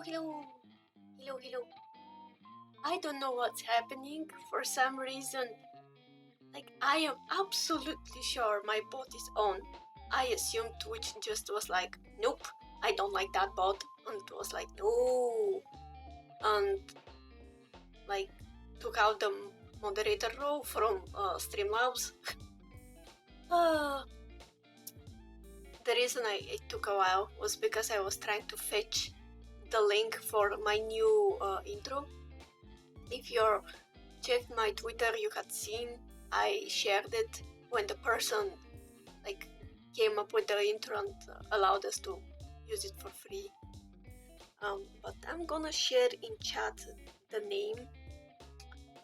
hello. Hello, hello. I don't know what's happening. For some reason, I am absolutely sure my bot is on. I assumed Twitch just was like, nope, I don't like that bot. And it was like, no. And took out the moderator role from Streamlabs. The reason it took a while was because I was trying to fetch the link for my new intro. If you checked my Twitter, you had seen I shared it when the person came up with the intro and allowed us to use it for free. But I'm gonna share in chat the name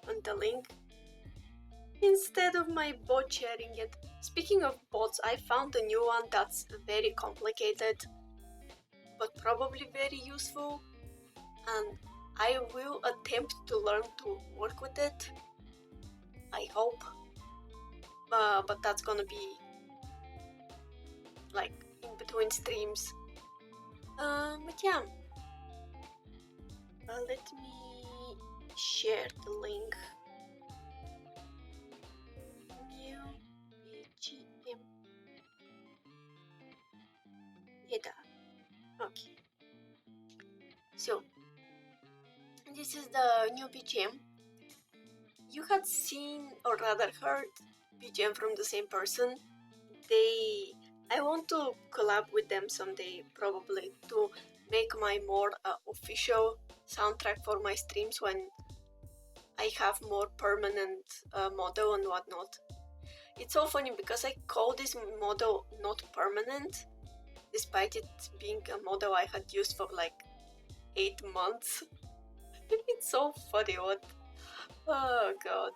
and the link instead of my bot sharing it. Speaking of bots, I found a new one that's very complicated but probably very useful, and I will attempt to learn to work with it, I hope, but that's gonna be in between streams. But yeah, let me share the link. New BGM. Okay. So this is the new BGM. You had seen or rather heard BGM from the same person. I want to collab with them someday, probably, to make my more official soundtrack for my streams when I have more permanent model and whatnot. It's so funny because I call this model not permanent, despite it being a model I had used for 8 months. It's so funny. Oh god.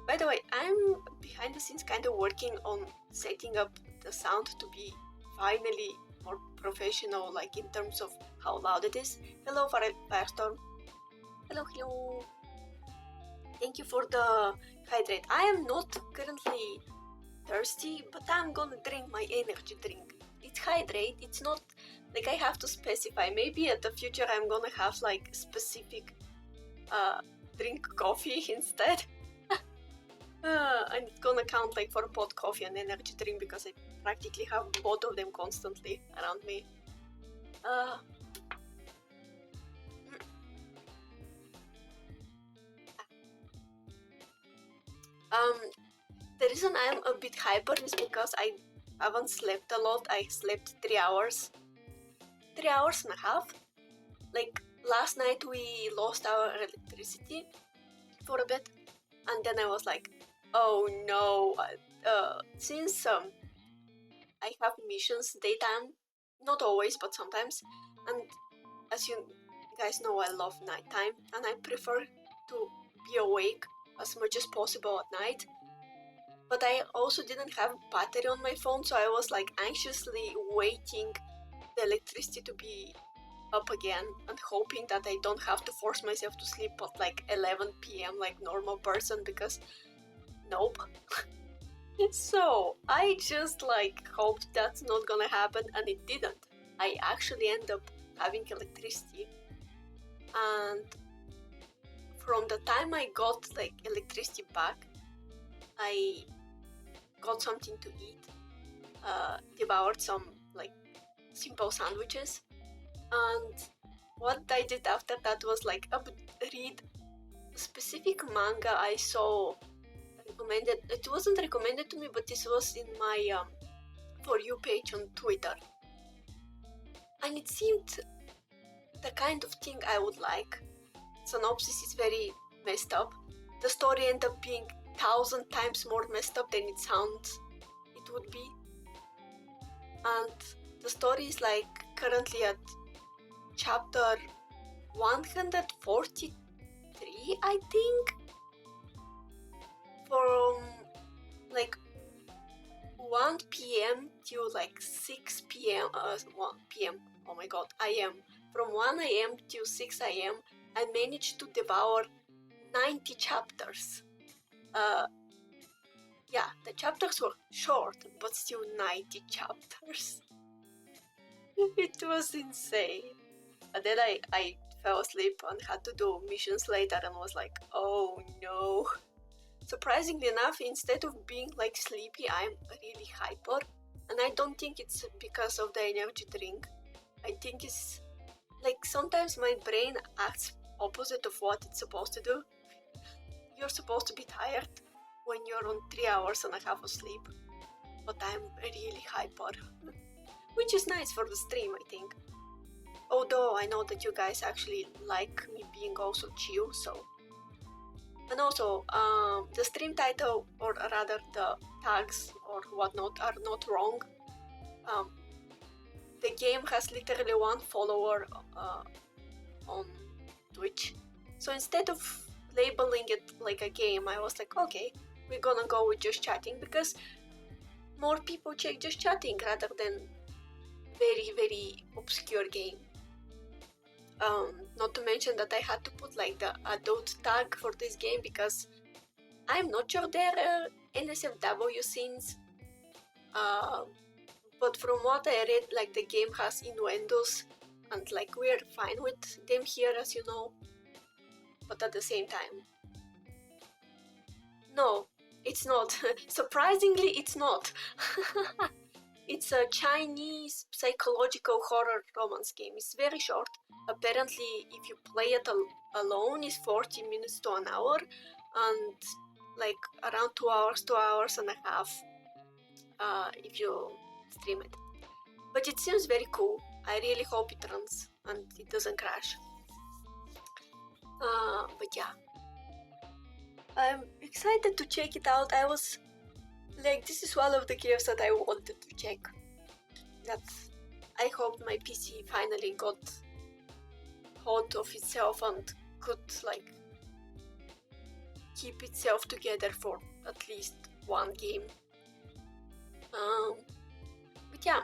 By the way, I'm behind the scenes kind of working on setting up the sound to be finally more professional, in terms of how loud it is. Hello, Firestorm. Hello. Thank you for the hydrate. I am not currently thirsty, but I'm gonna drink my energy drink. It's hydrate, it's not I have to specify. Maybe at the future I'm gonna have specific drink coffee instead. And it's gonna count for both coffee and energy drink because I practically have both of them constantly around me. The reason I'm a bit hyper is because I haven't slept a lot. I slept 3 hours. 3 hours and a half. Last night we lost our electricity for a bit, and then I was like, oh no. Since I have missions daytime, not always but sometimes, and as you guys know, I love nighttime and I prefer to be awake as much as possible at night. But I also didn't have battery on my phone, so I was anxiously waiting the electricity to be up again and hoping that I don't have to force myself to sleep at 11 p.m. like normal person, because nope. So I just hoped that's not gonna happen, and it didn't. I actually end up having electricity, and from the time I got electricity back, I got something to eat, devoured some simple sandwiches, and what I did after that was read a specific manga I saw recommended. It wasn't recommended to me, but this was in my For You page on Twitter, and it seemed the kind of thing I would like. Synopsis is very messed up. The story ended up being 1,000 times more messed up than it sounds it would be, and the story is currently at chapter 143, I think, from 1 p.m. till 6 p.m. 1 p.m. Oh my god, from 1 a.m. till 6 a.m. I managed to devour 90 chapters. Yeah, the chapters were short, but still 90 chapters. It was insane. And then I fell asleep and had to do missions later and was like, oh no. Surprisingly enough, instead of being like sleepy, I'm really hyper. And I don't think it's because of the energy drink. I think it's like sometimes my brain acts opposite of what it's supposed to do. You're supposed to be tired when you're on 3 hours and a half of sleep. But I'm really hyper. Which is nice for the stream, I think. Although I know that you guys actually like me being also chill, so. And also, the stream title, or rather the tags or whatnot, are not wrong. The game has literally 1 follower on Twitch. So instead of labeling it like a game, I was like, okay, we're gonna go with just chatting, because more people check just chatting rather than very, very obscure game. Not to mention that I had to put like the adult tag for this game because I'm not sure there are NSFW scenes, but from what I read, like the game has innuendos and like we're fine with them here, as you know, but at the same time, no, it's not. Surprisingly, it's not. It's a Chinese psychological horror romance game. It's very short. Apparently, if you play it alone, it's 40 minutes to an hour, and like around 2 hours, 2 hours and a half if you stream it. But it seems very cool. I really hope it runs and it doesn't crash. But yeah, I'm excited to check it out. I was like, this is one of the games that I wanted to check. That I hope my PC finally got hold of itself and could like keep itself together for at least one game. But yeah,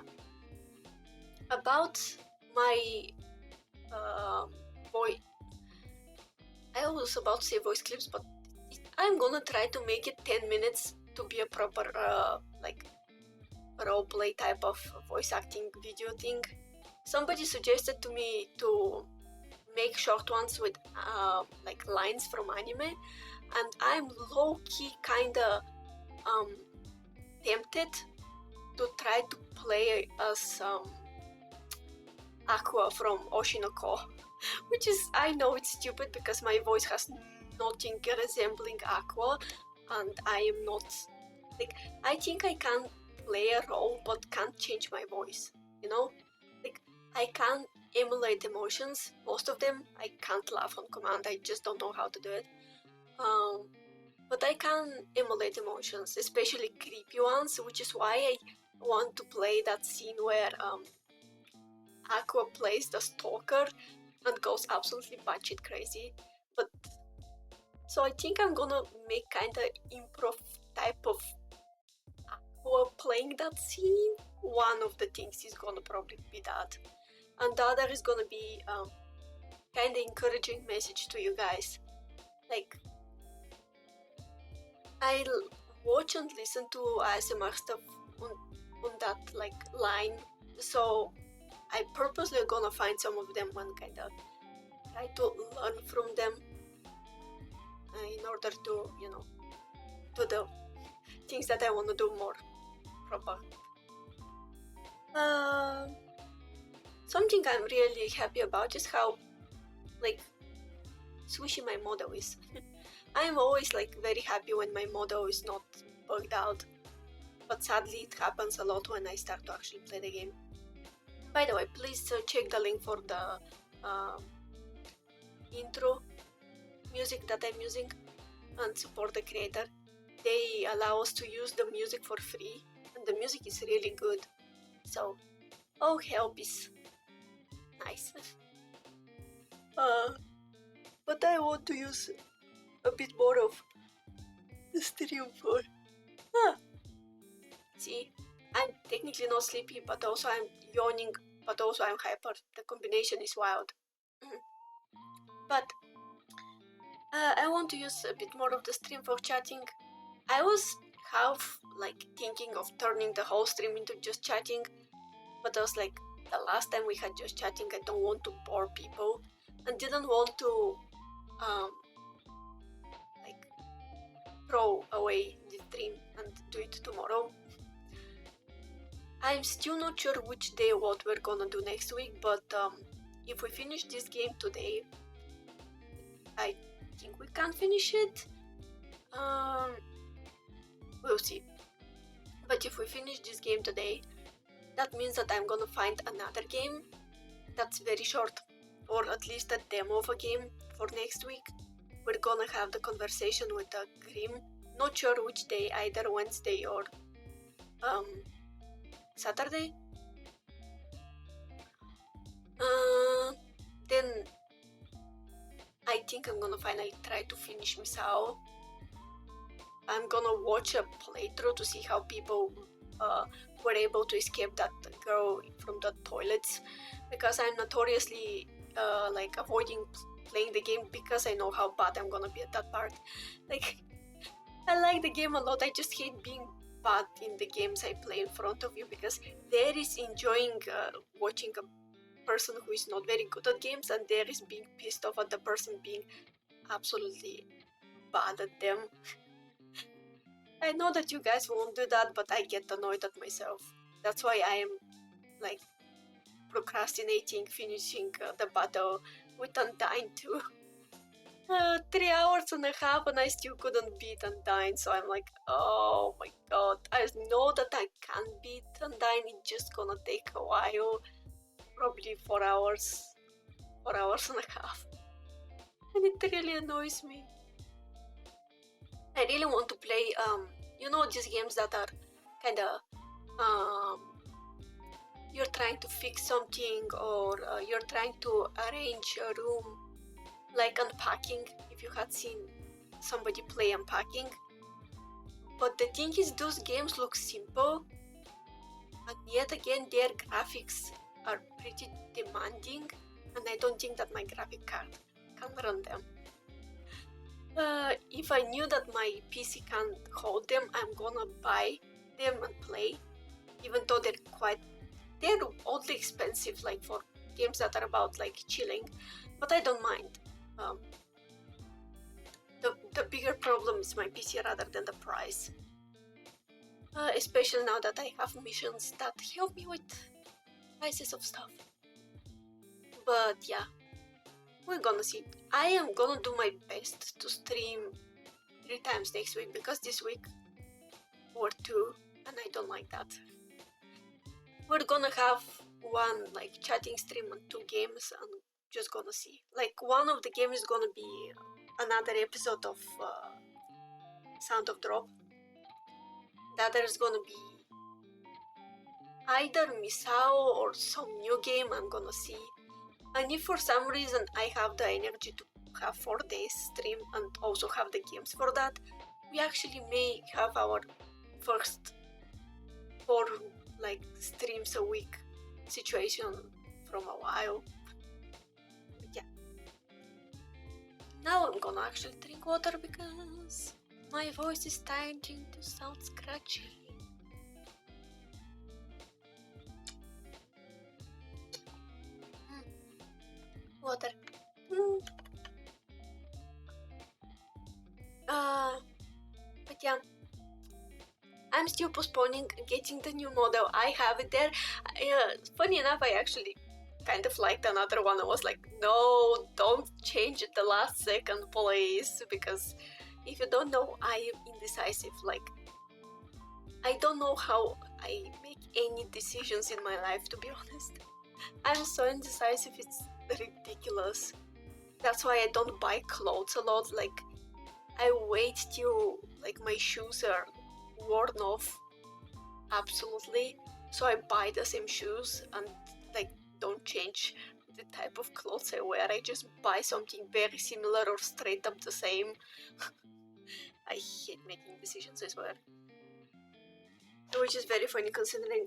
about my voice, I was about to say voice clips, but I'm gonna try to make it 10 minutes to be a proper like roleplay type of voice acting video thing. Somebody suggested to me to make short ones with like lines from anime, and I'm low-key kinda tempted to try to play as Aqua from Oshinoko, which is, I know it's stupid because my voice has nothing resembling Aqua, and I am not, like, I think I can play a role but can't change my voice, you know? Like, I can emulate emotions, most of them. I can't laugh on command, I just don't know how to do it. But I can emulate emotions, especially creepy ones, which is why I want to play that scene where Aqua plays the stalker and goes absolutely batshit crazy. But so I think I'm gonna make kinda improv type of Aqua playing that scene. One of the things is gonna probably be that, and the other is gonna be kinda encouraging message to you guys. Like, I'll watch and listen to ASMR stuff on that like line, so I purposely gonna find some of them and kinda try to learn from them in order to, you know, do the things that I want to do more proper. Something I'm really happy about is how like swishy my model is. I'm always like very happy when my model is not bugged out, but sadly it happens a lot when I start to actually play the game. By the way, please check the link for the intro music that I'm using and support the creator. They allow us to use the music for free, and the music is really good, so oh, help is nice. But I want to use a bit more of the stream for... See, I'm technically not sleepy, but also I'm yawning, but also I'm hyper. The combination is wild. But I want to use a bit more of the stream for chatting. I was half like thinking of turning the whole stream into just chatting, but I was like, the last time we had just chatting. I don't want to bore people and didn't want to like throw away the stream and do it tomorrow. I'm still not sure which day what we're gonna do next week, but if we finish this game today, I think we can finish it. We'll see. But if we finish this game today, that means that I'm gonna find another game that's very short, or at least a demo of a game for next week. We're gonna have the conversation with the Grim. Not sure which day, either Wednesday or Saturday. Then I think I'm gonna finally try to finish Misao. I'm gonna watch a playthrough to see how people were able to escape that girl from the toilets, because I'm notoriously like avoiding playing the game because I know how bad I'm gonna be at that part. Like, I like the game a lot, I just hate being bad in the games I play in front of you, because there is enjoying watching a person who is not very good at games, and there is being pissed off at the person being absolutely bad at them. I know that you guys won't do that, but I get annoyed at myself. That's why I am like procrastinating finishing the battle with Undyne too. 3 hours and a half and I still couldn't beat Undyne, so I'm like, oh my god, I know that I can beat Undyne, it's just gonna take a while, probably 4 hours and a half, and it really annoys me. I really want to play, you know, these games that are kinda, you're trying to fix something, or you're trying to arrange a room, like Unpacking, if you had seen somebody play Unpacking. But the thing is, those games look simple, and yet again their graphics are pretty demanding, and I don't think that my graphic card can run them. If I knew that my PC can't hold them, I'm gonna buy them and play, even though they're oddly expensive, like for games that are about like chilling, but I don't mind. The bigger problem is my PC rather than the price. Especially now that I have missions that help me with prices of stuff. But yeah, we're gonna see. I am gonna do my best to stream 3 times next week, because this week were 2 and I don't like that. We're gonna have one like chatting stream and 2 games, and just gonna see. Like, one of the games is gonna be another episode of Sound of Drop. The other is gonna be either Misao or some new game, I'm gonna see. And if for some reason I have the energy to have 4 days stream and also have the games for that, we actually may have our first 4 like streams a week situation from a while. But yeah. Now I'm gonna actually drink water because my voice is starting to sound scratchy. Water. But yeah, I'm still postponing getting the new model. I have it there. Funny enough, I actually kind of liked another one. I was like, no, don't change it the last second, please, because if you don't know, I am indecisive. Like, I don't know how I make any decisions in my life, to be honest. I'm so indecisive, it's ridiculous. That's why I don't buy clothes a lot. Like, I wait till like my shoes are worn off absolutely, so I buy the same shoes and like don't change the type of clothes I wear. I just buy something very similar or straight up the same. I hate making decisions, I swear. Which is very funny considering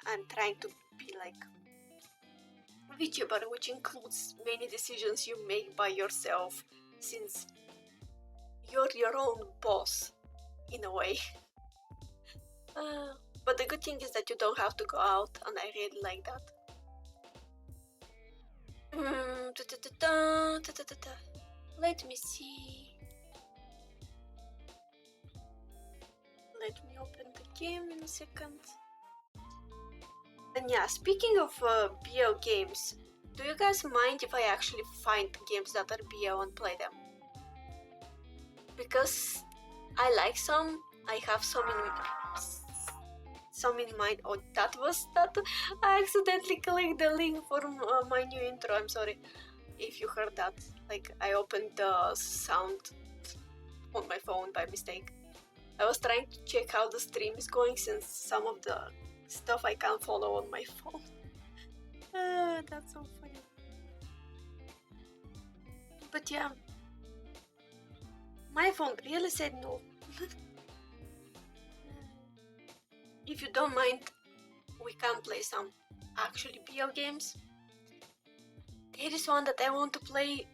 I'm trying to be like Vtuber, which includes many decisions you make by yourself, since you're your own boss in a way. But the good thing is that you don't have to go out, and I really like that. Let me see. Let me open the game in a second. And yeah, speaking of BL games, do you guys mind if I actually find games that are BL and play them? Because I like some, I have some in mind. Oh, that was that. I accidentally clicked the link for my new intro. I'm sorry if you heard that. Like, I opened the sound on my phone by mistake. I was trying to check how the stream is going since some of the stuff I can't follow on my phone. That's so funny. But yeah, my phone really said no. If you don't mind, we can play some actually BL games. There is one that I want to play,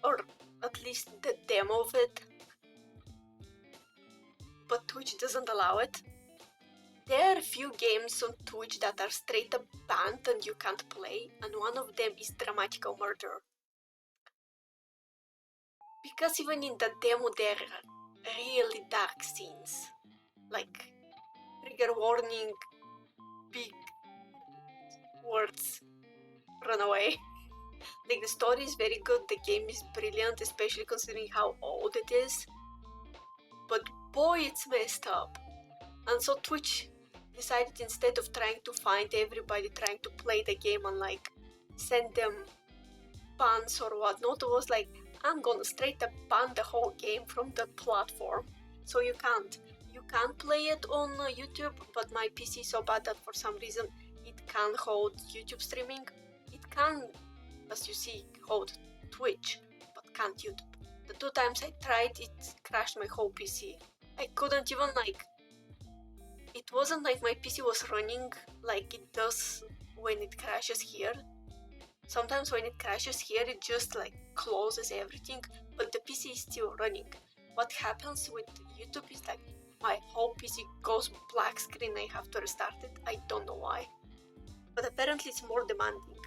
or at least the demo of it, but Twitch doesn't allow it. There are a few games on Twitch that are straight up banned and you can't play, and one of them is Dramatical Murder. Because even in the demo there are really dark scenes, like trigger warning, big words, run away. Like, the story is very good, the game is brilliant, especially considering how old it is, but boy, it's messed up. And so Twitch decided, instead of trying to find everybody trying to play the game and like send them bans or whatnot, it was like, I'm gonna straight up ban the whole game from the platform. So you can't play it on YouTube, but my PC is so bad that for some reason it can hold YouTube streaming. It can, as you see, hold Twitch, but can't YouTube. The 2 times I tried, it crashed my whole PC. I couldn't even like, it wasn't like my PC was running like it does when it crashes here. Sometimes when it crashes here, it just like closes everything, but the PC is still running. What happens with YouTube is like my whole PC goes black screen, I have to restart it. I don't know why. But apparently it's more demanding,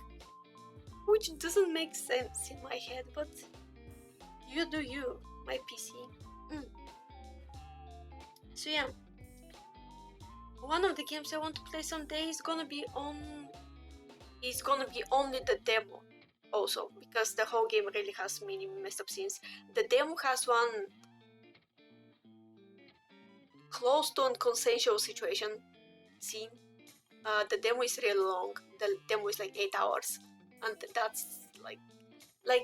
which doesn't make sense in my head, but you do you, my PC. So yeah, one of the games I want to play someday is gonna be only the demo also, because the whole game really has many messed up scenes. The demo has one close to unconsensual situation scene. The demo is really long. The demo is like 8 hours, and that's like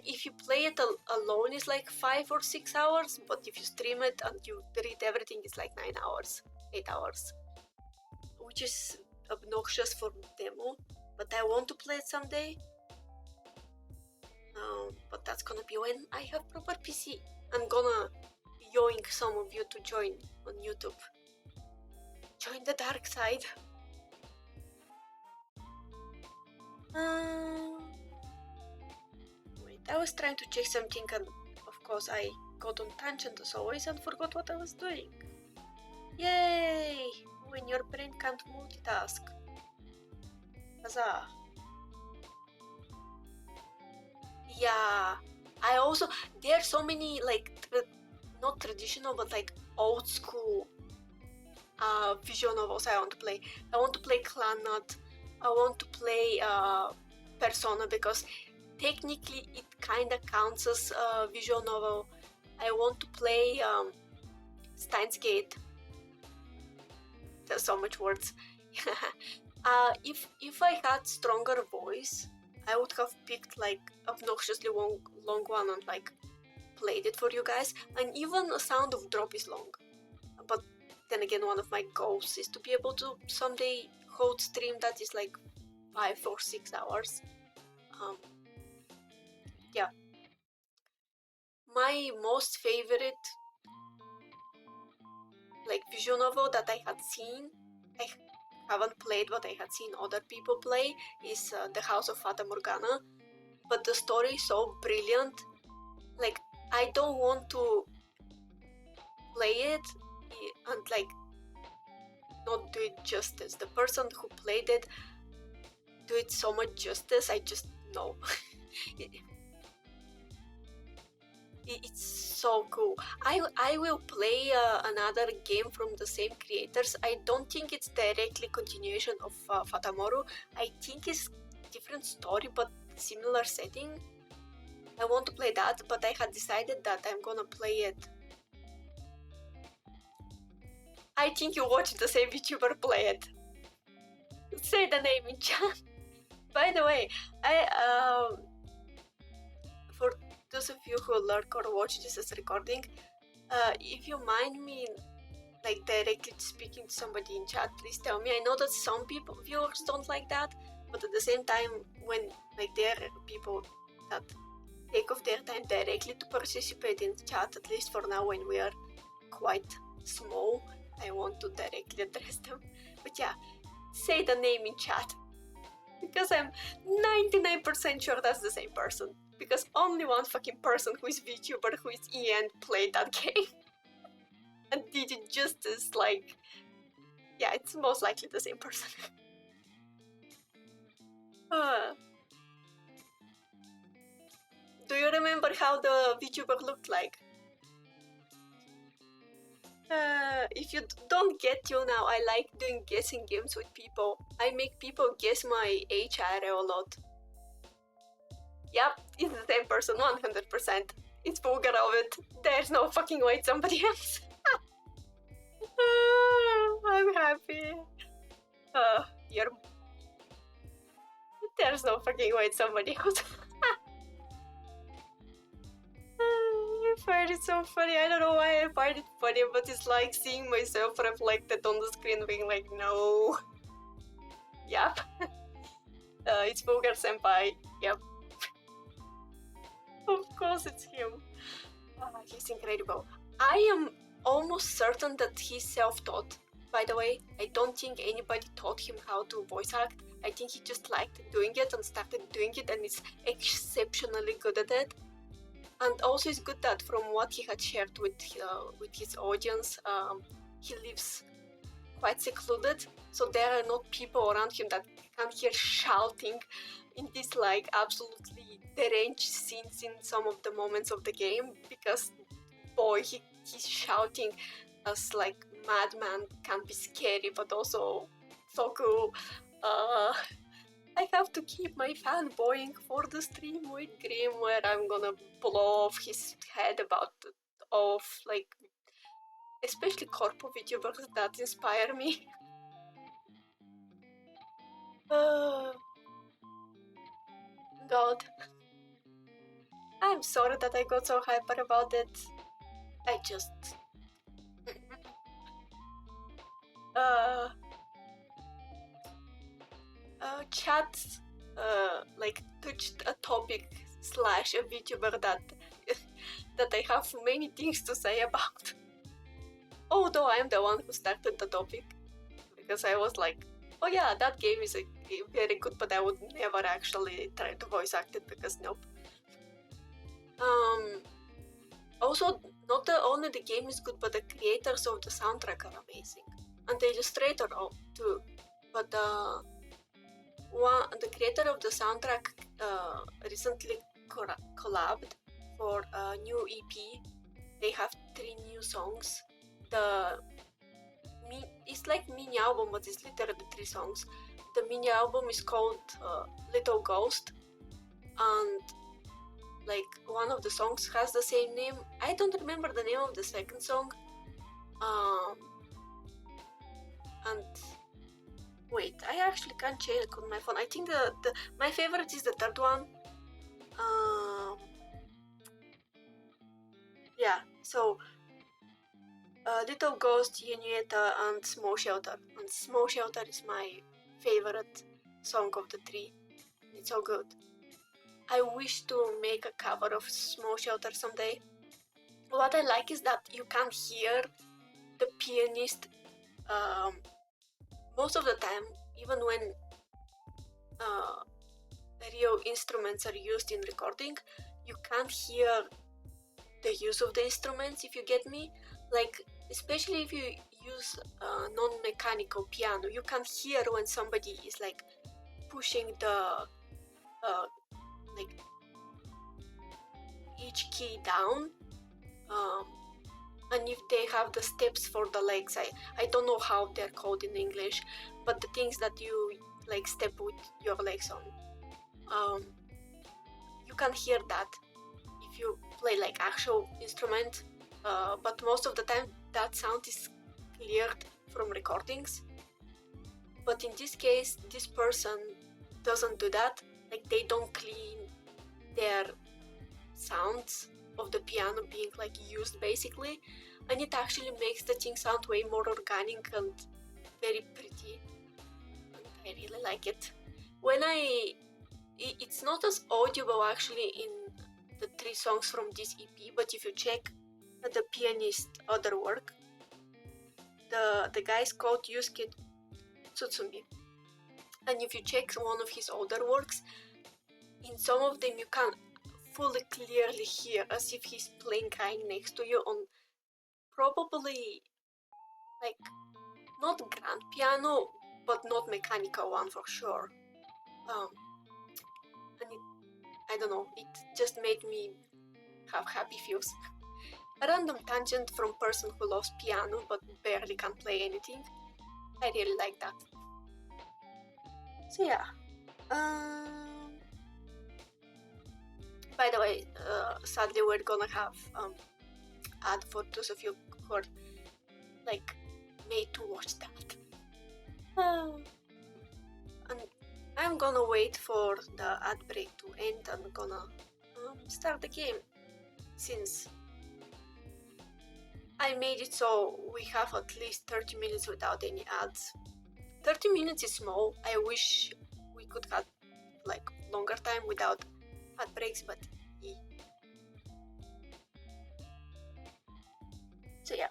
if you play it alone is like 5 or 6 hours, but if you stream it and you read everything, it's like 9 hours, 8 hours, which is obnoxious for demo. But I want to play it someday. But that's gonna be when I have proper PC. I'm gonna yoink some of you to join on YouTube. Join the dark side. Wait, I was trying to check something and of course I got on tangent as always and forgot what I was doing. Yay! When your brain can't multitask. Huzzah! Yeah, I also, there are so many like not traditional but like old school visual novels I want to play. I want to play Clannad. I want to play Persona, because technically it kinda counts as a visual novel. I want to play Steins Gate. There's so much words. If I had stronger voice, I would have picked like obnoxiously long one and like played it for you guys. And even A Sound of Drop is long. But then again, one of my goals is to be able to someday hold stream that is like 5 or 6 hours. Yeah. My most favorite like visual novel that I had seen, I haven't played but I had seen other people play, is The House of Fata Morgana. But the story is so brilliant, like I don't want to play it and like not do it justice. The person who played it do it so much justice, I just know. It's so cool. I will play another game from the same creators. I don't think it's directly continuation of Fatamoru. I think it's different story but similar setting. I want to play that, but I had decided that I'm gonna play it. I think you watched the same VTuber play it. Say the name in chat. By the way, for those of you who lurk or watch this as recording, if you mind me like directly speaking to somebody in chat, please tell me. I know that some viewers don't like that, but at the same time, when like there are people that take off their time directly to participate in chat, at least for now when we are quite small, I want to directly address them. But yeah, say the name in chat, because I'm 99% sure that's the same person. Because only one fucking person who is VTuber, who is Ian, played that game. And did it justice, like... Yeah, it's most likely the same person. Do you remember how the VTuber looked like? If you don't get you now, I like doing guessing games with people. I make people guess my age a lot. Yep, it's the same person, 100%. It's Booger of it. There's no fucking way it's somebody else. I'm happy. There's no fucking way it's somebody else. I find it so funny. I don't know why I find it funny, but it's like seeing myself reflected on the screen being like, no. Yep. It's Booger Senpai. Yep. Of course it's him. He's incredible. I am almost certain that he's self-taught. By the way, I don't think anybody taught him how to voice act. I think he just liked doing it and started doing it and is exceptionally good at it. And also it's good that from what he had shared with his audience, he lives quite secluded, so there are not people around him that can hear shouting in these like absolutely deranged scenes in some of the moments of the game, because boy, he's shouting as like madman can be scary but also so cool. I have to keep my fanboying for the stream with Grim, where I'm gonna blow off his head about like especially corpo VTubers that inspire me. God. I'm sorry that I got so hyper about it. I just... chat like touched a topic / a VTuber that that I have many things to say about. Although I am the one who started the topic, because I was like, oh yeah, that game is very good, but I would never actually try to voice act it because nope. Also, not only the game is good, but the creators of the soundtrack are amazing, and the illustrator too. But the creator of the soundtrack recently collabed for a new EP. They have 3 new songs. It's like mini album, but it's literally 3 songs. The mini album is called Little Ghost, and like one of the songs has the same name. I don't remember the name of the second song. And wait, I actually can't check on my phone. I think my favorite is the third one. Yeah, so Little Ghost, Yenieta, and Small Shelter. And Small Shelter is my favorite song of the 3. It's so good. I wish to make a cover of Small Shelter someday. What I like is that you can hear the pianist most of the time, even when real instruments are used in recording, you can't hear the use of the instruments, if you get me. Like, especially if you use non-mechanical piano, you can hear when somebody is like pushing the like each key down, and if they have the steps for the legs. I don't know how they're called in English, but the things that you like step with your legs on, you can hear that if you play like actual instrument, but most of the time that sound is cleared from recordings. But in this case, this person doesn't do that. Like, they don't clean their sounds of the piano being like used basically, and it actually makes the thing sound way more organic and very pretty, and I really like it. It's not as audible actually in the 3 songs from this EP, but if you check the pianist other work, the guy is called Yusuke Tsutsumi, and if you check one of his older works, in some of them you can fully clearly hear as if he's playing right next to you on probably like not grand piano, but not mechanical one for sure. And I don't know, it just made me have happy feels. A random tangent from person who loves piano but barely can play anything. I really like that. So yeah. By the way, sadly we're gonna have ad for those of you who are like made to watch that. And I'm gonna wait for the ad break to end and gonna start the game, since I made it so we have at least 30 minutes without any ads. 30 minutes is small. I wish we could have like longer time without ad breaks, but yeah. So yeah,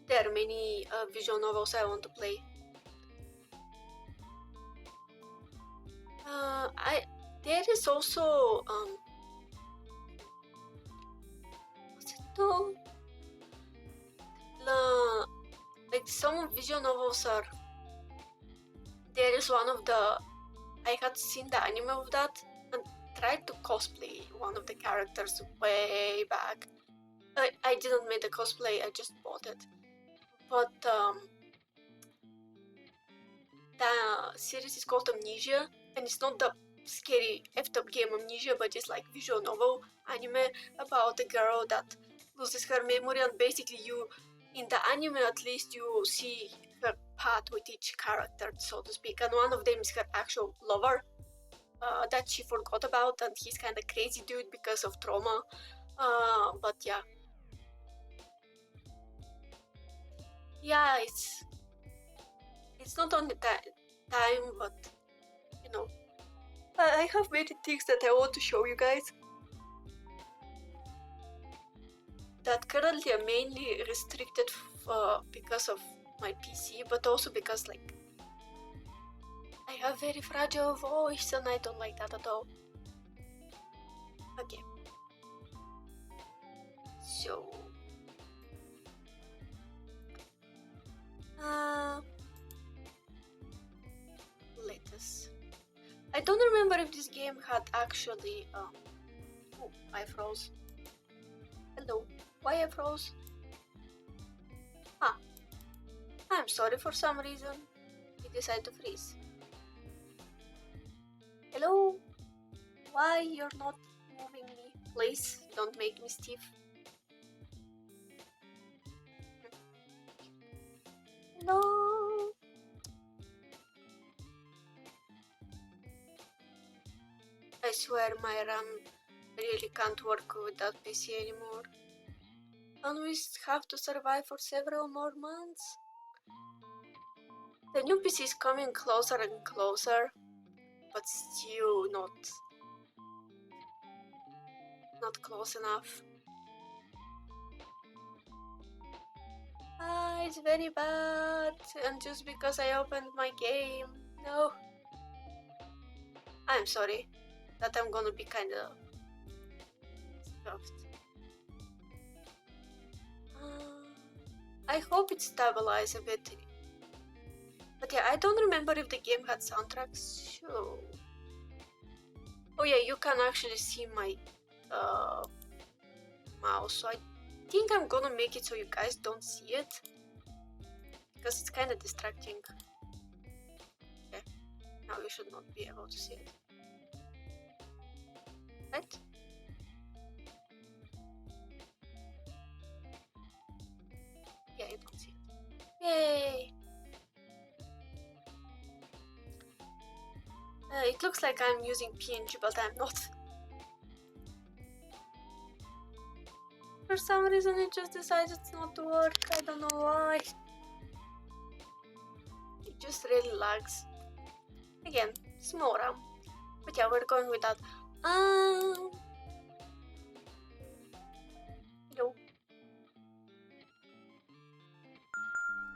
there are many visual novels I want to play. There is also what's it called? Like some visual novels are. There is one of the. I had seen the anime of that and tried to cosplay one of the characters way back. I didn't make the cosplay, I just bought it. But the series is called Amnesia, and it's not the scary effed up game Amnesia, but it's like visual novel anime about a girl that loses her memory, and basically you, in the anime at least, you see her path with each character, so to speak, and one of them is her actual lover that she forgot about, and he's kind of crazy dude because of trauma, but yeah. Yeah, it's not only time, but you know, I have many things that I want to show you guys that currently are mainly restricted because of my PC, but also because like I have very fragile voice and I don't like that at all. Okay, so let us. I don't remember if this game had actually. Oh, I froze. Hello, why I froze? Ah, I'm sorry, for some reason it decided to freeze. Hello, why you're not moving me? Please don't make me stiff. No. I swear my RAM really can't work without PC anymore. And we have to survive for several more months. The new PC is coming closer and closer, but still not close enough. It's very bad, and just because I opened my game. No. I'm sorry that I'm gonna be kinda stuffed. I hope it stabilizes a bit. But yeah, I don't remember if the game had soundtracks. So... Oh yeah, you can actually see my mouse, so I think I'm gonna make it so you guys don't see it, because it's kind of distracting. Okay, now you should not be able to see it. Right? Yeah, you don't see it. Yay! It looks like I'm using PNG, but I'm not. For some reason it just decided not to work. I don't know why. It just really lags. Again, small RAM. But yeah, we're going with that. Hello.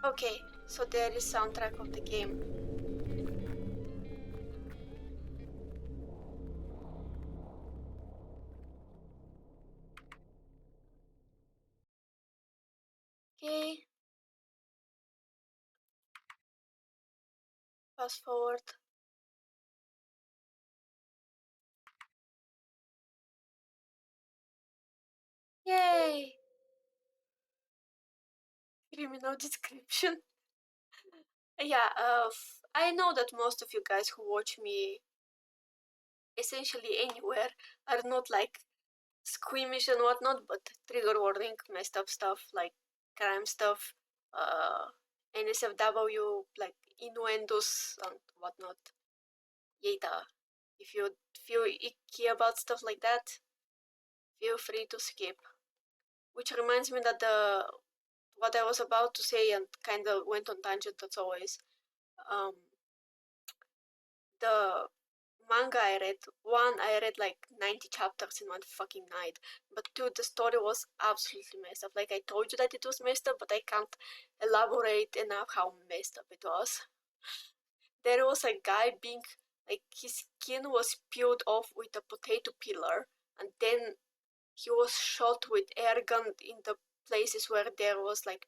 Okay, so there is soundtrack of the game. Okay. Fast forward. Yay! Criminal description. Yeah, I know that most of you guys who watch me essentially anywhere are not like squeamish and whatnot, but trigger warning, messed up stuff like crime stuff, NSFW, like innuendos and whatnot. Yada. If you feel icky about stuff like that, feel free to skip. Which reminds me that what I was about to say and kind of went on tangent as always. The manga I read, one, I read like 90 chapters in one fucking night, but two, the story was absolutely messed up. Like I told you that it was messed up, but I can't elaborate enough how messed up it was. There was a guy being, like, his skin was peeled off with a potato peeler, and then he was shot with air gun in the places where there was like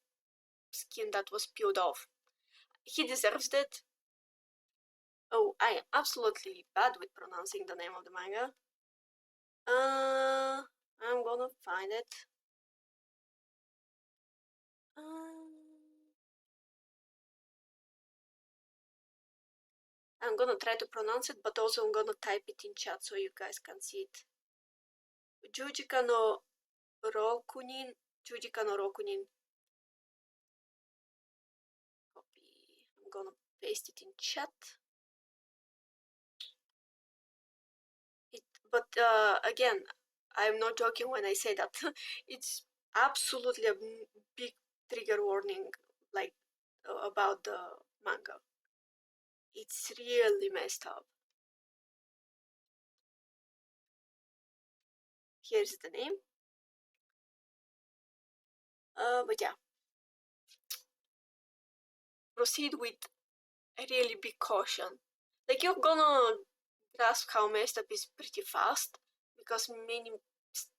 skin that was peeled off. He deserves it. Oh, I am absolutely bad with pronouncing the name of the manga. I'm gonna find it. I'm gonna try to pronounce it, but also I'm gonna type it in chat so you guys can see it. Jujika no Rokunin. Jujika no Rokunin. Copy. I'm gonna paste it in chat. But again, I'm not joking when I say that. It's absolutely a big trigger warning, like about the manga. It's really messed up. Here's the name. But yeah, proceed with a really big caution. Like you're gonna grasp how messed up is pretty fast because many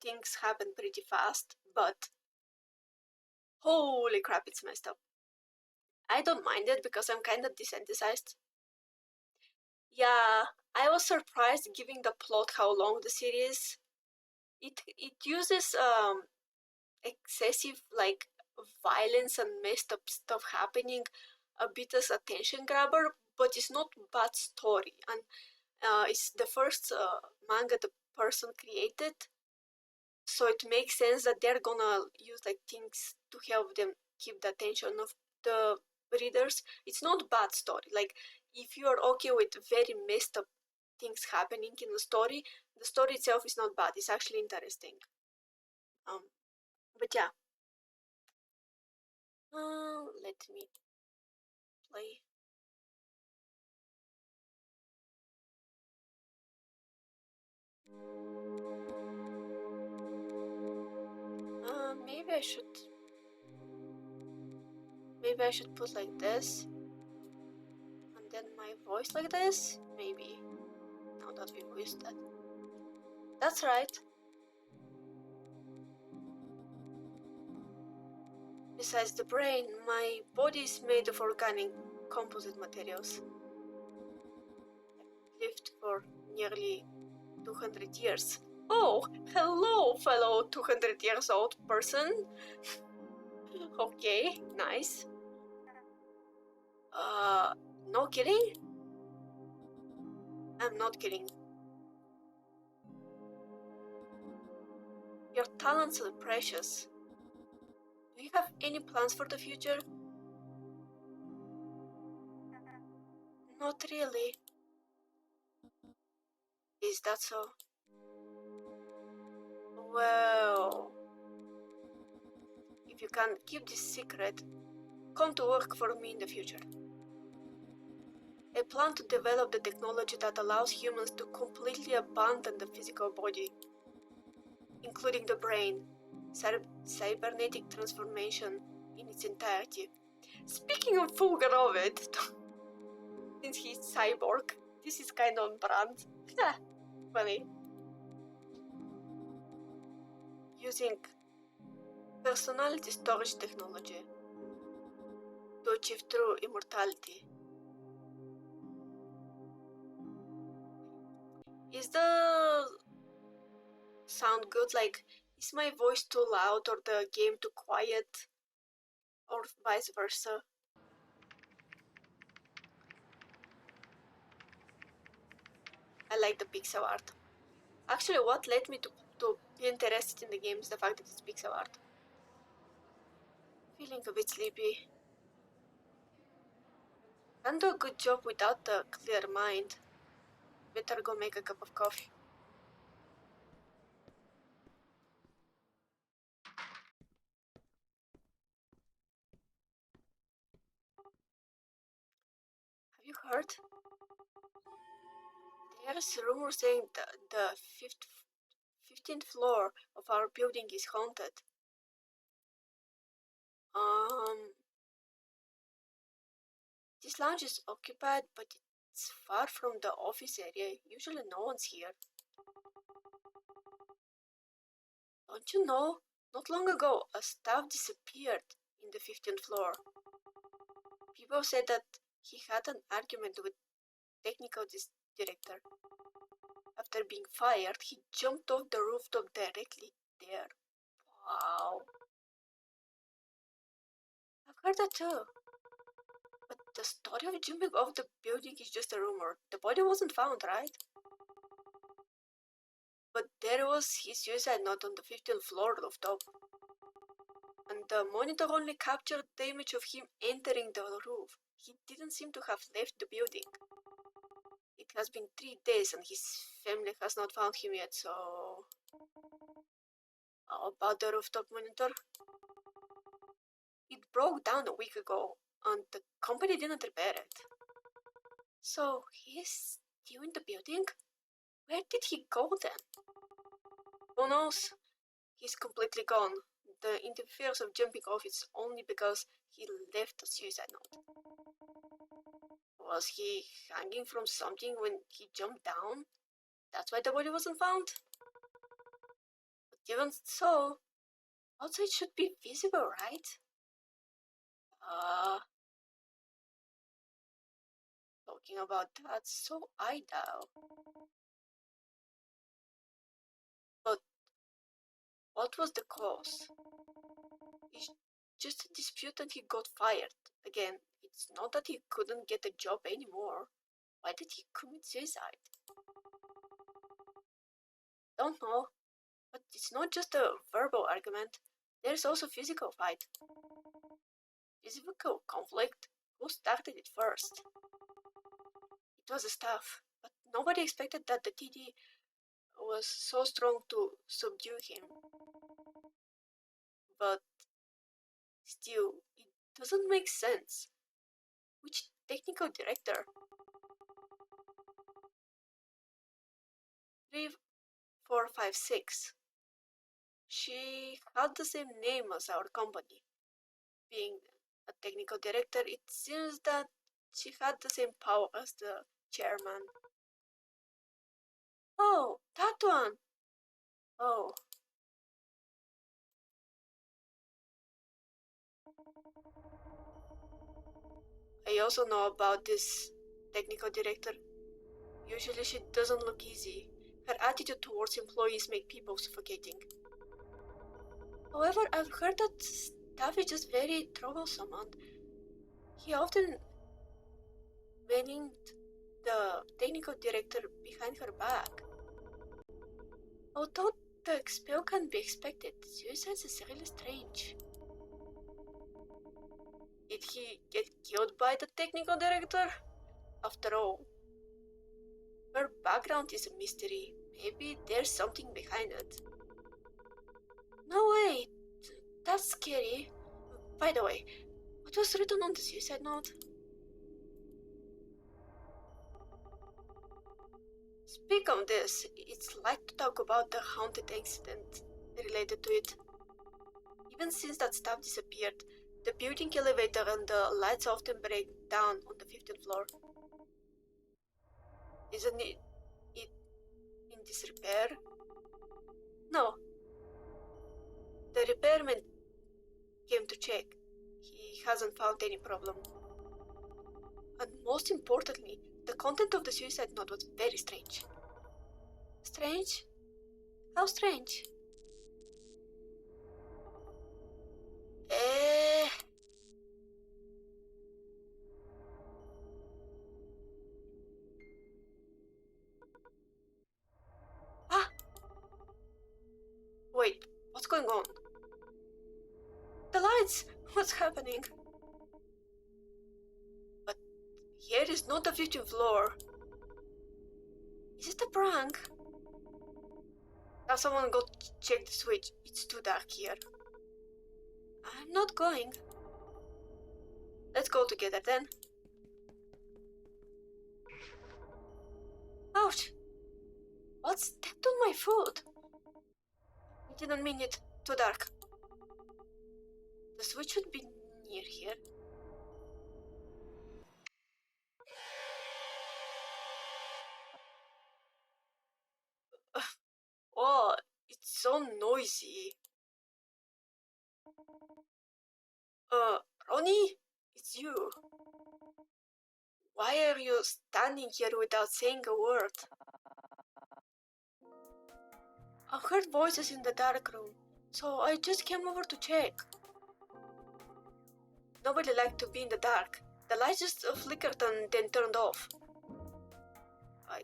things happen pretty fast, but holy crap, it's messed up. I don't mind it because I'm kind of desensitized. Yeah, I was surprised given the plot how long the series. It uses excessive like violence and messed up stuff happening a bit as attention grabber, but it's not bad story, and it's the first manga the person created, so it makes sense that they're gonna use like things to help them keep the attention of the readers. It's not bad story. Like if you are okay with very messed up things happening in the story itself is not bad. It's actually interesting. Um, but yeah. Let me play. Maybe I should. Maybe I should put like this, and then my voice like this. Maybe. Now that we've used that. That's right. Besides the brain, my body is made of organic composite materials. Lived for nearly 200 years. Oh, hello, fellow 200 years old person. Okay, nice. No kidding? I'm not kidding. Your talents are precious. Do you have any plans for the future? Not really. Is that so? Well, if you can keep this secret, come to work for me in the future. I plan to develop the technology that allows humans to completely abandon the physical body, including the brain, cybernetic transformation in its entirety. Speaking of Fulgarovid, since he's cyborg, this is kind of on brand. Funny. Using personality storage technology to achieve true immortality. Is the sound good? Like, is my voice too loud or the game too quiet? Or vice versa? I like the pixel art. Actually, what led me to be interested in the game is the fact that it's pixel art. Feeling a bit sleepy. Can't do a good job without a clear mind. Better go make a cup of coffee. Have you heard? There's a rumor saying the 15th floor of our building is haunted. This lounge is occupied, but it's far from the office area. Usually no one's here. Don't you know? Not long ago, a staff disappeared in the 15th floor. People said that he had an argument with technical director. After being fired, he jumped off the rooftop directly there. Wow. I've heard that too. But the story of jumping off the building is just a rumor. The body wasn't found, right? But there was his suicide note on the 15th floor rooftop. And the monitor only captured the image of him entering the roof. He didn't seem to have left the building. It has been 3 days and his family has not found him yet, so... How about the rooftop monitor? It broke down a week ago and the company didn't repair it. So, he's still in the building? Where did he go then? Who knows? He's completely gone. The interference of jumping off is only because he left a suicide note. Was he hanging from something when he jumped down? That's why the body wasn't found? But even so, outside should be visible, right? Talking about that, so I dial. But what was the cause? It's just a dispute and he got fired. Again, it's not that he couldn't get a job anymore. Why did he commit suicide? Don't know. But it's not just a verbal argument. There's also physical fight. Physical conflict? Who started it first? It was the staff, but nobody expected that the TD was so strong to subdue him. But still, it doesn't make sense. Which technical director? 3456. She had the same name as our company. Being a technical director, it seems that she had the same power as the chairman. Oh, that one! Oh. I also know about this technical director. Usually she doesn't look easy. Her attitude towards employees make people suffocating. However, I've heard that staff is just very troublesome and he often banging the technical director behind her back. Although the expel can be expected, suicide is really strange. Did he get killed by the technical director? After all, her background is a mystery. Maybe there's something behind it. No way! That's scary. By the way, what was written on the suicide note? Speak of this, it's like to talk about the haunted incident related to it. Even since that staff disappeared, the building elevator and the lights often break down on the 15th floor. Isn't it in disrepair? No. The repairman came to check. He hasn't found any problem. And most importantly, the content of the suicide note was very strange. Strange? How strange? Ah! Wait, what's going on? The lights! What's happening? But here is not the 15th floor. Is it a prank? Now someone go check the switch. It's too dark here. I'm not going. Let's go together then. Ouch! What stepped on my foot? I didn't mean it. Too dark. The switch should be near here. Oh, it's so noisy. Ronnie? It's you. Why are you standing here without saying a word? I heard voices in the dark room, so I just came over to check. Nobody liked to be in the dark. The lights just flickered and then turned off. I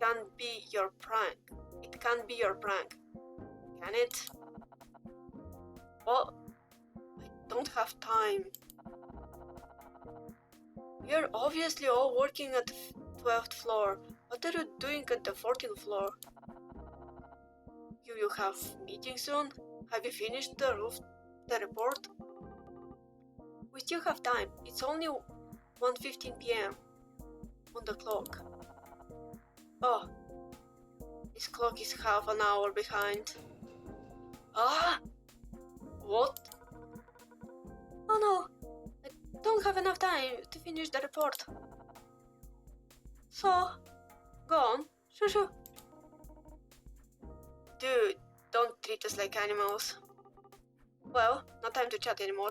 can't be your prank. It can't be your prank. Can it? Well, I don't have time. You're obviously all working at the 12th floor. What are you doing at the 14th floor? You have meeting soon? Have you finished the report? We still have time. It's only 1:15 p.m. on the clock. Oh, this clock is half an hour behind. Ah! What? Oh no! I don't have enough time to finish the report. So, go on. Shoo. Dude, don't treat us like animals. Well, no time to chat anymore.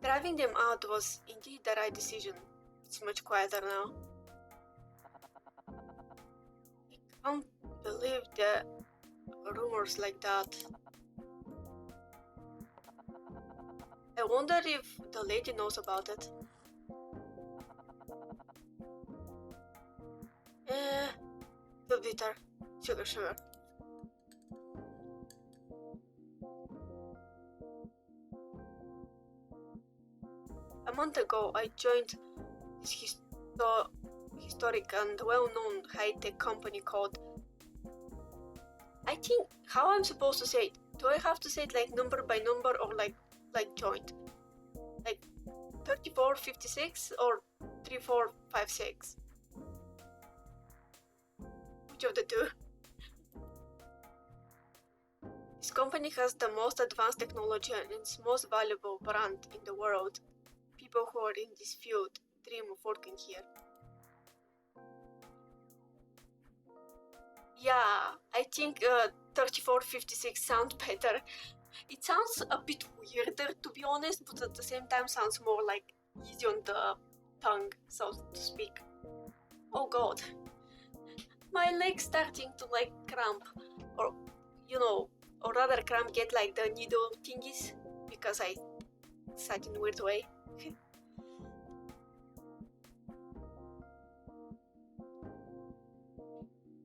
Driving them out was indeed the right decision. It's much quieter now. I can't believe the rumors like that. I wonder if the lady knows about it. Feel bitter. Sugar. A month ago, I joined this historic and well-known high-tech company called... I think how I'm supposed to say it. Do I have to say it like number by number or like joint? Like 3456 or 3456? Which of the two? This company has the most advanced technology and its most valuable brand in the world. People who are in this field dream of working here. Yeah, I think 3456 sounds better. It sounds a bit weirder, to be honest, but at the same time sounds more like easy on the tongue, so to speak. Oh god. My leg's starting to like cramp, or or rather cramp, get like the needle thingies, because I sat in a weird way.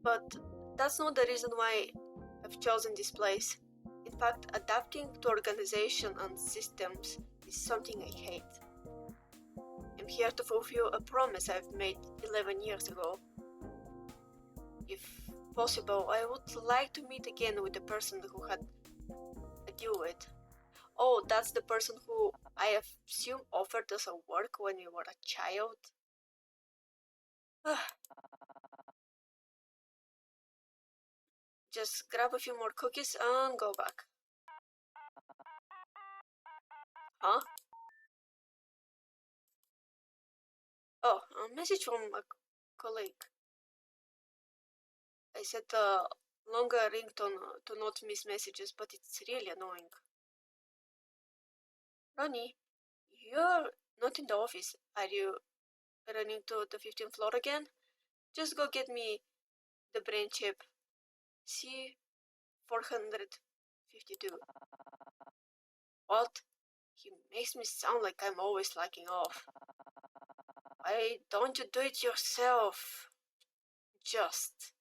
But that's not the reason why I've chosen this place. In fact, adapting to organization and systems is something I hate. I'm here to fulfill a promise I've made 11 years ago. If possible, I would like to meet again with the person who had a deal with. Oh, that's the person who I assume offered us a work when we were a child. Just grab a few more cookies and go back. Huh? Oh, a message from a colleague. I set a longer ringtone to not miss messages, but it's really annoying. Ronnie, you're not in the office. Are you running to the 15th floor again? Just go get me the brain chip. C452. What? He makes me sound like I'm always slacking off. Why don't you do it yourself? Just.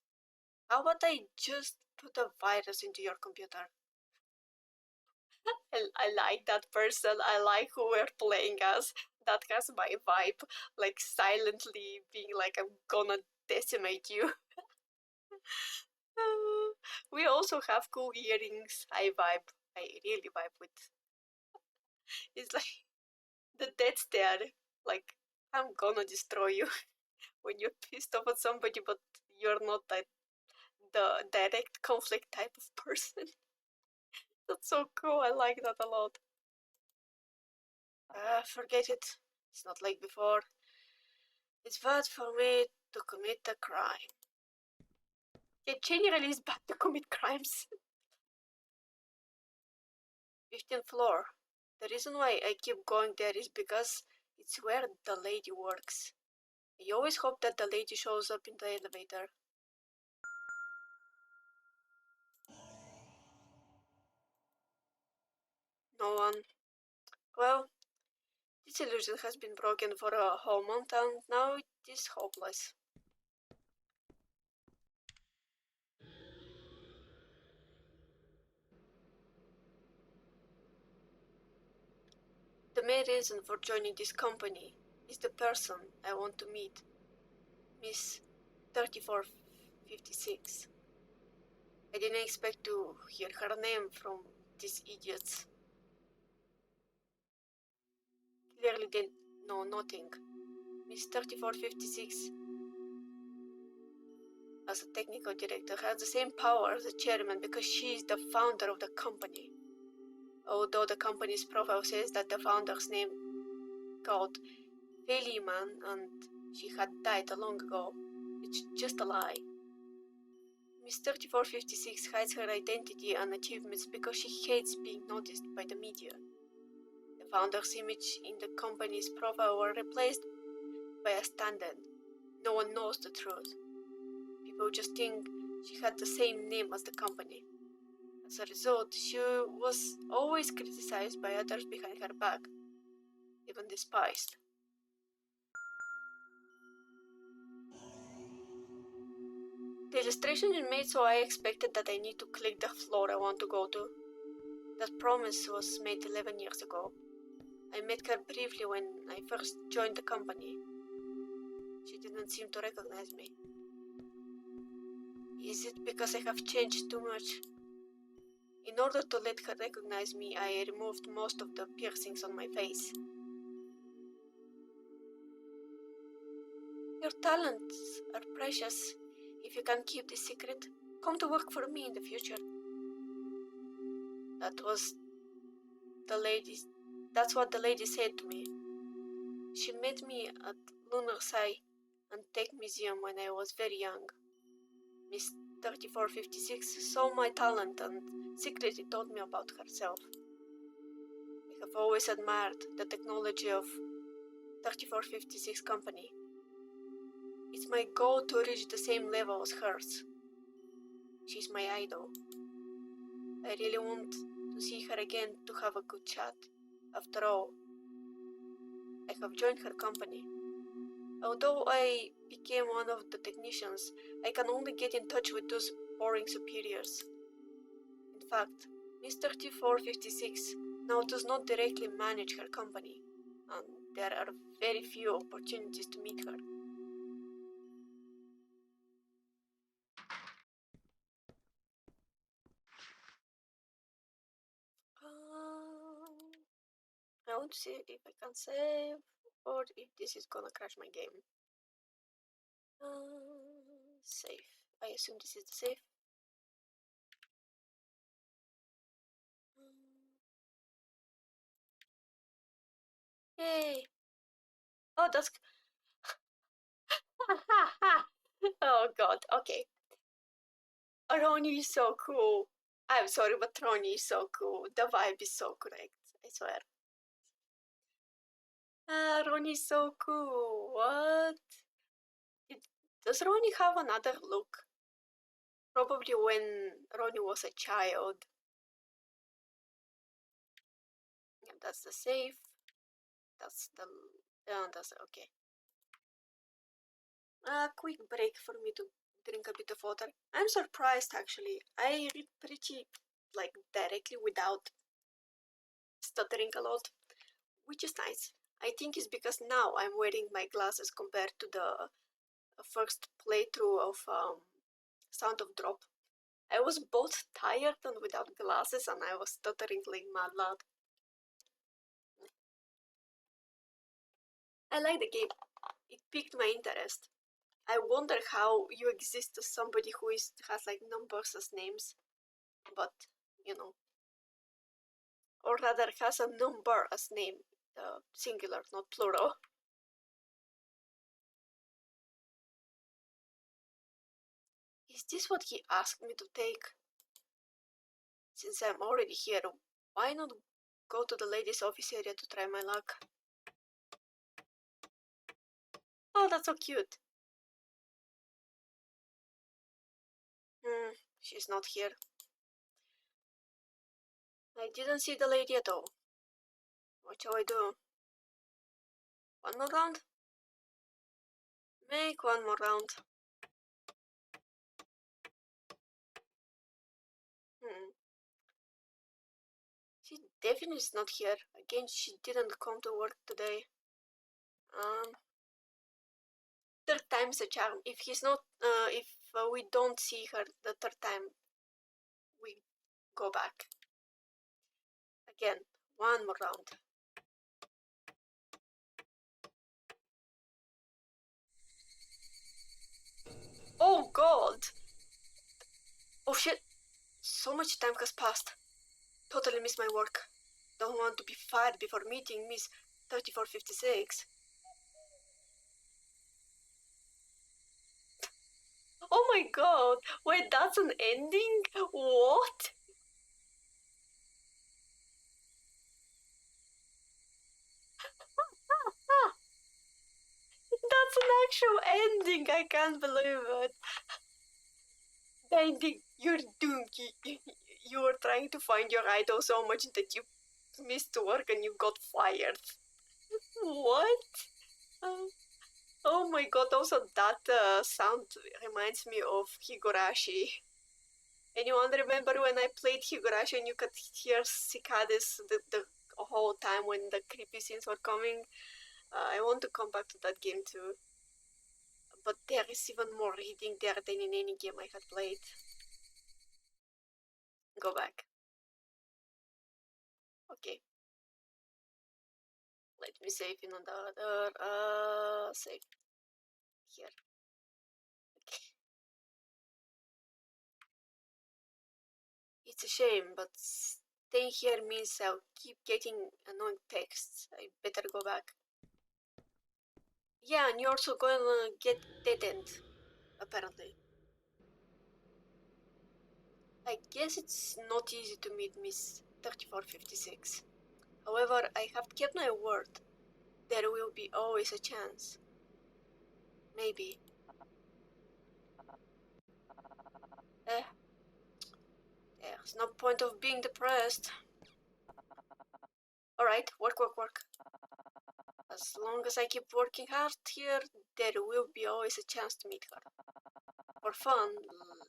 How about I just put a virus into your computer? I like that person. I like who we're playing as. That has my vibe. Like silently being like, I'm gonna decimate you. We also have cool earrings. I vibe. I really vibe with. It's like the dead stare. Like, I'm gonna destroy you when you're pissed off at somebody, but you're not the direct conflict type of person. That's so cool. I like that a lot. Forget it. It's not like before. It's bad for me to commit a crime. It generally is bad to commit crimes. 15th floor. The reason why I keep going there is because it's where the lady works. I always hope that the lady shows up in the elevator. No one. Well, this illusion has been broken for a whole month and now it is hopeless. The main reason for joining this company is the person I want to meet, Miss 3456. I didn't expect to hear her name from these idiots. Clearly they know nothing. Miss 3456, as a technical director, has the same power as the chairman because she is the founder of the company. Although the company's profile says that the founder's name called Feliman and she had died long ago, it's just a lie. Miss 3456 hides her identity and achievements because she hates being noticed by the media. The founder's image in the company's profile were replaced by a stand-in. No one knows the truth. People just think she had the same name as the company. As a result, she was always criticized by others behind her back, even despised. The illustration is made so I expected that I need to click the floor I want to go to. That promise was made 11 years ago. I met her briefly when I first joined the company. She didn't seem to recognize me. Is it because I have changed too much? In order to let her recognize me, I removed most of the piercings on my face. Your talents are precious. If you can keep this secret, come to work for me in the future. That's what the lady said to me. She met me at Lunar Sai and Tech Museum when I was very young. Miss 3456 saw my talent and secretly told me about herself. I have always admired the technology of 3456 company. It's my goal to reach the same level as hers. She's my idol. I really want to see her again to have a good chat. After all, I have joined her company. Although I became one of the technicians, I can only get in touch with those boring superiors. In fact, Miss 3456 now does not directly manage her company, and there are very few opportunities to meet her. I want to see if I can save or if this is gonna crash my game. Save. I assume this is the save. Yay! Oh, that's. Oh god, okay. Ronnie is so cool. I'm sorry, but Ronnie is so cool. The vibe is so correct, I swear. Ronnie is so cool. What? Does Ronnie have another look? Probably when Ronnie was a child. Yeah, that's the safe. That's the. That's okay. A quick break for me to drink a bit of water. I'm surprised actually. I read pretty like directly without stuttering a lot, which is nice. I think it's because now I'm wearing my glasses compared to the first playthrough of Sound of Drop. I was both tired and without glasses, and I was stuttering like mad lad. I like the game. It piqued my interest. I wonder how you exist as somebody who has like numbers as names, but you know, or rather has a number as name, singular, not plural. Is this what he asked me to take? Since I'm already here, why not go to the ladies' office area to try my luck? Oh, that's so cute. She's not here. I didn't see the lady at all. What shall I do? One more round? Make one more round. She definitely is not here. Again, she didn't come to work today. Third time's a charm. If he's not, if we don't see her the third time, we go back. Again, one more round. Oh god! Oh shit! So much time has passed. Totally missed my work. Don't want to be fired before meeting Miss 3456. Oh my god! Wait, that's an ending? What? That's an actual ending! I can't believe it. The ending, you're doomed. You were trying to find your idol so much that you missed work and you got fired. What? Oh my god, also that sound reminds me of Higurashi. Anyone remember when I played Higurashi and you could hear cicadas the whole time when the creepy scenes were coming? I want to come back to that game too. But there is even more reading there than in any game I had played. Go back. Okay. Let me save in another save here. Okay. It's a shame, but staying here means I'll keep getting annoying texts. I better go back. Yeah, and you're also gonna get dead end, apparently. I guess it's not easy to meet Miss 3456. However, I have kept my word. There will be always a chance. Maybe. There's no point of being depressed. Alright, work. As long as I keep working hard here, there will be always a chance to meet her. For fun,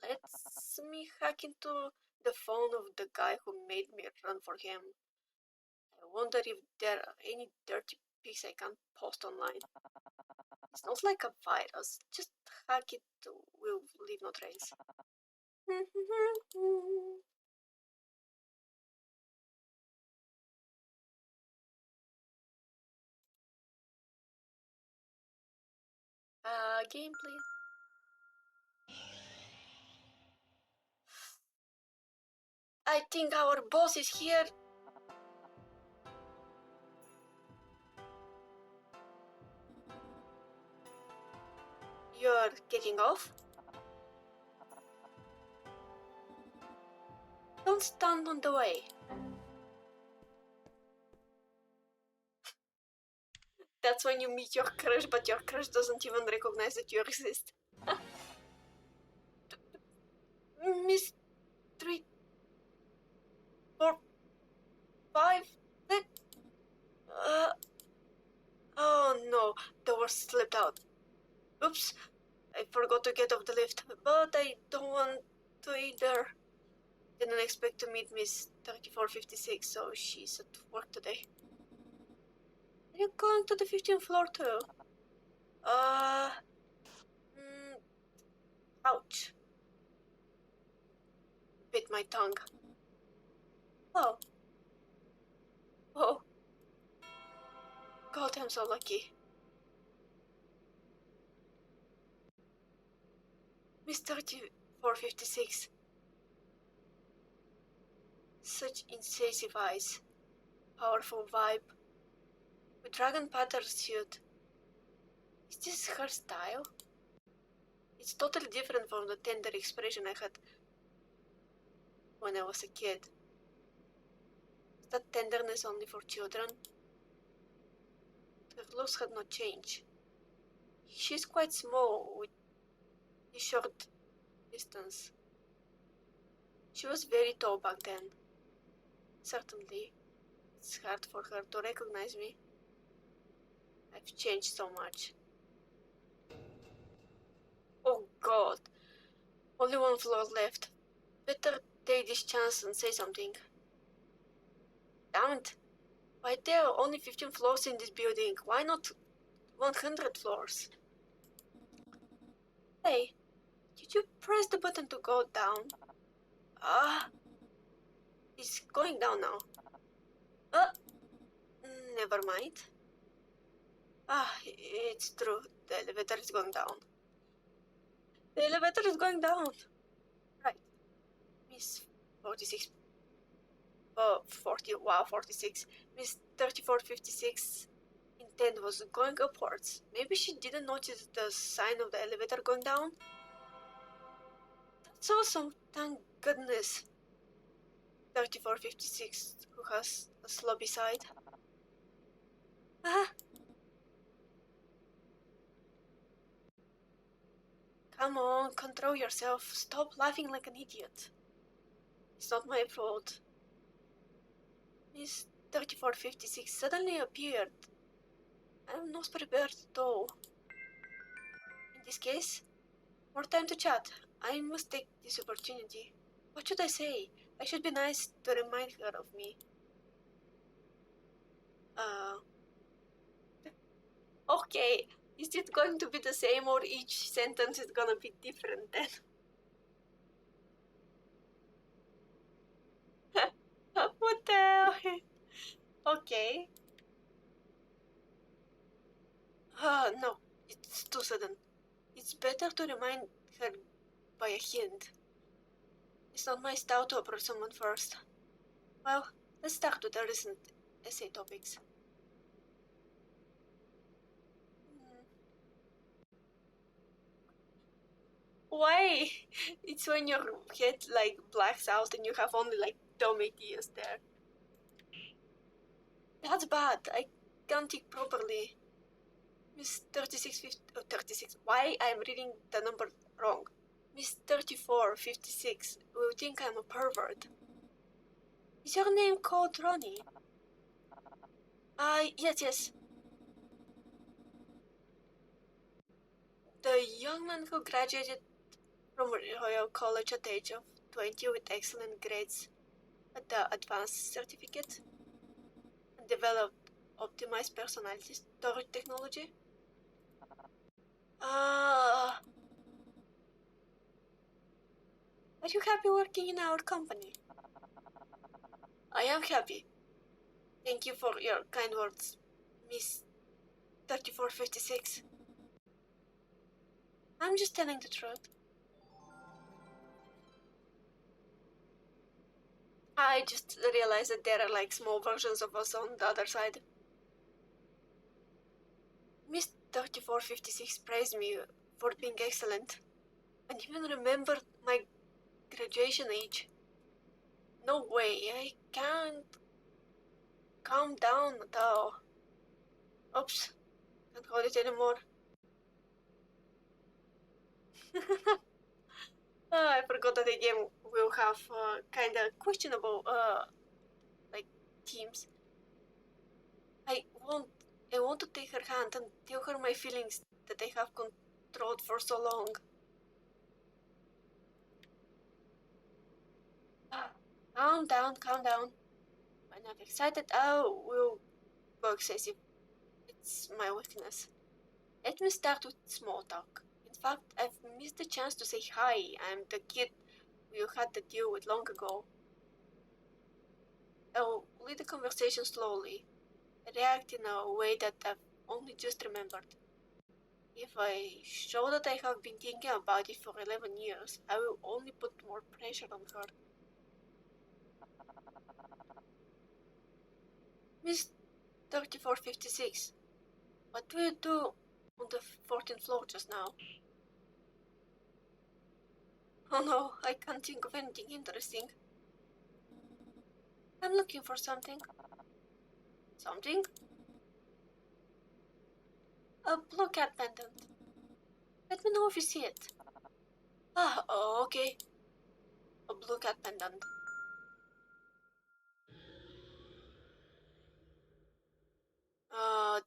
let's me hack into the phone of the guy who made me run for him. I wonder if there are any dirty pics I can post online. It's not like a virus, just hack it will leave no trace. Game please. I think our boss is here. You're getting off? Don't stand on the way. That's when you meet your crush, but your crush doesn't even recognize that you exist. Miss 3, 4, 5, 6. Oh no, the worst slipped out. Oops, I forgot to get off the lift, but I don't want to either. Didn't expect to meet Miss 3456, so she's at work today. Are you going to the 15th floor too? Ouch. Bit my tongue. Oh. Oh. God, I'm so lucky. Miss 3456. Such incisive eyes. Powerful vibe. With dragon pattern suit. Is this her style? It's totally different from the tender expression I had when I was a kid. Is that tenderness only for children? Her looks had not changed. She's quite small with a short distance. She was very tall back then. Certainly, it's hard for her to recognize me. I've changed so much. Oh God, only one floor left. Better take this chance and say something. Damn it. Why there are only 15 floors in this building? Why not 100 floors? Hey, did you press the button to go down? It's going down now. Never mind. It's true. The elevator is going down. The elevator is going down. Right. Miss 46. 46. Miss 3456 intent was going upwards. Maybe she didn't notice the sign of the elevator going down? That's awesome, thank goodness. 3456, who has a slobby side. Come on, control yourself. Stop laughing like an idiot. It's not my fault. Miss 3456 suddenly appeared. I'm not prepared at all. In this case, more time to chat. I must take this opportunity. What should I say? I should be nice to remind her of me. Okay, is it going to be the same or each sentence is gonna be different then? What the hell? Okay. No, it's too sudden. It's better to remind her by a hint. It's not my style to approach someone first. Well, let's start with the recent essay topics. Why? It's when your head like blacks out and you have only like dumb ideas there. That's bad. I can't think properly. Miss 36. Why I'm reading the number wrong? Miss 3456 will think I'm a pervert. Is your name called Ronnie? Yes. The young man who graduated from Royal College at the age of 20 with excellent grades at the advanced certificate and developed optimized personality storage technology. Are you happy working in our company? I am happy. Thank you for your kind words, Miss 3456. I'm just telling the truth. I just realized that there are like small versions of us on the other side. Miss 3456 praised me for being excellent and even remembered my graduation age. No way, I can't calm down though. Oops, can't hold it anymore. I forgot that the game will have kinda questionable like themes. I want to take her hand and tell her my feelings that I have controlled for so long. Calm down. When I'm excited, I will go excessive. It's my weakness. Let me start with small talk. In fact, I've missed the chance to say hi. I'm the kid you had to deal with long ago. I'll lead the conversation slowly, react in a way that I've only just remembered. If I show that I have been thinking about it for 11 years, I will only put more pressure on her. Miss 3456, what do you do on the 14th floor just now? Oh no, I can't think of anything interesting. I'm looking for something. Something? A blue cat pendant. Let me know if you see it. Oh, okay. A blue cat pendant.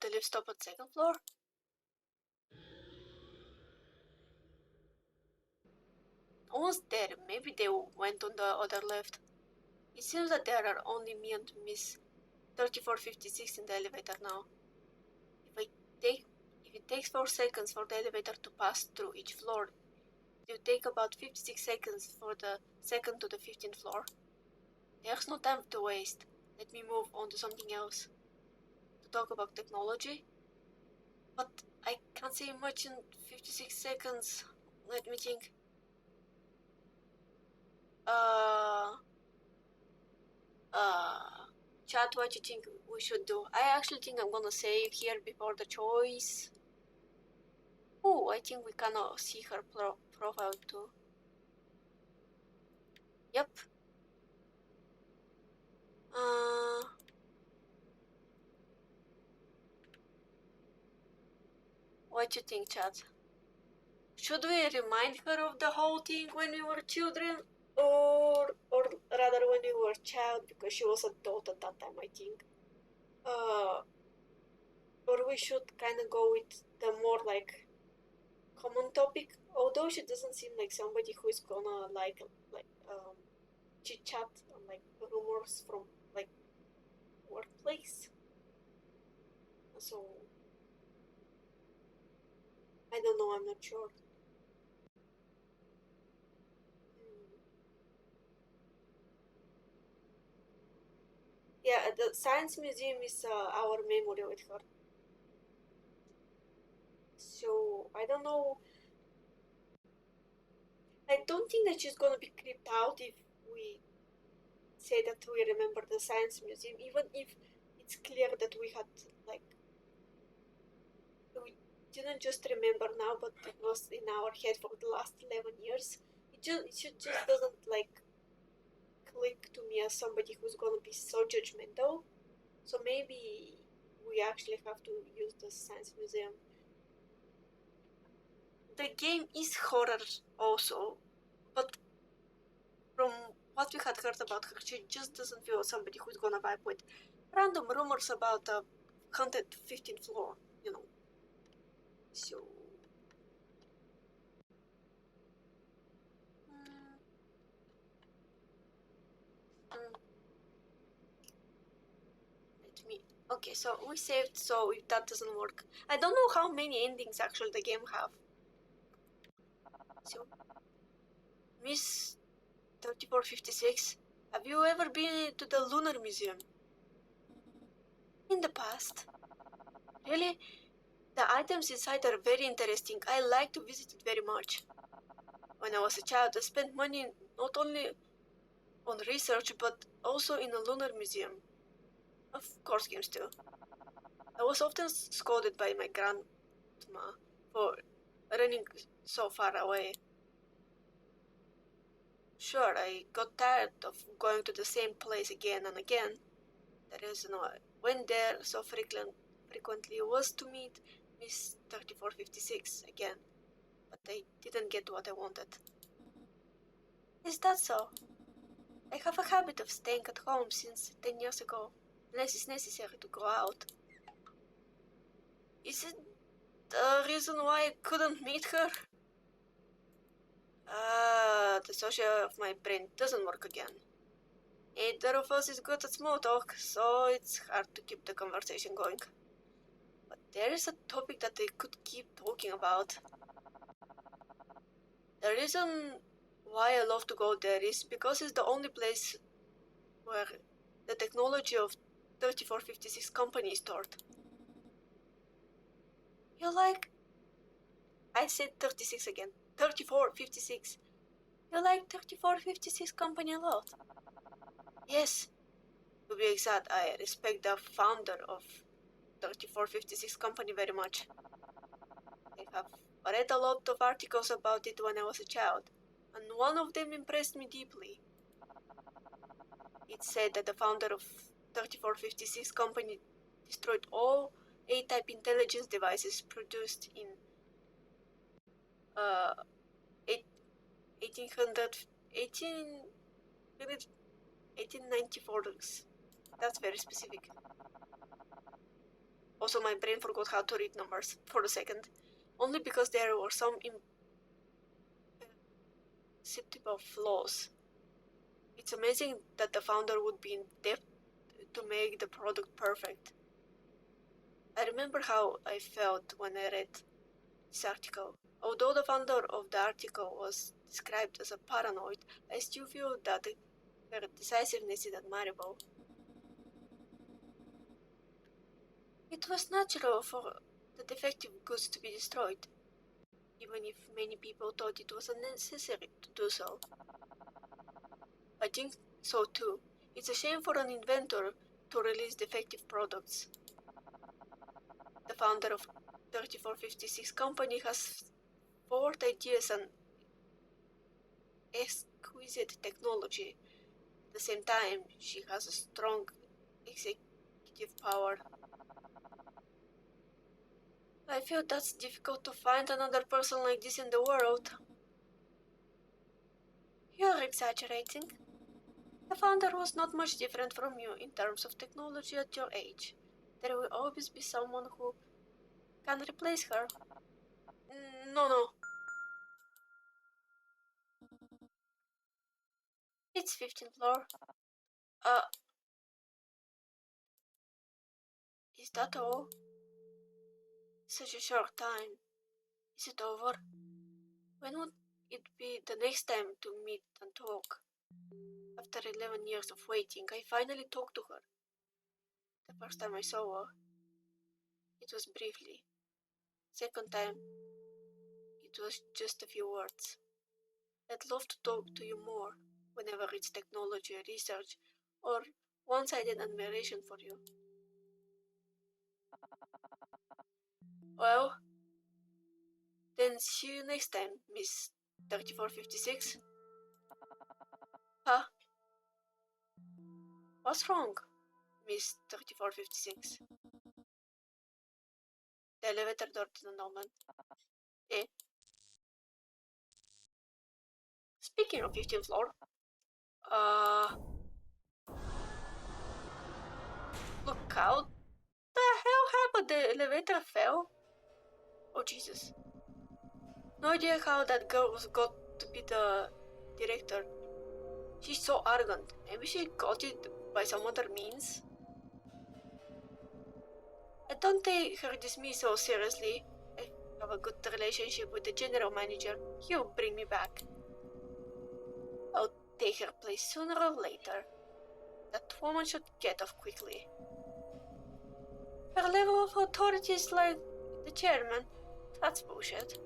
The lift stop at second floor? Almost there. Maybe they went on the other left. It seems that there are only me and Miss 3456 in the elevator now. If it takes 4 seconds for the elevator to pass through each floor, it will take about 56 seconds for the second to the 15th floor. There's no time to waste. Let me move on to something else. To talk about technology. But I can't say much in 56 seconds. Let me think. Chat, what you think we should do? I actually think I'm gonna save here before the choice. Oh, I think we can see her profile too. Yep. What you think, chat? Should we remind her of the whole thing when we were children? Or rather when we were child, because she was adult at that time, I think. Or we should kind of go with the more like common topic, although she doesn't seem like somebody who is gonna like chit chat on like rumors from like workplace. So I don't know, I'm not sure. Yeah, the science museum is our memory with her. So I don't know. I don't think that she's gonna be creeped out if we say that we remember the science museum, even if it's clear that we had like didn't just remember now, but it was in our head for the last 11 years. It just doesn't like click to me as somebody who's gonna be so judgmental. So maybe we actually have to use the science museum. The game is horror also, but from what we had heard about her, she just doesn't feel somebody who's gonna vibe with random rumors about a haunted 15th floor, you know. So. Mm, mm, let me. Okay, so we saved, so if that doesn't work. I don't know how many endings actually the game have. So, Miss 3456, have you ever been to the Lunar Museum? In the past. Really? The items inside are very interesting. I like to visit it very much. When I was a child, I spent money not only on research but also in a lunar museum. Of course, games too. I was often scolded by my grandma for running so far away. Sure, I got tired of going to the same place again and again. The reason why I went there so frequently was to meet Miss 3456 again, but I didn't get what I wanted. Is that so? I have a habit of staying at home since 10 years ago, unless it's necessary to go out. Is it the reason why I couldn't meet her? The social of my brain doesn't work again. Neither of us is good at small talk, so it's hard to keep the conversation going. But there is a topic that they could keep talking about. The reason why I love to go there is because it's the only place where the technology of 3456 company is stored. You like... I said 36 again. 3456. You like 3456 company a lot? Yes. To be exact, I respect the founder of 3456 company very much. I have read a lot of articles about it when I was a child, and one of them impressed me deeply. It said that the founder of 3456 company destroyed all A-type intelligence devices produced in 1800, 1894. That's very specific. Also, my brain forgot how to read numbers for a second, only because there were some imperceptible flaws. It's amazing that the founder would be in depth to make the product perfect. I remember how I felt when I read this article. Although the founder of the article was described as a paranoid, I still feel that her decisiveness is admirable. It was natural for the defective goods to be destroyed, even if many people thought it was unnecessary to do so. I think so too. It's a shame for an inventor to release defective products. The founder of 3456 company has forward ideas and exquisite technology. At the same time, she has a strong executive power. I feel that's difficult to find another person like this in the world. You're exaggerating. The founder was not much different from you in terms of technology at your age. There will always be someone who can replace her. No. It's 15th floor. Uh, is that all? Such a short time. Is it over? When would it be the next time to meet and talk? After 11 years of waiting, I finally talked to her. The first time I saw her, it was briefly. Second time, it was just a few words. I'd love to talk to you more whenever it's technology or research or one-sided admiration for you. Well, Then see you next time, Miss 3456. Huh? What's wrong, Miss 3456? The elevator door didn't open. Eh? Speaking of 15th floor, look out. The hell happened? The elevator fell? Oh Jesus. No idea how that girl was got to be the director. She's so arrogant. Maybe she got it by some other means. I don't take her dismissal seriously. I have a good relationship with the general manager. He'll bring me back. I'll take her place sooner or later. That woman should get off quickly. Her level of authority is like the chairman. That's bullshit.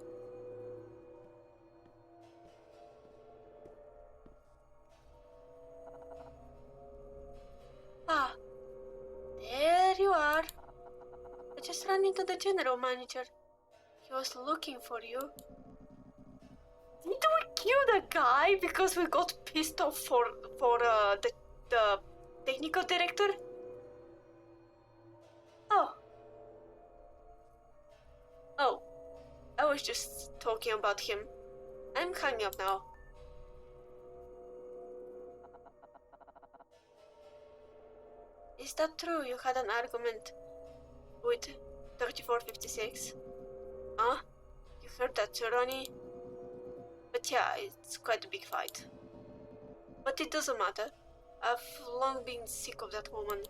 Ah, there you are. I just ran into the general manager. He was looking for you. Did we kill the guy because we got pissed off for the technical director? Oh, I was just talking about him. I'm hanging up now. Is that true? You had an argument with 3456? Huh? You heard that, Ronnie? But yeah, it's quite a big fight. But it doesn't matter. I've long been sick of that woman.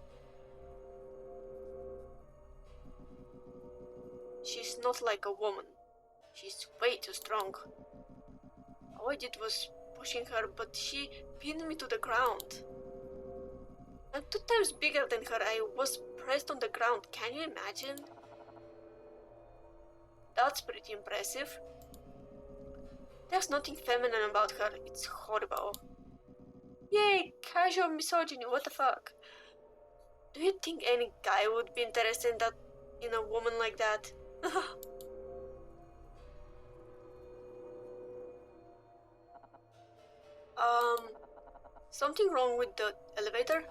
She's not like a woman. She's way too strong. All I did was pushing her, but she pinned me to the ground. I'm 2 times bigger than her. I was pressed on the ground. Can you imagine? That's pretty impressive. There's nothing feminine about her. It's horrible. Yay, casual misogyny, what the fuck? Do you think any guy would be interested in a woman like that? Something wrong with the elevator?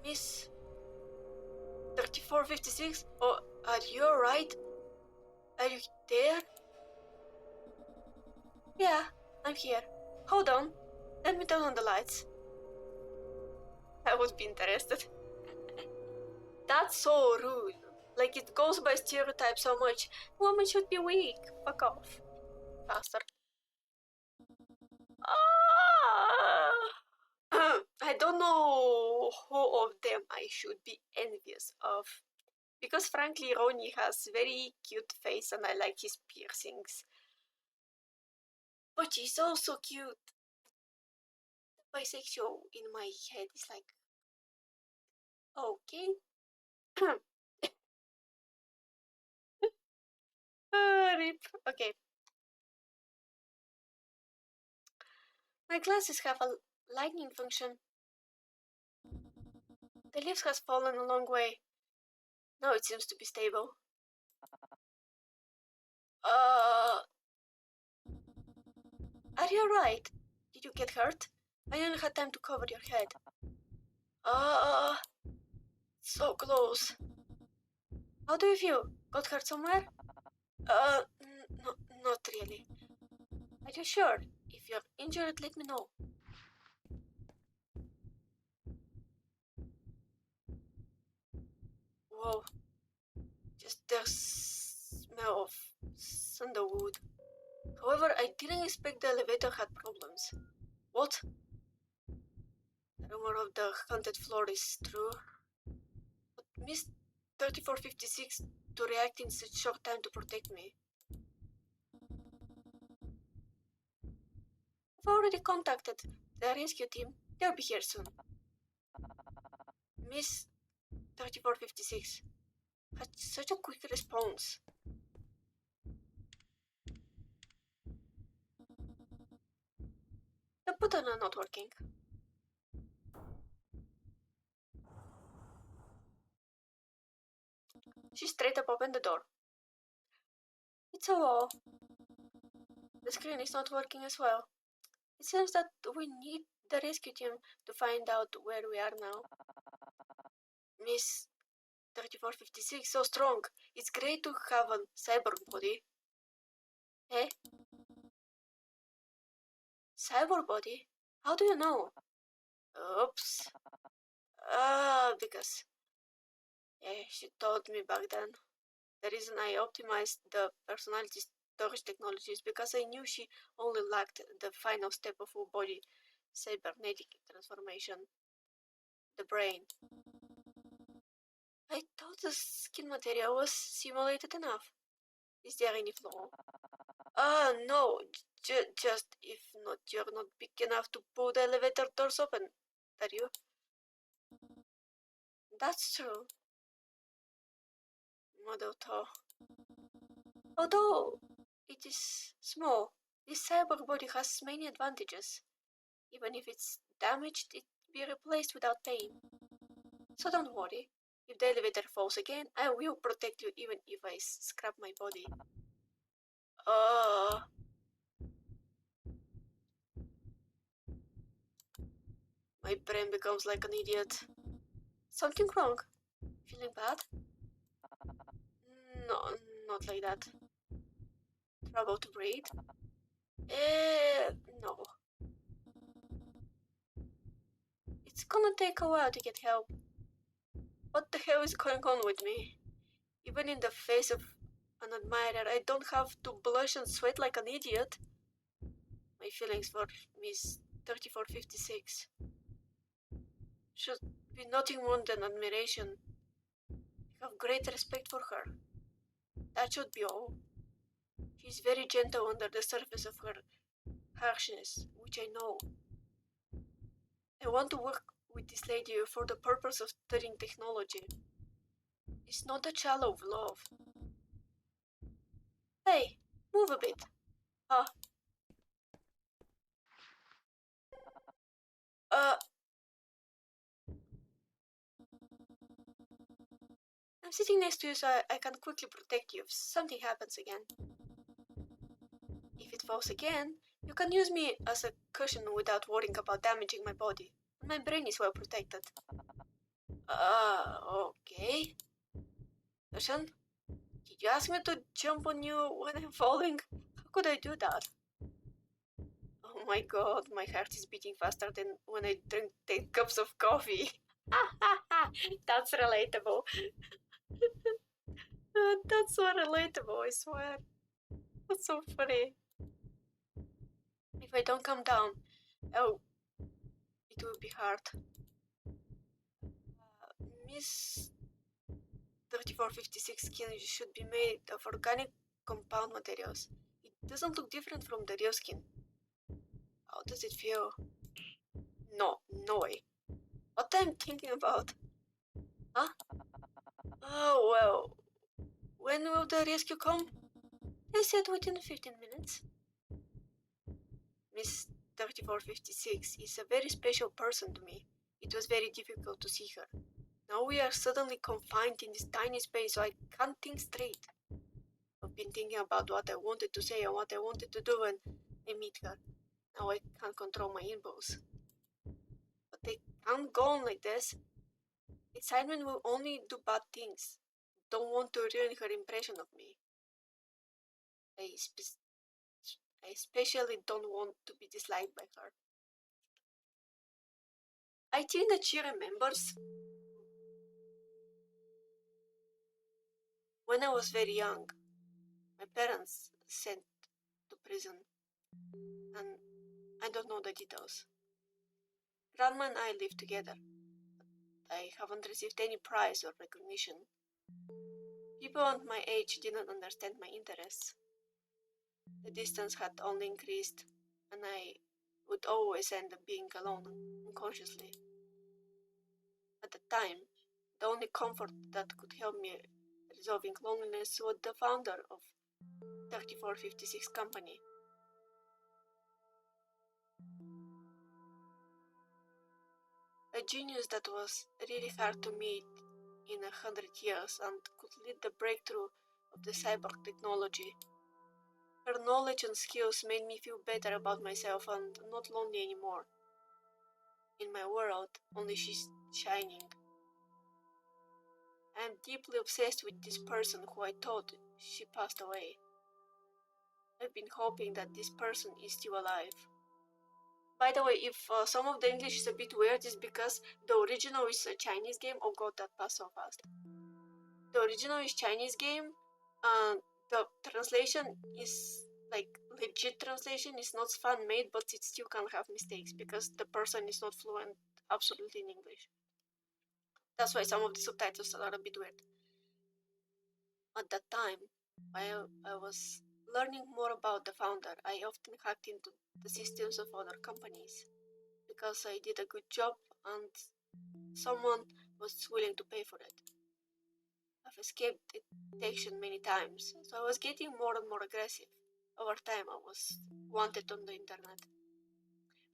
Miss 3456? Oh, are you alright? Are you there? Yeah, I'm here. Hold on. Let me turn on the lights. I would be interested. That's so rude. Like, it goes by stereotype so much. Women should be weak. Fuck off. Bastard. I don't know who of them I should be envious of. Because frankly, Ronnie has very cute face and I like his piercings. But she's also cute. Bisexual in my head is like, okay. Rip. Okay. My glasses have a lightning function. The leaf has fallen a long way. Now it seems to be stable. Are you alright? Did you get hurt? I only had time to cover your head. So close. How do you feel? Got hurt somewhere? No, not really. Are you sure? If you're injured, let me know. Whoa. Just the smell of sandalwood. However, I didn't expect the elevator had problems. What? The rumor of the haunted floor is true. But Miss 3456 to react in such short time to protect me. I've already contacted the rescue team. They'll be here soon. Miss 3456 had such a quick response. The buttons are not working. She straight up opened the door. It's a wall. The screen is not working as well. It seems that we need the rescue team to find out where we are now. Miss 3456, so strong. It's great to have a cyborg body. Eh? Cyborg body? How do you know? Oops. Because she told me back then. The reason I optimized the personality storage technology is because I knew she only lacked the final step of her body cybernetic transformation, the brain. I thought the skin material was simulated enough. Is there any flaw? No. Just if not, you're not big enough to pull the elevator doors open, are you? That's true. Model Toe. Although it is small, this cyborg body has many advantages. Even if it's damaged, it will be replaced without pain. So don't worry. If the elevator falls again, I will protect you even if I scrap my body. My brain becomes like an idiot. Something wrong? Feeling bad? No, not like that. Trouble to breathe? No. It's gonna take a while to get help. What the hell is going on with me? Even in the face of an admirer, I don't have to blush and sweat like an idiot. My feelings for Miss 3456 should be nothing more than admiration. I have great respect for her. That should be all. She's very gentle under the surface of her harshness, which I know. I want to work with this lady for the purpose of studying technology. It's not a shallow love. Hey, move a bit. I'm sitting next to you so I can quickly protect you if something happens again. If it falls again, you can use me as a cushion without worrying about damaging my body. My brain is well protected. Okay. Cushion? Did you ask me to jump on you when I'm falling? How could I do that? Oh my god, my heart is beating faster than when I drink 10 cups of coffee. That's relatable. That's so relatable, I swear. That's so funny. If I don't come down, oh, it will be hard. Miss 3456 skin should be made of organic compound materials. It doesn't look different from the real skin. How does it feel? No way. What I'm thinking about? Huh? Oh, well. When will the rescue come? They said within 15 minutes. Miss 3456 is a very special person to me. It was very difficult to see her. Now we are suddenly confined in this tiny space, so I can't think straight. I've been thinking about what I wanted to say and what I wanted to do when I meet her. Now I can't control my impulse. But they can't go on like this. Excitement will only do bad things. Don't want to ruin her impression of me. I especially don't want to be disliked by her. I think that she remembers when I was very young. My parents sent to prison, and I don't know the details. Grandma and I live together, but I haven't received any prize or recognition. People at my age didn't understand my interests. The distance had only increased, and I would always end up being alone unconsciously. At the time, the only comfort that could help me resolving loneliness was the founder of 3456 company. A genius that was really hard to meet in 100 years and could lead the breakthrough of the cyborg technology. Her knowledge and skills made me feel better about myself and not lonely anymore. In my world, only she's shining. I am deeply obsessed with this person who I thought she passed away. I've been hoping that this person is still alive. By the way, if some of the English is a bit weird, it's because the original is a Chinese game. Oh god, that passed so fast. The original is Chinese game, and the translation is like legit translation. It's not fan made, but it still can have mistakes because the person is not fluent absolutely in English. That's why some of the subtitles are a bit weird. At that time, I was learning more about the founder. I often hacked into the systems of other companies because I did a good job and someone was willing to pay for it. I've escaped detection many times, so I was getting more and more aggressive. Over time, I was wanted on the internet.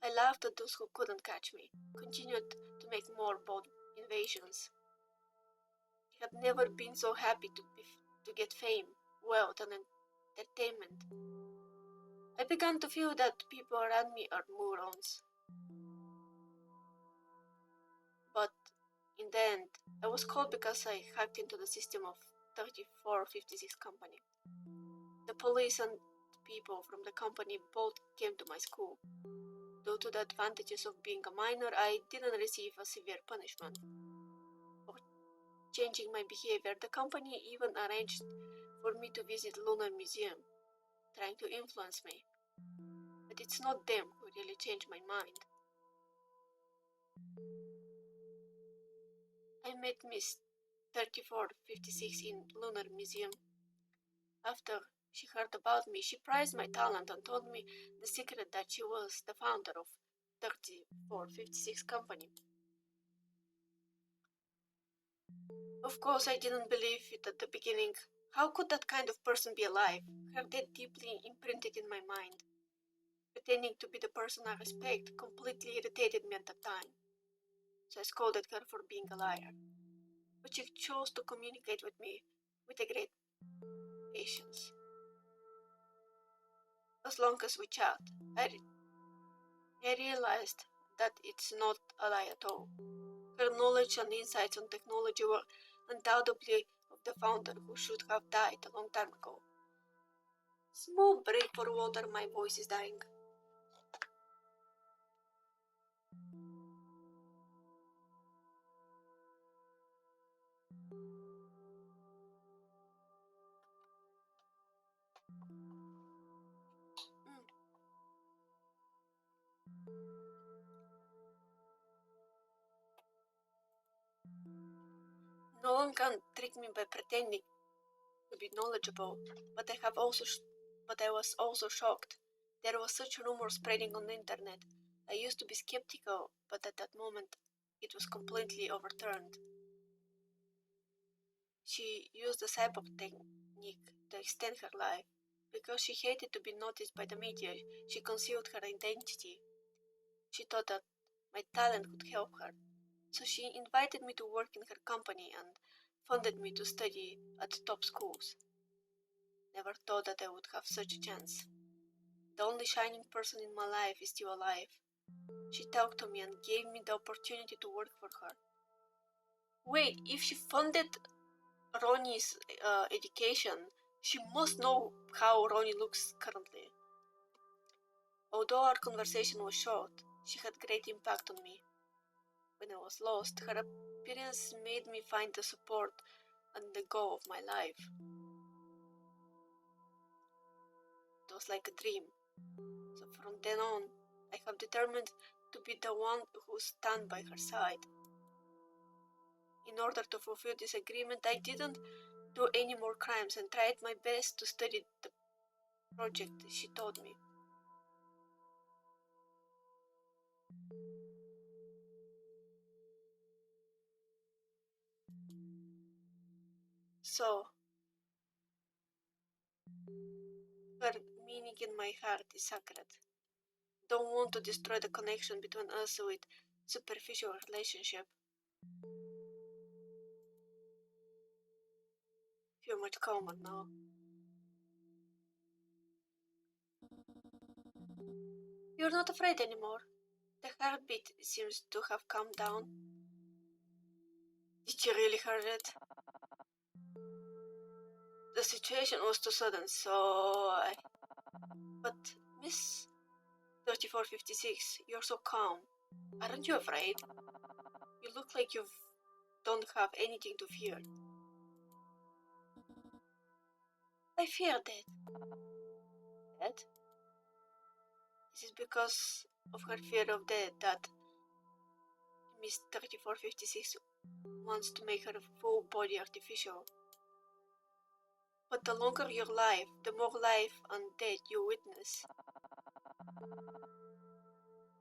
I laughed at those who couldn't catch me, continued to make more bold invasions. I had never been so happy to get fame, wealth, and entertainment. I began to feel that people around me are morons. But in the end, I was caught because I hacked into the system of 3456 company. The police and people from the company both came to my school. Due to the advantages of being a minor, I didn't receive a severe punishment for changing my behavior. The company even arranged for me to visit Lunar Museum, trying to influence me. But it's not them who really changed my mind. I met Miss 3456 in Lunar Museum. After she heard about me, she prized my talent and told me the secret that she was the founder of 3456 company. Of course, I didn't believe it at the beginning. How could that kind of person be alive? Her death deeply imprinted in my mind. Pretending to be the person I respect completely irritated me at the time, so I scolded her for being a liar. But she chose to communicate with me with a great patience. As long as we chat, I realized that it's not a lie at all. Her knowledge and insights on technology were undoubtedly of the founder who should have died a long time ago. Small break for water, my voice is dying. Mm. No one can trick me by pretending to be knowledgeable, but but I was also shocked. There was such rumor spreading on the internet. I used to be skeptical, but at that moment it was completely overturned. She used the cyborg technique to extend her life. Because she hated to be noticed by the media, she concealed her identity. She thought that my talent could help her. So she invited me to work in her company and funded me to study at top schools. Never thought that I would have such a chance. The only shining person in my life is still alive. She talked to me and gave me the opportunity to work for her. Wait, if she funded Ronnie's education, she must know how Ronnie looks currently. Although our conversation was short, she had great impact on me. When I was lost, her appearance made me find the support and the goal of my life. It was like a dream. So from then on, I have determined to be the one who stand by her side. In order to fulfill this agreement, I didn't do any more crimes and tried my best to study the project she told me. So, her meaning in my heart is sacred. Don't want to destroy the connection between us with superficial relationship. Feel much calmer now. You're not afraid anymore. The heartbeat seems to have calmed down. Did you really hear it? The situation was too sudden, so I... But, Miss 3456, you're so calm. Aren't you afraid? You look like you don't have anything to fear. I fear that. That? This is because of her fear of death that Miss 3456 wants to make her full body artificial. But the longer your life, the more life and death you witness.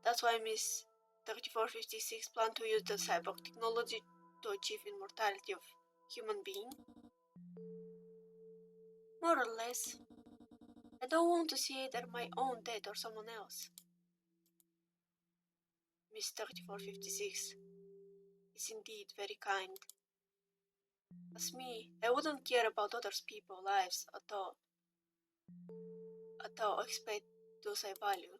That's why Miss 3456 planned to use the cyborg technology to achieve immortality of human being. More or less. I don't want to see either my own death or someone else. Miss 3456 is indeed very kind. As me, I wouldn't care about other people's lives at all. Except those I value.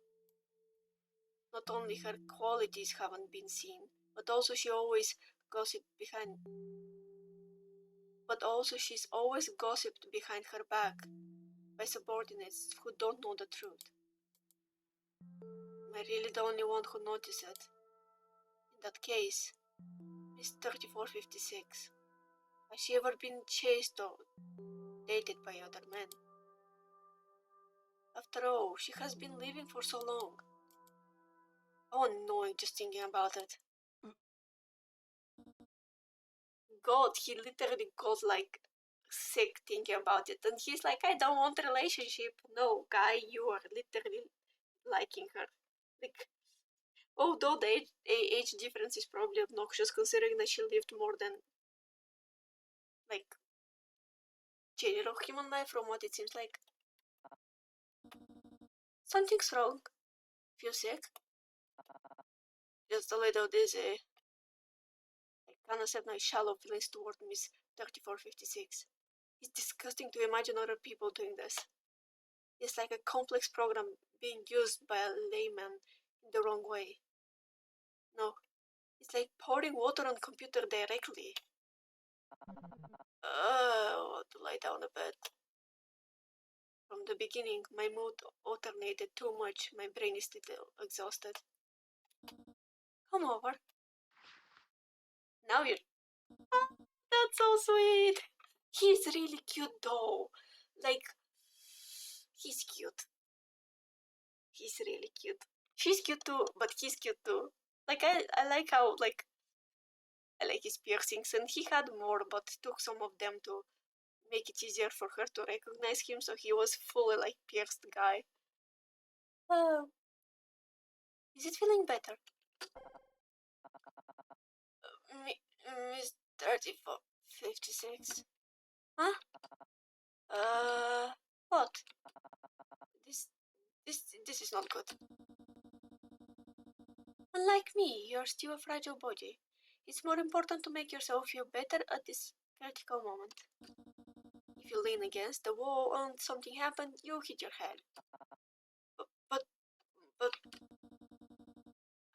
Not only her qualities haven't been seen, but also she's always gossiped behind her back by subordinates who don't know the truth. Am I really the only one who noticed it? In that case, Miss 3456, has she ever been chased or dated by other men? After all, she has been living for so long. Oh no, just thinking about it. God, he literally got like sick thinking about it, and he's like, I don't want a relationship. No, guy, you are literally liking her. Like, although the age difference is probably obnoxious considering that she lived more than like general human life from what it seems like. Something's wrong. Feel sick? Just a little dizzy. I can't accept my shallow feelings toward Miss 3456. It's disgusting to imagine other people doing this. It's like a complex program being used by a layman in the wrong way. No, it's like pouring water on a computer directly. I want to lie down a bit. From the beginning, my mood alternated too much. My brain is still exhausted. Come over. Now you're... Oh, that's so sweet. He's really cute though. Like, he's cute. He's really cute. She's cute too, but he's cute too. Like, I like how, like, I like his piercings, and he had more, but took some of them to make it easier for her to recognize him, so he was fully, like, pierced guy. Is it feeling better? Miss 3456? Huh? What? This, this is not good. Unlike me, you're still a fragile body. It's more important to make yourself feel better at this critical moment. If you lean against the wall and something happened, you'll hit your head. But, but,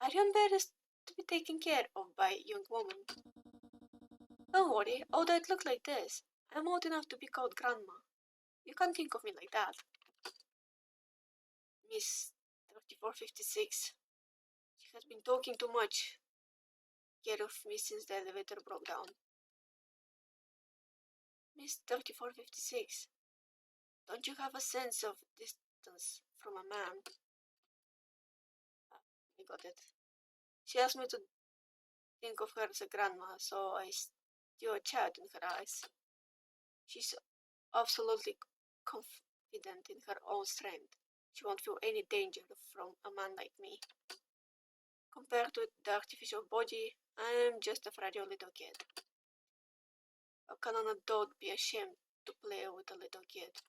are you embarrassed to be taken care of by a young woman? Don't worry, although it looked like this, I'm old enough to be called grandma. You can't think of me like that. Miss 3456. She has been talking too much. Care of me since the elevator broke down. Miss 3456. Don't you have a sense of distance from a man? I got it. She asked me to think of her as a grandma, so I still a child in her eyes. She's absolutely confident in her own strength. She won't feel any danger from a man like me. Compared to the artificial body, I'm just a fragile little kid. How can an adult be ashamed to play with a little kid?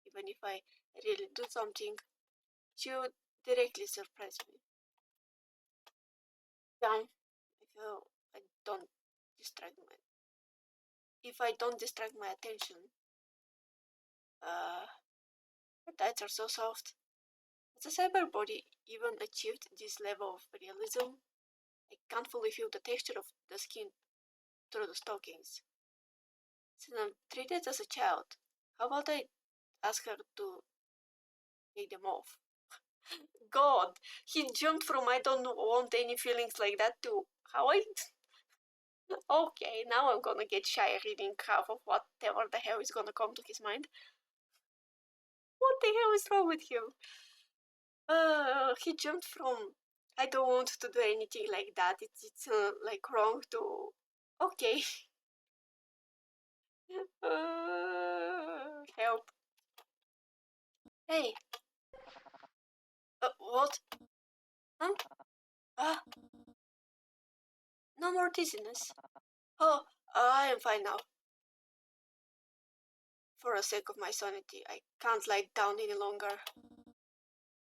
Even if I really do something, she would directly surprise me. Down if I don't distract my attention. Her tights are so soft. Has a cyber body even achieved this level of realism? I can't fully feel the texture of the skin through the stockings. Since I'm treated as a child, how about I ask her to take them off? God, he jumped from I don't want any feelings like that to how I. Okay, now I'm gonna get shy reading half of whatever the hell is gonna come to his mind. What the hell is wrong with him? He jumped from I don't want to do anything like that. It's like wrong to. Okay. Help. Hey. What? Huh? Ah, no more dizziness. Oh, I am fine now. For the sake of my sanity, I can't lie down any longer.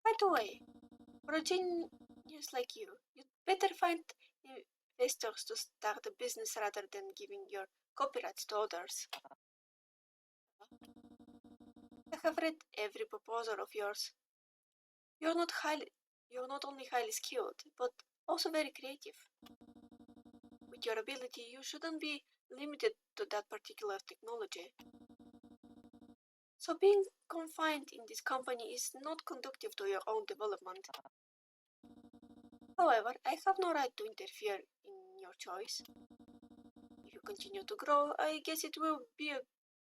By the way, for a genius like you, you'd better find investors to start a business rather than giving your copyrights to others. I have read every proposal of yours. You're not only highly skilled, but also very creative. With your ability, you shouldn't be limited to that particular technology. So being confined in this company is not conducive to your own development. However, I have no right to interfere in your choice. If you continue to grow, I guess it will be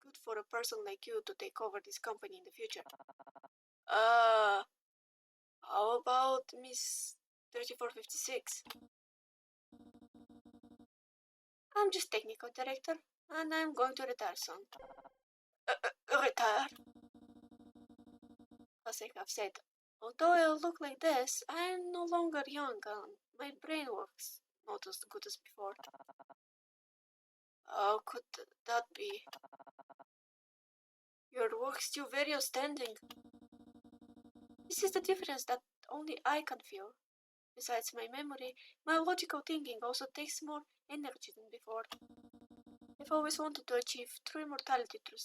good for a person like you to take over this company in the future. How about Miss 3456? I'm just technical director, and I'm going to retire soon. Retire? As I have said, although I look like this, I'm no longer young and my brain works not as good as before. How could that be? Your work's still very outstanding. This is the difference that only I can feel. Besides my memory, my logical thinking also takes more energy than before. I've always wanted to achieve true immortality through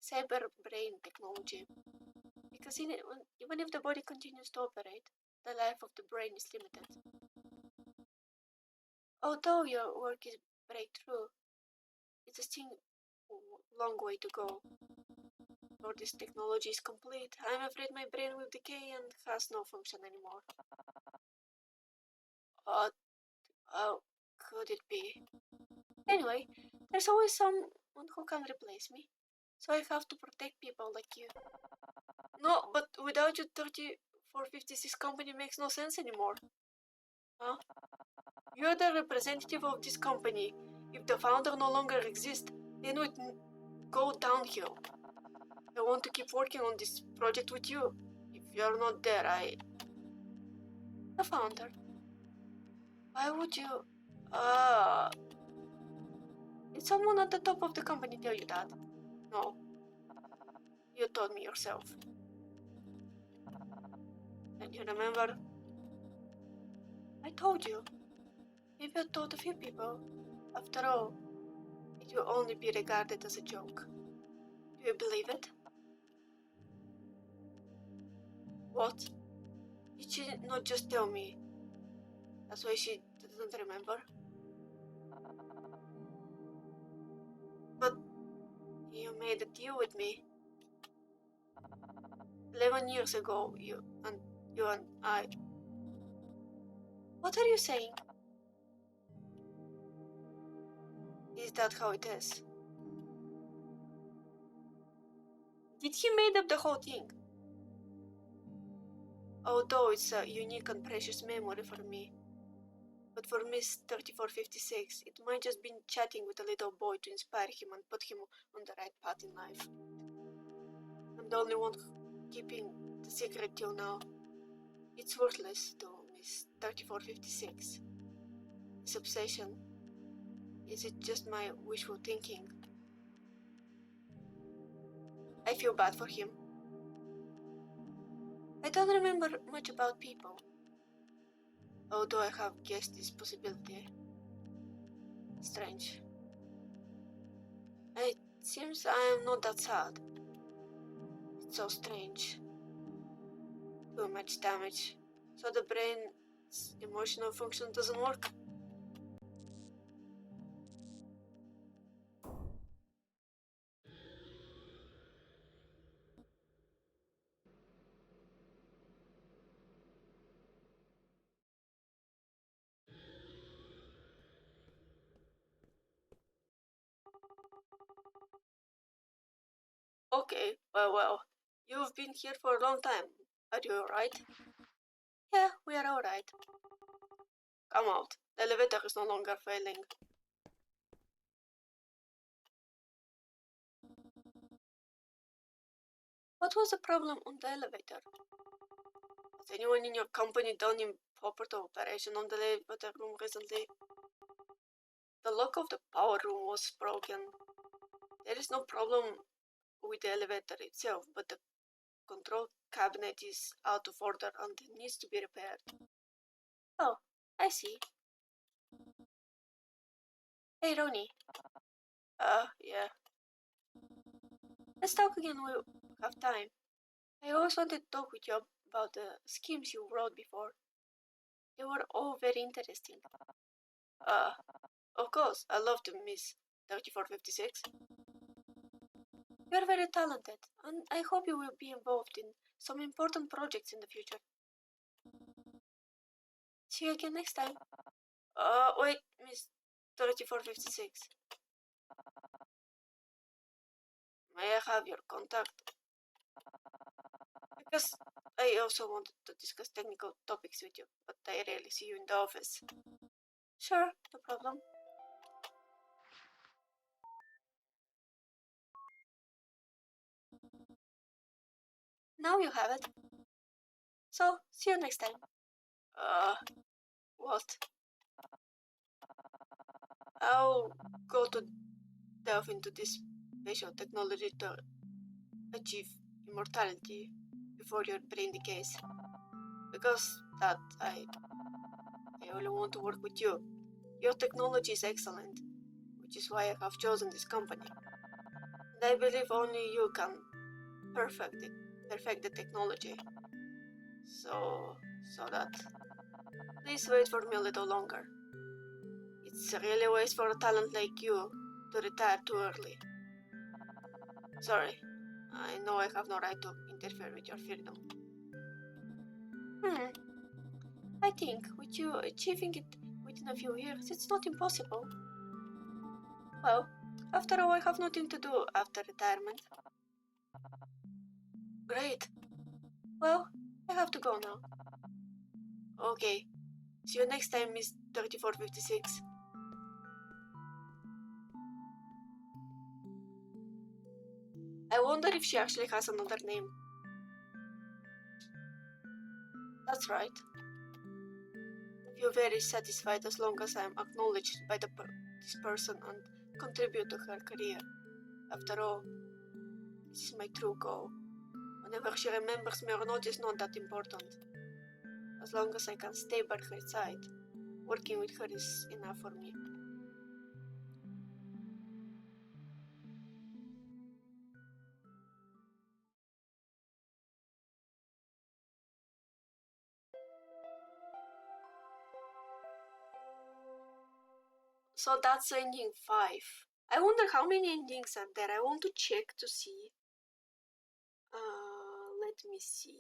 cyber brain technology. Because even if the body continues to operate, the life of the brain is limited. Although your work is breakthrough, it's still a long way to go. Before this technology is complete, I'm afraid my brain will decay and has no function anymore. What could it be? Anyway, there's always someone who can replace me, so I have to protect people like you. No, but without you, 3456 company makes no sense anymore. Huh? You're the representative of this company. If the founder no longer exists, then it would go downhill. I want to keep working on this project with you. If you're not there, The founder. Why would you... Did someone at the top of the company tell you that? No. You told me yourself. And you remember? I told you. Maybe I told a few people. After all, it will only be regarded as a joke. Do you believe it? What? Did she not just tell me? That's why she doesn't remember? But you made a deal with me. 11 years ago, you and I... What are you saying? Is that how it is? Did he made up the whole thing? Although it's a unique and precious memory for me. But for Miss 3456, it might just be chatting with a little boy to inspire him and put him on the right path in life. I'm the only one keeping the secret till now. It's worthless to Miss 3456. This obsession, is it just my wishful thinking? I feel bad for him. I don't remember much about people, although I have guessed this possibility. Strange. It seems I am not that sad. So strange. Too much damage. So the brain's emotional function doesn't work. Okay, well. You've been here for a long time. Are you alright? Yeah, we are alright. Come out. The elevator is no longer failing. What was the problem on the elevator? Has anyone in your company done improper operation on the elevator room recently? The lock of the power room was broken. There is no problem with the elevator itself, but the control cabinet is out of order and needs to be repaired. Oh, I see. Hey, Ronnie. Yeah. Let's talk again when we have time. I always wanted to talk with you about the schemes you wrote before. They were all very interesting. Uh, of course, I love to Miss 3456. You're very talented, and I hope you will be involved in some important projects in the future. See you again next time. Wait, Miss 3456. May I have your contact? Because I also wanted to discuss technical topics with you, but I rarely see you in the office. Sure, no problem. Now you have it. So, see you next time. Uh, what? I'll go to delve into this spatial technology to achieve immortality before your brain decays. Because that I only want to work with you. Your technology is excellent, which is why I have chosen this company. And I believe only you can perfect the technology. So that please wait for me a little longer. It's really a waste for a talent like you to retire too early. Sorry, I know I have no right to interfere with your freedom. I think with you achieving it within a few years, it's not impossible. Well, after all, I have nothing to do after retirement. Great. Well, I have to go now. Okay. See you next time, Miss 3456. I wonder if she actually has another name. That's right. I feel very satisfied as long as I am acknowledged by this person and contribute to her career. After all, this is my true goal. Whenever she remembers me or not is not that important. As long as I can stay by her side, working with her is enough for me. So that's ending 5. I wonder how many endings are there. I want to check to see. Let me see.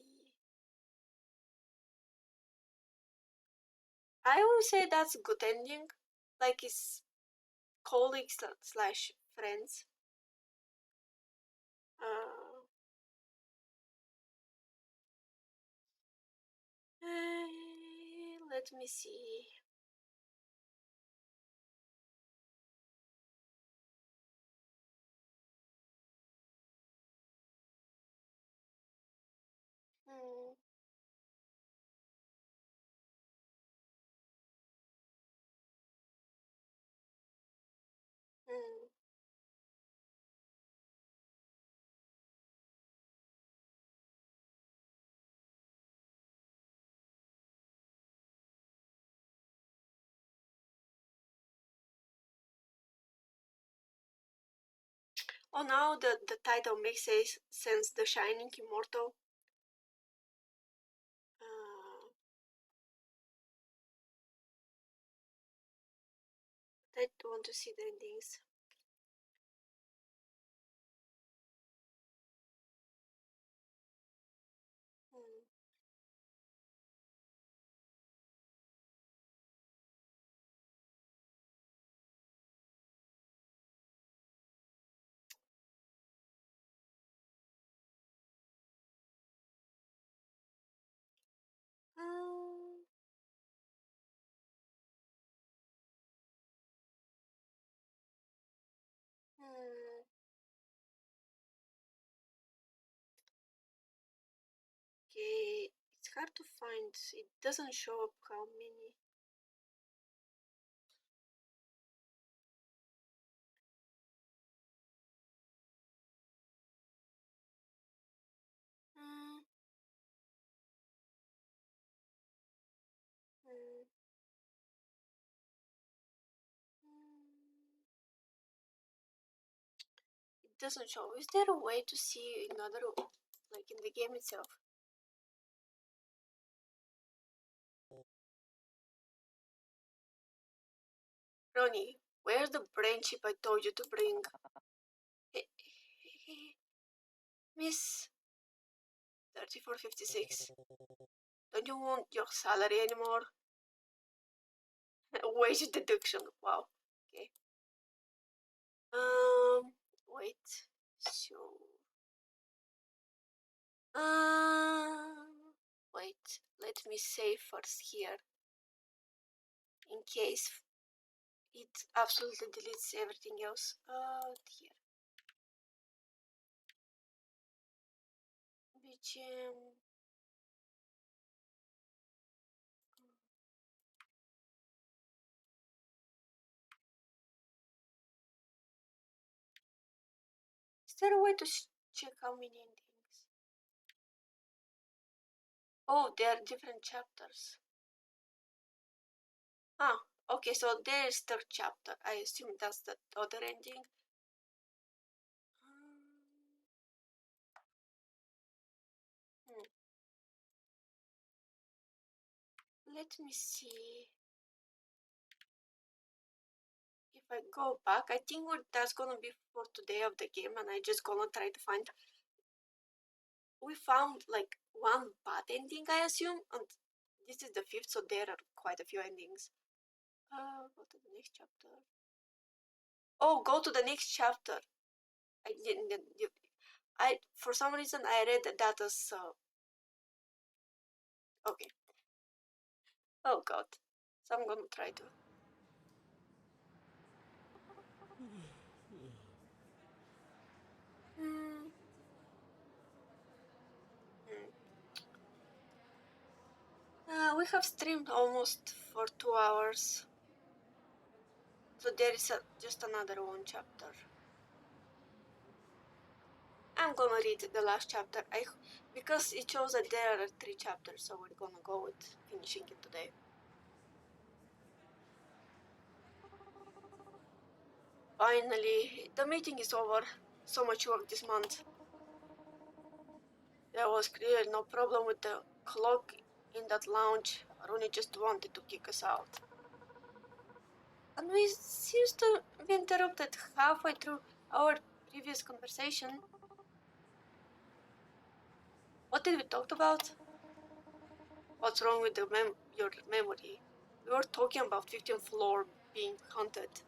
I will say that's a good ending. Like it's colleagues slash friends. Let me see. Hmm. Hmm. Oh, now the title makes sense. The Shining Immortal. I want to see the endings. Hmm. Um, hmm. Okay, it's hard to find. It doesn't show up how many. Hmm. Hmm. Hmm. It doesn't show. Is there a way to see another, like in the game itself? Ronnie, where's the brain chip I told you to bring? Miss 3456. Don't you want your salary anymore? Wage deduction. Wow. Okay. Wait. So. Wait. Let me save first here, in case it absolutely deletes everything else. Here. BGM. Is there a way to check how many endings? Oh, there are different chapters. Ah, okay, so there's third chapter. I assume that's the other ending. Hmm. Let me see. If I go back, I think that's gonna be for today of the game, and I just gonna try to find. We found like one bad ending, I assume, and this is the fifth, so there are quite a few endings. Go to the next chapter. Oh, go to the next chapter. I didn't. I for some reason I read that as okay. Oh God. So I'm gonna try to. Hmm. We have streamed almost for 2 hours, so there is just another one chapter. I'm gonna read the last chapter. Because it shows that there are 3 chapters, so we're gonna go with finishing it today. Finally, the meeting is over. So much work this month. There was clearly no problem with the clock in that lounge. Rooney just wanted to kick us out. And we seems to be interrupted halfway through our previous conversation. What did we talk about? What's wrong with your memory? We were talking about 15th floor being haunted.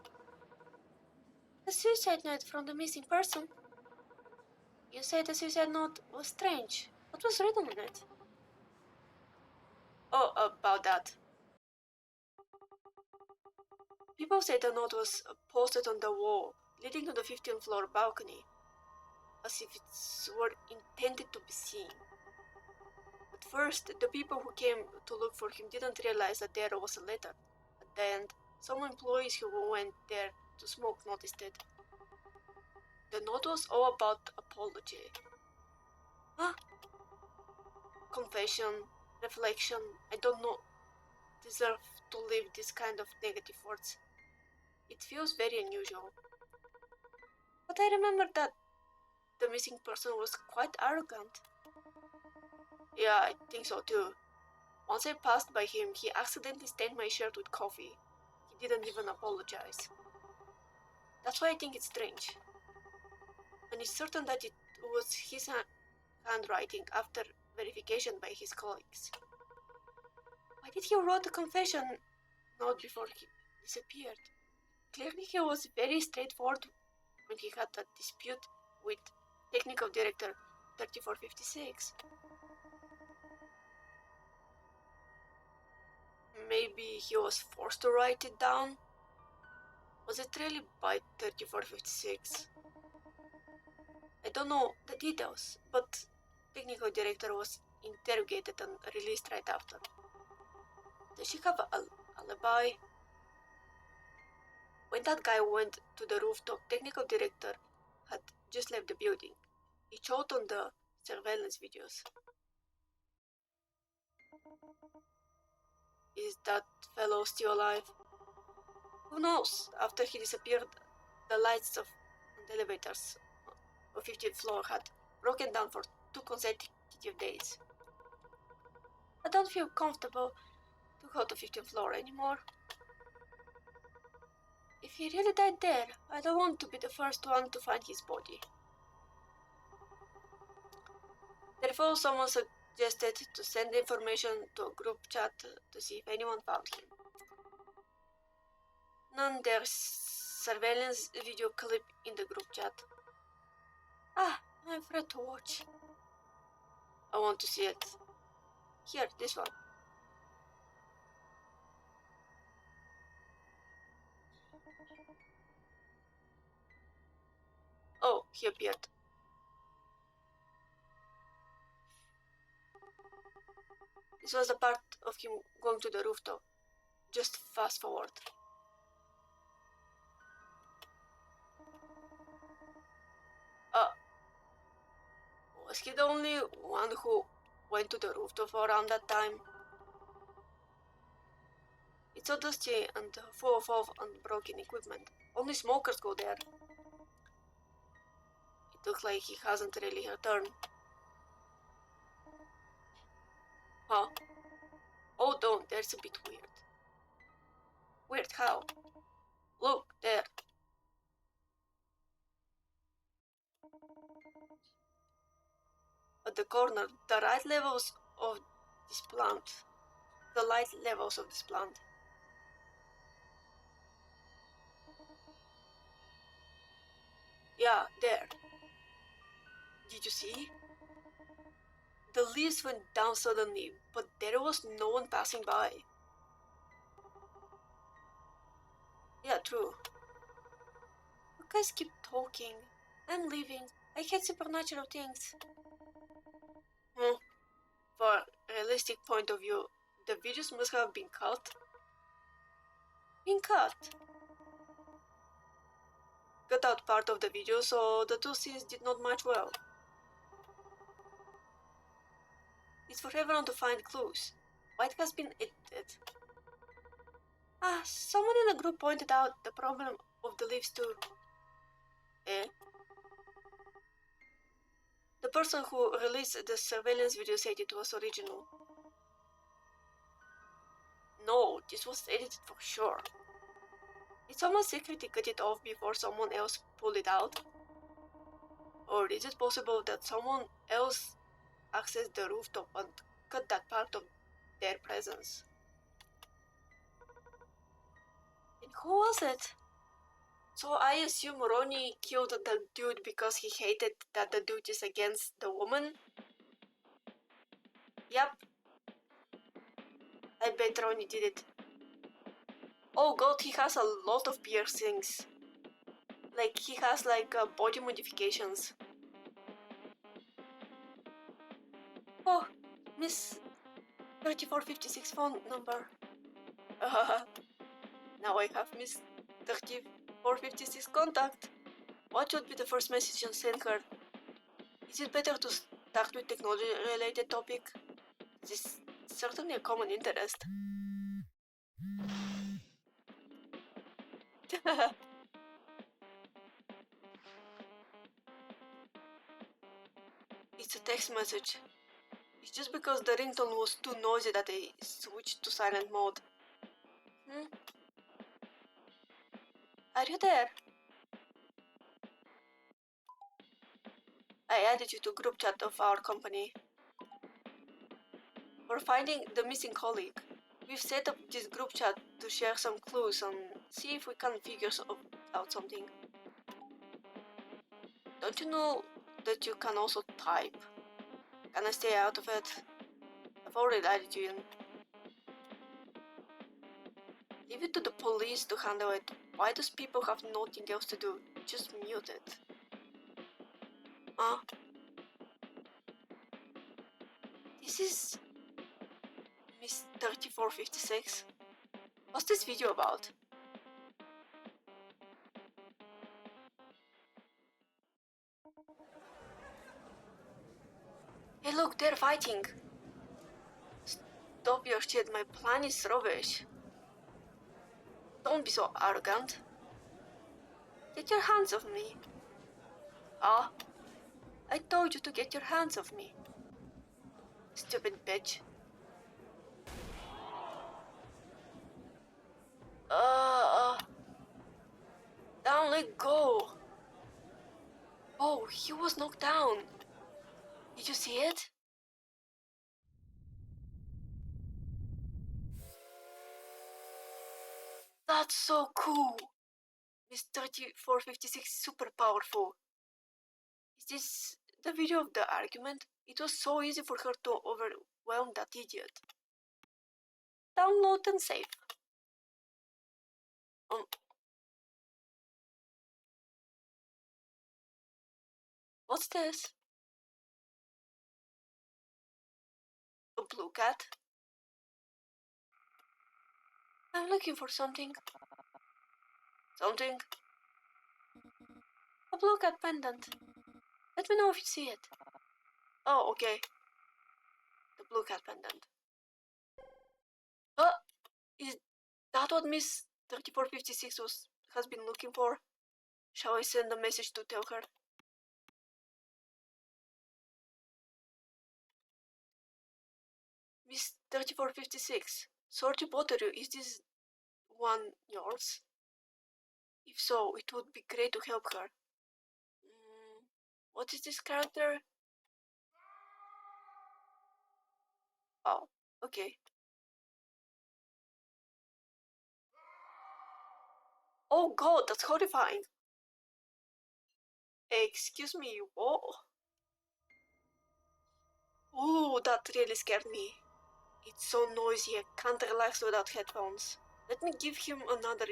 The suicide note from the missing person. You said the suicide note was strange. What was written on it? Oh, about that. People say the note was posted on the wall leading to the 15th floor balcony, as if it were intended to be seen. At first, the people who came to look for him didn't realize that there was a letter. At the end, some employees who went there to smoke noticed it. The note was all about apology. Huh? Confession, reflection, I don't know, deserve to live this kind of negative words. It feels very unusual. But I remember that the missing person was quite arrogant. Yeah, I think so too. Once I passed by him, he accidentally stained my shirt with coffee. He didn't even apologize. That's why I think it's strange. And it's certain that it was his handwriting after verification by his colleagues. Why did he write a confession note before he disappeared? Clearly he was very straightforward when he had that dispute with technical director 3456. Maybe he was forced to write it down? Was it really by 3456? I don't know the details, but technical director was interrogated and released right after. Does she have an alibi? When that guy went to the rooftop, technical director had just left the building. He showed on the surveillance videos. Is that fellow still alive? Who knows? After he disappeared, the lights of the elevators on 15th floor had broken down for 2 consecutive days. I don't feel comfortable to go to 15th floor anymore. If he really died there, I don't want to be the first one to find his body. Therefore, someone suggested to send information to a group chat to see if anyone found him. None, there's surveillance video clip in the group chat. Ah, I'm afraid to watch. I want to see it. Here, this one. Oh, he appeared. This was the part of him going to the rooftop. Just fast forward. Was he the only one who went to the rooftop around that time? It's so dusty and full of unbroken equipment. Only smokers go there. It looks like he hasn't really returned. Huh? Hold on, there's a bit weird. Weird how? Look, there. At the corner, the light levels of this plant. The light levels of this plant. Yeah, there. Did you see? The leaves went down suddenly, but there was no one passing by. Yeah, true. You guys keep talking. I'm leaving. I hate supernatural things. For a realistic point of view, the videos must have been cut. Been cut? Cut out part of the video, so the two scenes did not match well. It's for everyone to find clues. Why it has been edited? Someone in the group pointed out the problem of the leaves too. Eh? The person who released the surveillance video said it was original. No, this was edited for sure. Did someone secretly cut it off before someone else pulled it out? Or is it possible that someone else accessed the rooftop and cut that part of their presence? And who was it? So I assume Ronnie killed the dude because he hated that the dude is against the woman? Yep. I bet Ronnie did it. Oh god, he has a lot of piercings. Like, he has body modifications. Oh, Miss 3456 phone number. Now I have Miss 3456 contact. What should be the first message I send her? Is it better to start with technology related topic? This is certainly a common interest. It's a text message. It's just because the ringtone was too noisy that I switched to silent mode. Are you there? I added you to group chat of our company. We're finding the missing colleague. We've set up this group chat to share some clues and see if we can figure out something. Don't you know that you can also type? Can I stay out of it? I've already added you in. Leave it to the police to handle it. Why does people have nothing else to do? Just mute it. This is Miss 3456. What's this video about? Hey look, they're fighting. Stop your shit, my plan is rubbish. Don't be so arrogant. Get your hands off me. I told you to get your hands off me. Stupid bitch. Down, let go. Oh, he was knocked down. Did you see it? That's so cool. Miss 3456 is super powerful. Is this the video of the argument? It was so easy for her to overwhelm that idiot. Download and save. What's this? A blue cat? I'm looking for something. Something? A blue cat pendant. Let me know if you see it. Oh, okay. The blue cat pendant. Is that what Miss 3456 has been looking for? Shall I send a message to tell her? Miss 3456, sorry to bother you. Is this one yours? If so, it would be great to help her. What is this character? Oh, okay. Oh god, that's horrifying. Excuse me, what? Oh, that really scared me. It's so noisy, I can't relax without headphones. Let me give him another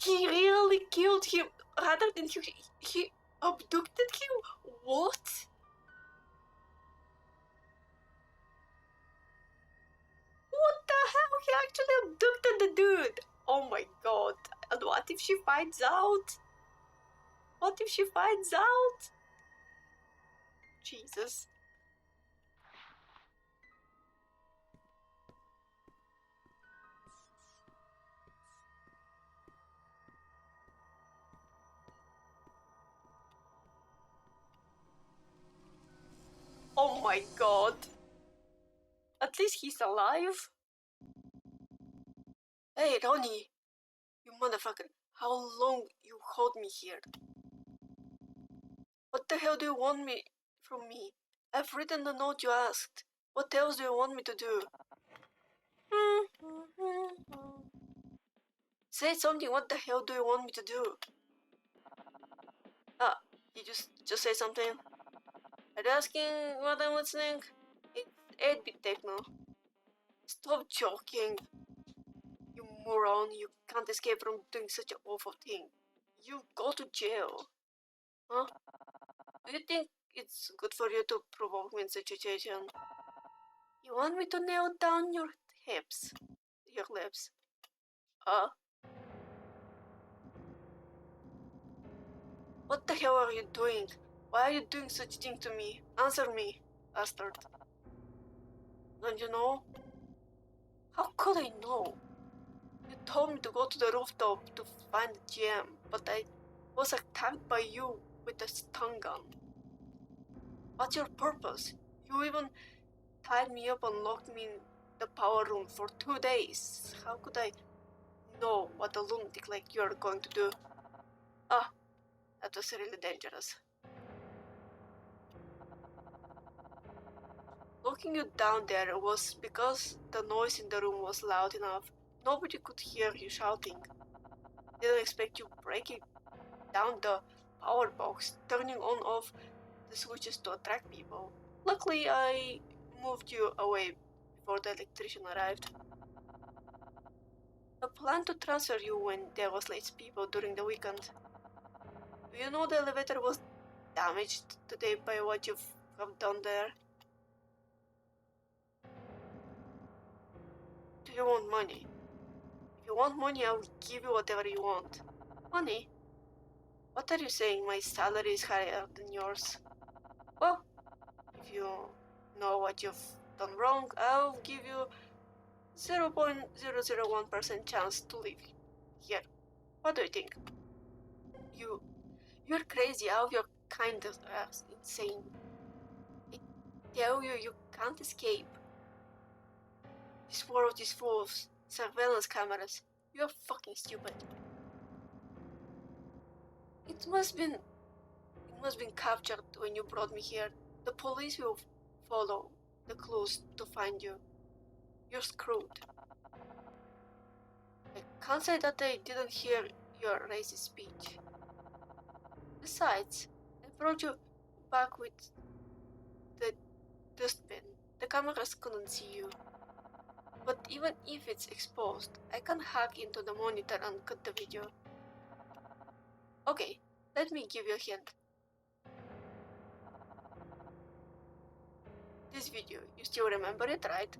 He really killed him rather than he abducted him? What? What the hell? He actually abducted the dude. Oh my god. And what if she finds out? What if she finds out? Jesus. Oh my god. At least he's alive. Hey, Ronnie. You motherfucker. How long you hold me here? What the hell do you want from me? I've written the note you asked. What else do you want me to do? Say something, what the hell do you want me to do? You just say something. Are you asking what I'm listening? It's 8-bit techno. Stop joking. You moron, you can't escape from doing such an awful thing. You go to jail. Huh? Do you think it's good for you to provoke me in such a situation? You want me to nail down your hips? Your lips? What the hell are you doing? Why are you doing such thing to me? Answer me, bastard. Don't you know? How could I know? You told me to go to the rooftop to find the gem, but I was attacked by you with a stun gun. What's your purpose? You even tied me up and locked me in the power room for 2 days. How could I know what a lunatic like you are going to do? Ah, that was really dangerous. Locking you down there was because the noise in the room was loud enough. Nobody could hear you shouting. Didn't expect you breaking down the power box, turning on off the switches to attract people. Luckily, I moved you away before the electrician arrived. I planned to transfer you when there was less people during the weekend. Do you know the elevator was damaged today by what you have done there? Do you want money? If you want money, I will give you whatever you want. Money? What are you saying? My salary is higher than yours. Well, if you know what you've done wrong, I'll give you 0.001% chance to live here. What do you think? You're crazy, out of your kind of insane. I tell you, you can't escape. This world is full of surveillance cameras. You're fucking stupid. It must been captured when you brought me here. The police will follow the clues to find you. You're screwed. I can't say that I didn't hear your racist speech. Besides, I brought you back with the dustbin. The cameras couldn't see you. But even if it's exposed, I can hack into the monitor and cut the video. Okay, let me give you a hint. This video, you still remember it, right?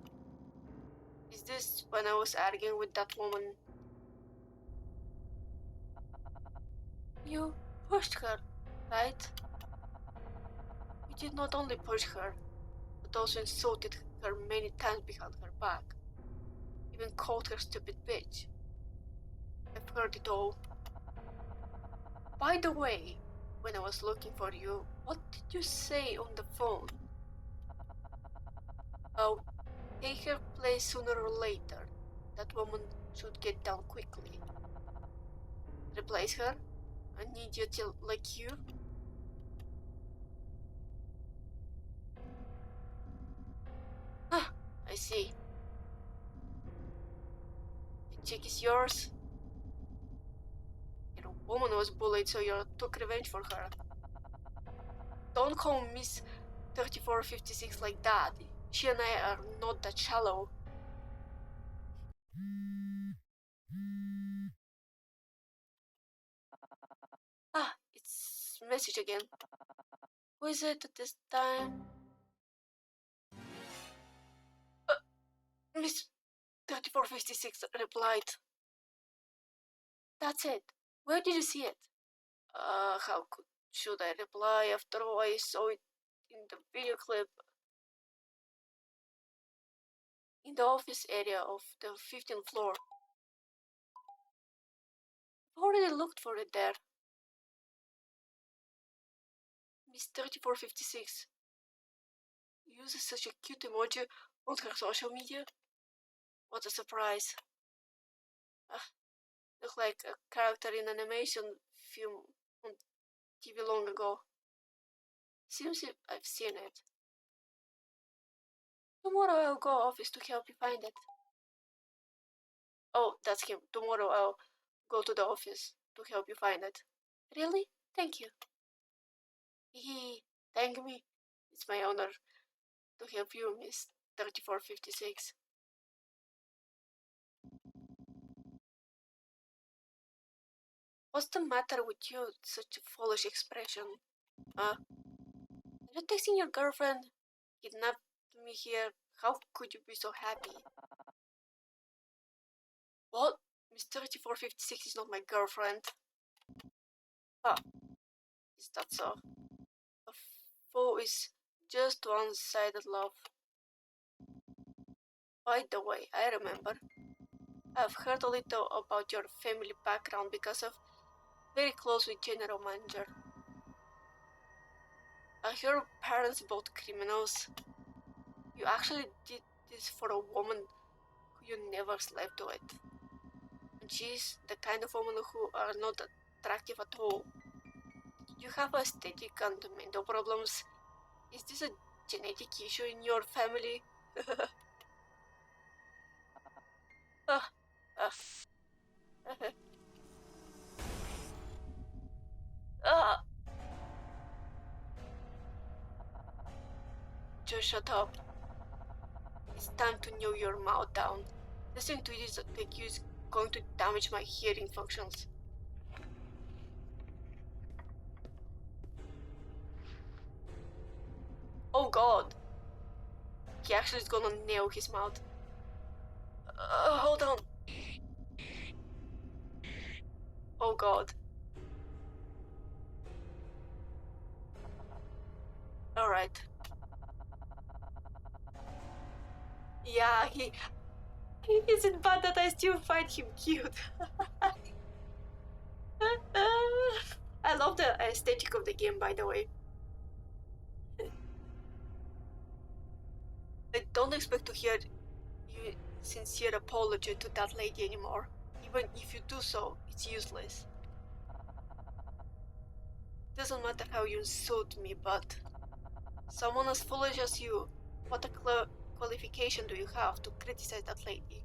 Is this when I was arguing with that woman? You pushed her, right? You did not only push her, but also insulted her many times behind her back. Even called her stupid bitch. I've heard it all. By the way, when I was looking for you, what did you say on the phone? I'll take her place sooner or later. That woman should get down quickly. Replace her? An idiot like you? Ah, I see. The chick is yours. Your woman was bullied, so you took revenge for her. Don't call Miss 3456 like that. She and I are not that shallow. Ah, it's message again. Who is it at this time? Miss 3456 replied. That's it. Where did you see it? Should I reply after all I saw it in the video clip? In the office area of the 15th floor. I've already looked for it there. Miss 3456 uses such a cute emoji on her social media. What a surprise. Looked like a character in an animation film on TV long ago. Seems I've seen it. Tomorrow I'll go office to help you find it. Oh, that's him. Tomorrow I'll go to the office to help you find it. Really? Thank you. He thank me. It's my honor to help you, Miss 3456. What's the matter with you? Such a foolish expression. Are you texting your girlfriend? Kidnapped me here. How could you be so happy? What? Miss 3456 is not my girlfriend. Ah, is that so? A foe is just one-sided love. By the way, I remember. I've heard a little about your family background because of very close with general manager. Are your parents both criminals? You actually did this for a woman who you never slept with. And she's the kind of woman who are not attractive at all. You have aesthetic and mental problems. Is this a genetic issue in your family? Ah, ah, ah. Just shut up. It's time to nail your mouth down. Listening to this like you is going to damage my hearing functions. Oh god. He actually is gonna nail his mouth. Hold on. Oh god. Alright. Yeah, he isn't bad that I still find him cute. I love the aesthetic of the game, by the way. I don't expect to hear you sincere apology to that lady anymore. Even if you do so, it's useless. Doesn't matter how you insult me, but someone as foolish as you, what a qualification do you have to criticize that lady?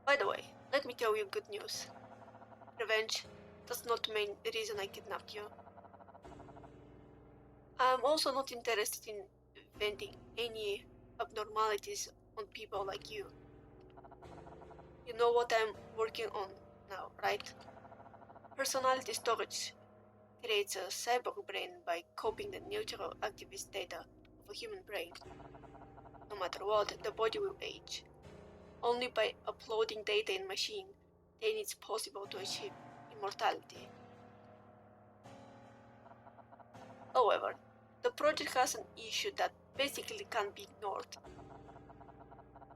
By the way, let me tell you good news. Revenge, that's not the main reason I kidnapped you. I'm also not interested in venting any abnormalities on people like you. You know what I'm working on now, right? Personality storage creates a cyborg brain by copying the neutral activist data of a human brain. No matter what, the body will age. Only by uploading data in machine, then it's possible to achieve immortality. However, the project has an issue that basically can't be ignored.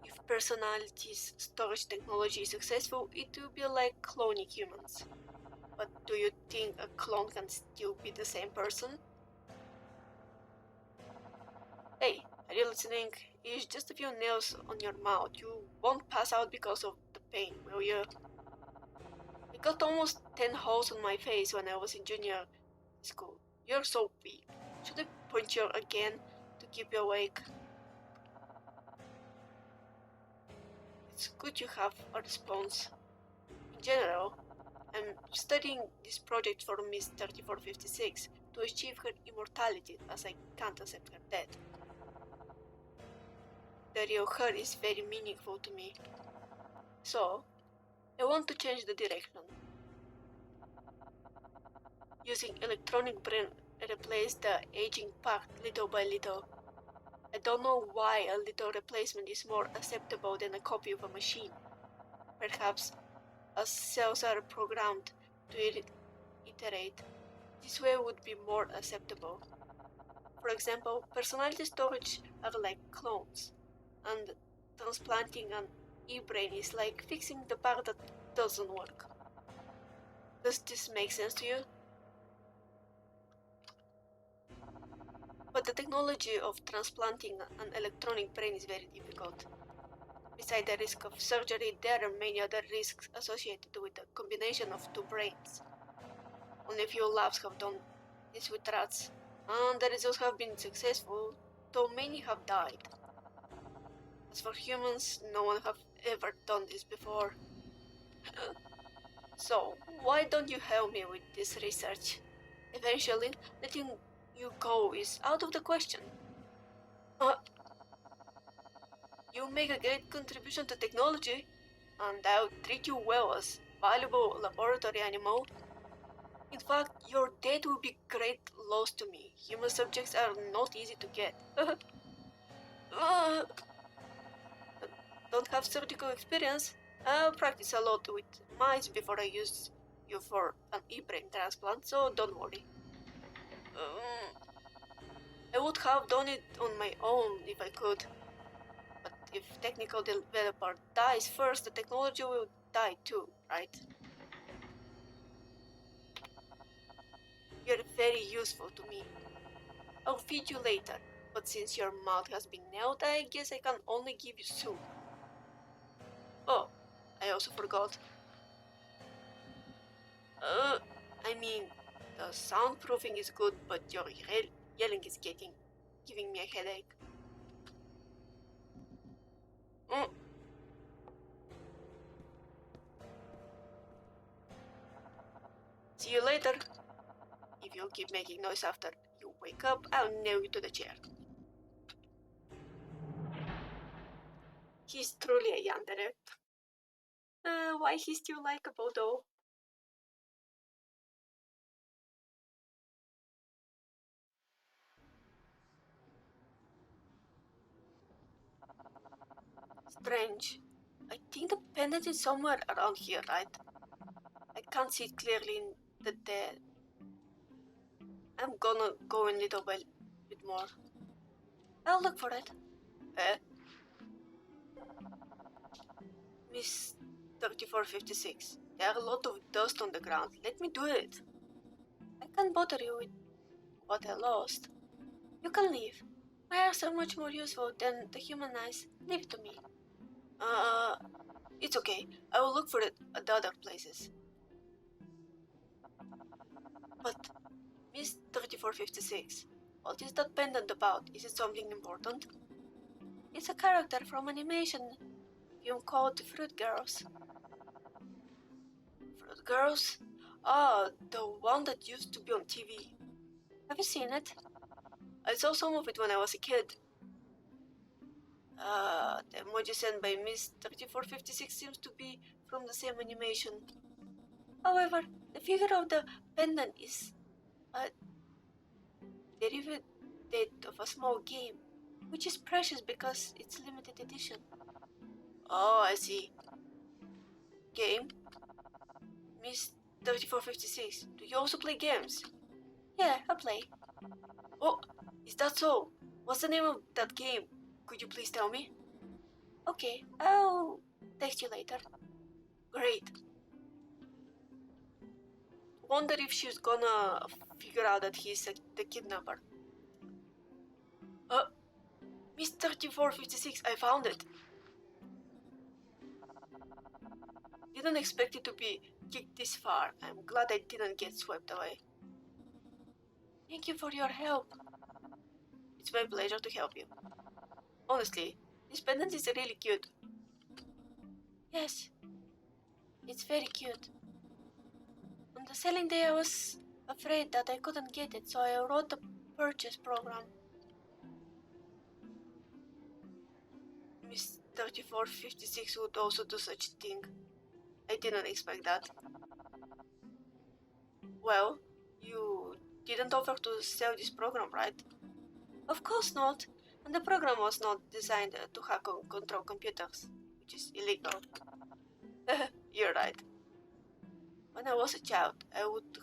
If personality's storage technology is successful, it will be like cloning humans. But do you think a clone can still be the same person? Hey, are you listening? It's just a few nails on your mouth. You won't pass out because of the pain, will you? I got almost 10 holes on my face when I was in junior school. You're so weak. Should I punch you again to keep you awake? It's good you have a response. In general, I'm studying this project for Miss 3456 to achieve her immortality, as I can't accept her death. The real her is very meaningful to me. So, I want to change the direction. Using electronic brain replace the aging part little by little. I don't know why a little replacement is more acceptable than a copy of a machine. Perhaps as cells are programmed to iterate, this way would be more acceptable. For example, personality storage are like clones, and transplanting an e-brain is like fixing the part that doesn't work. Does this make sense to you? But the technology of transplanting an electronic brain is very difficult. Besides the risk of surgery, there are many other risks associated with the combination of two brains. Only a few labs have done this with rats, and the results have been successful, though many have died. As for humans, no one have ever done this before. So, why don't you help me with this research? Eventually, letting you go is out of the question. You make a great contribution to technology, and I'll treat you well as valuable laboratory animal. In fact, your death will be great loss to me. Human subjects are not easy to get. Don't have surgical experience. I'll practice a lot with mice before I use you for an e-brain transplant, so don't worry. I would have done it on my own if I could. But if technical developer dies first, the technology will die too, right? very useful to me. I'll feed you later, but since your mouth has been nailed, I guess I can only give you soup. Oh, I also forgot. I mean, the soundproofing is good, but your yelling is giving me a headache. Mm. See you later. If you keep making noise after you wake up, I'll nail you to the chair. He's truly a yandere. Why he's still likable though? Strange. I think the pendant is somewhere around here, right? I can't see it clearly in the dead. I'm gonna go in a little bit more. I'll look for it. Eh? Miss 3456. There are a lot of dust on the ground. Let me do it. I can't bother you with what I lost. You can leave. My eyes are much more useful than the human eyes. Leave it to me. Uh, it's okay. I will look for it at the other places. But, Miss 3456, what is that pendant about? Is it something important? It's a character from animation film called Fruit Girls. Fruit Girls? Ah, the one that used to be on TV. Have you seen it? I saw some of it when I was a kid. The emoji sent by Miss 3456 seems to be from the same animation. However, the figure of the pendant is a derivative of a small game, which is precious because it's limited edition. Oh, I see. Game? Miss 3456, do you also play games? Yeah, I play. Oh, is that so? What's the name of that game? Could you please tell me? Okay, I'll text you later. Great. Wonder if she's gonna figure out that he's the kidnapper. Miss 3456, I found it. Didn't expect it to be kicked this far. I'm glad I didn't get swept away. Thank you for your help. It's my pleasure to help you. Honestly, this pendant is really cute. Yes, it's very cute. On the selling day I was afraid that I couldn't get it, so I wrote a purchase program. Miss 3456 would also do such a thing. I didn't expect that. Well, you didn't offer to sell this program, right? Of course not. And the program was not designed to hack or control computers, which is illegal. You're right. When I was a child, I would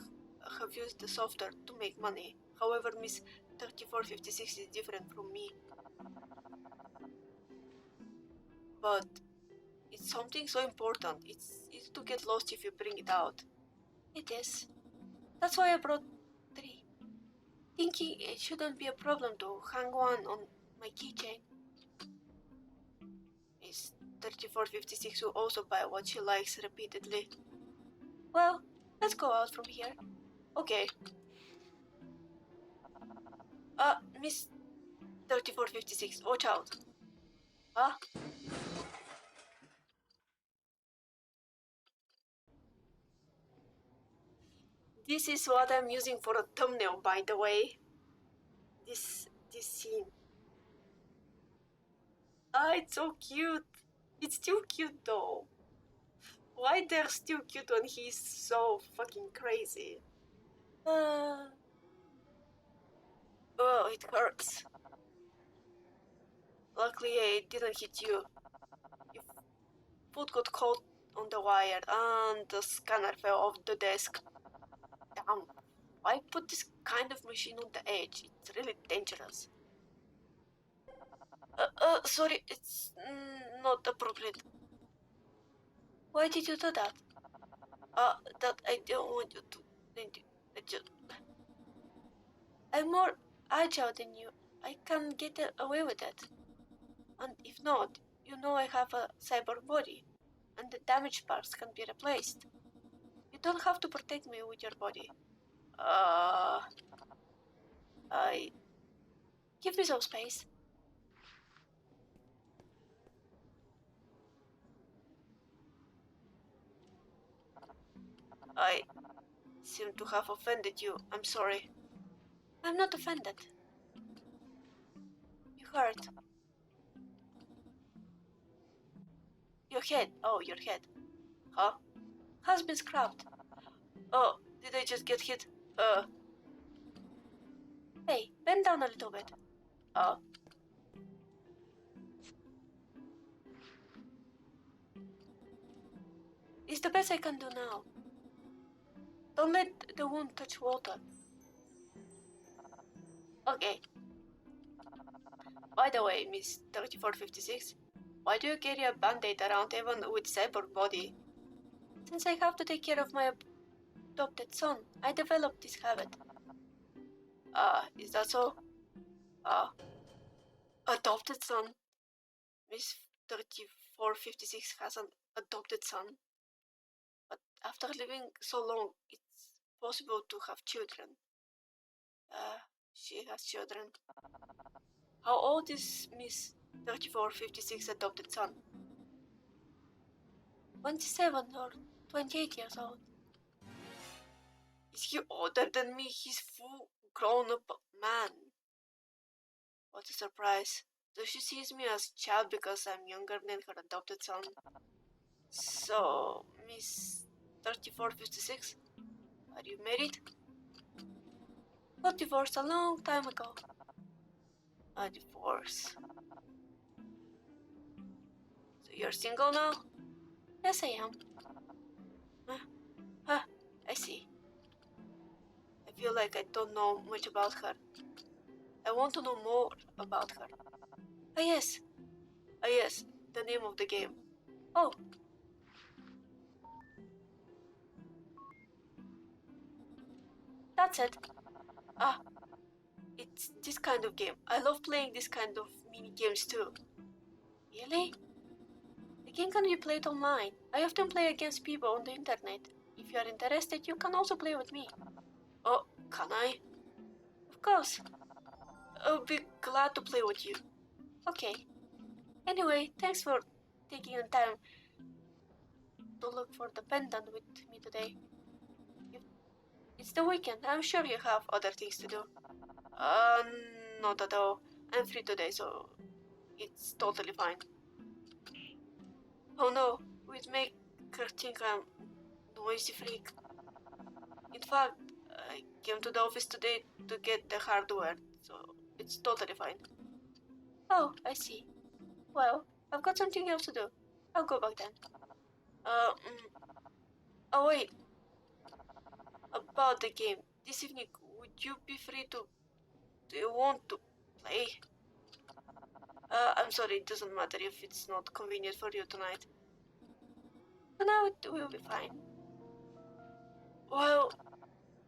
have used the software to make money. However, Miss 3456 is different from me. But it's something so important. It's easy to get lost if you bring it out. It is. That's why I brought 3. Thinking it shouldn't be a problem to hang one on my keychain. Miss 3456 will also buy what she likes repeatedly. Well, let's go out from here. Okay. Miss 3456, watch out. Huh? This is what I'm using for a thumbnail, by the way. This scene. Ah, it's so cute. It's still cute though. Why they're still cute when he's so fucking crazy? Oh, it hurts. Luckily, I didn't hit you. Your foot got caught on the wire and the scanner fell off the desk. Damn, why put this kind of machine on the edge? It's really dangerous. Sorry, it's not appropriate. Why did you do that? That I don't want you to. I just. I'm more agile than you. I can get away with it. And if not, you know I have a cyber body, and the damaged parts can be replaced. You don't have to protect me with your body. I... Give me some space. I seem to have offended you. I'm sorry. I'm not offended. You hurt. Your head. Oh, your head. Huh? Has been scrapped. Oh, did I just get hit? Hey, bend down a little bit. It's the best I can do now. Don't let the wound touch water. Okay. By the way, Miss 3456, why do you carry a band-aid around even with cyborg body? Since I have to take care of my adopted son, I developed this habit. Is that so? Adopted son? Miss 3456 has an adopted son. But after living so long, it's possible to have children. She has children. How old is Miss 3456 adopted son? 27 or 28 years old. Is he older than me? He's full grown up man. What a surprise. Does she sees me as child because I'm younger than her adopted son? So, Miss 3456, are you married? Got divorced a long time ago. A divorce. So you're single now? Yes, I am. I see. I feel like I don't know much about her. I want to know more about her. Ah yes, the name of the game. Oh. That's it. It's this kind of game. I love playing this kind of mini games too. Really? The game can be played online. I often play against people on the internet. If you are interested, you can also play with me. Oh, can I? Of course. I'll be glad to play with you. Okay. Anyway, thanks for taking the time to look for the pendant with me today. It's the weekend. I'm sure you have other things to do. Not at all. I'm free today, so it's totally fine. Oh no, we'd make her think I'm noisy freak. In fact, I came to the office today to get the hardware, so it's totally fine. Oh, I see. Well, I've got something else to do. I'll go back then. Oh wait. About the game. This evening, would you be free to... Do you want to play? I'm sorry, it doesn't matter if it's not convenient for you tonight. For now, it will be fine. Well,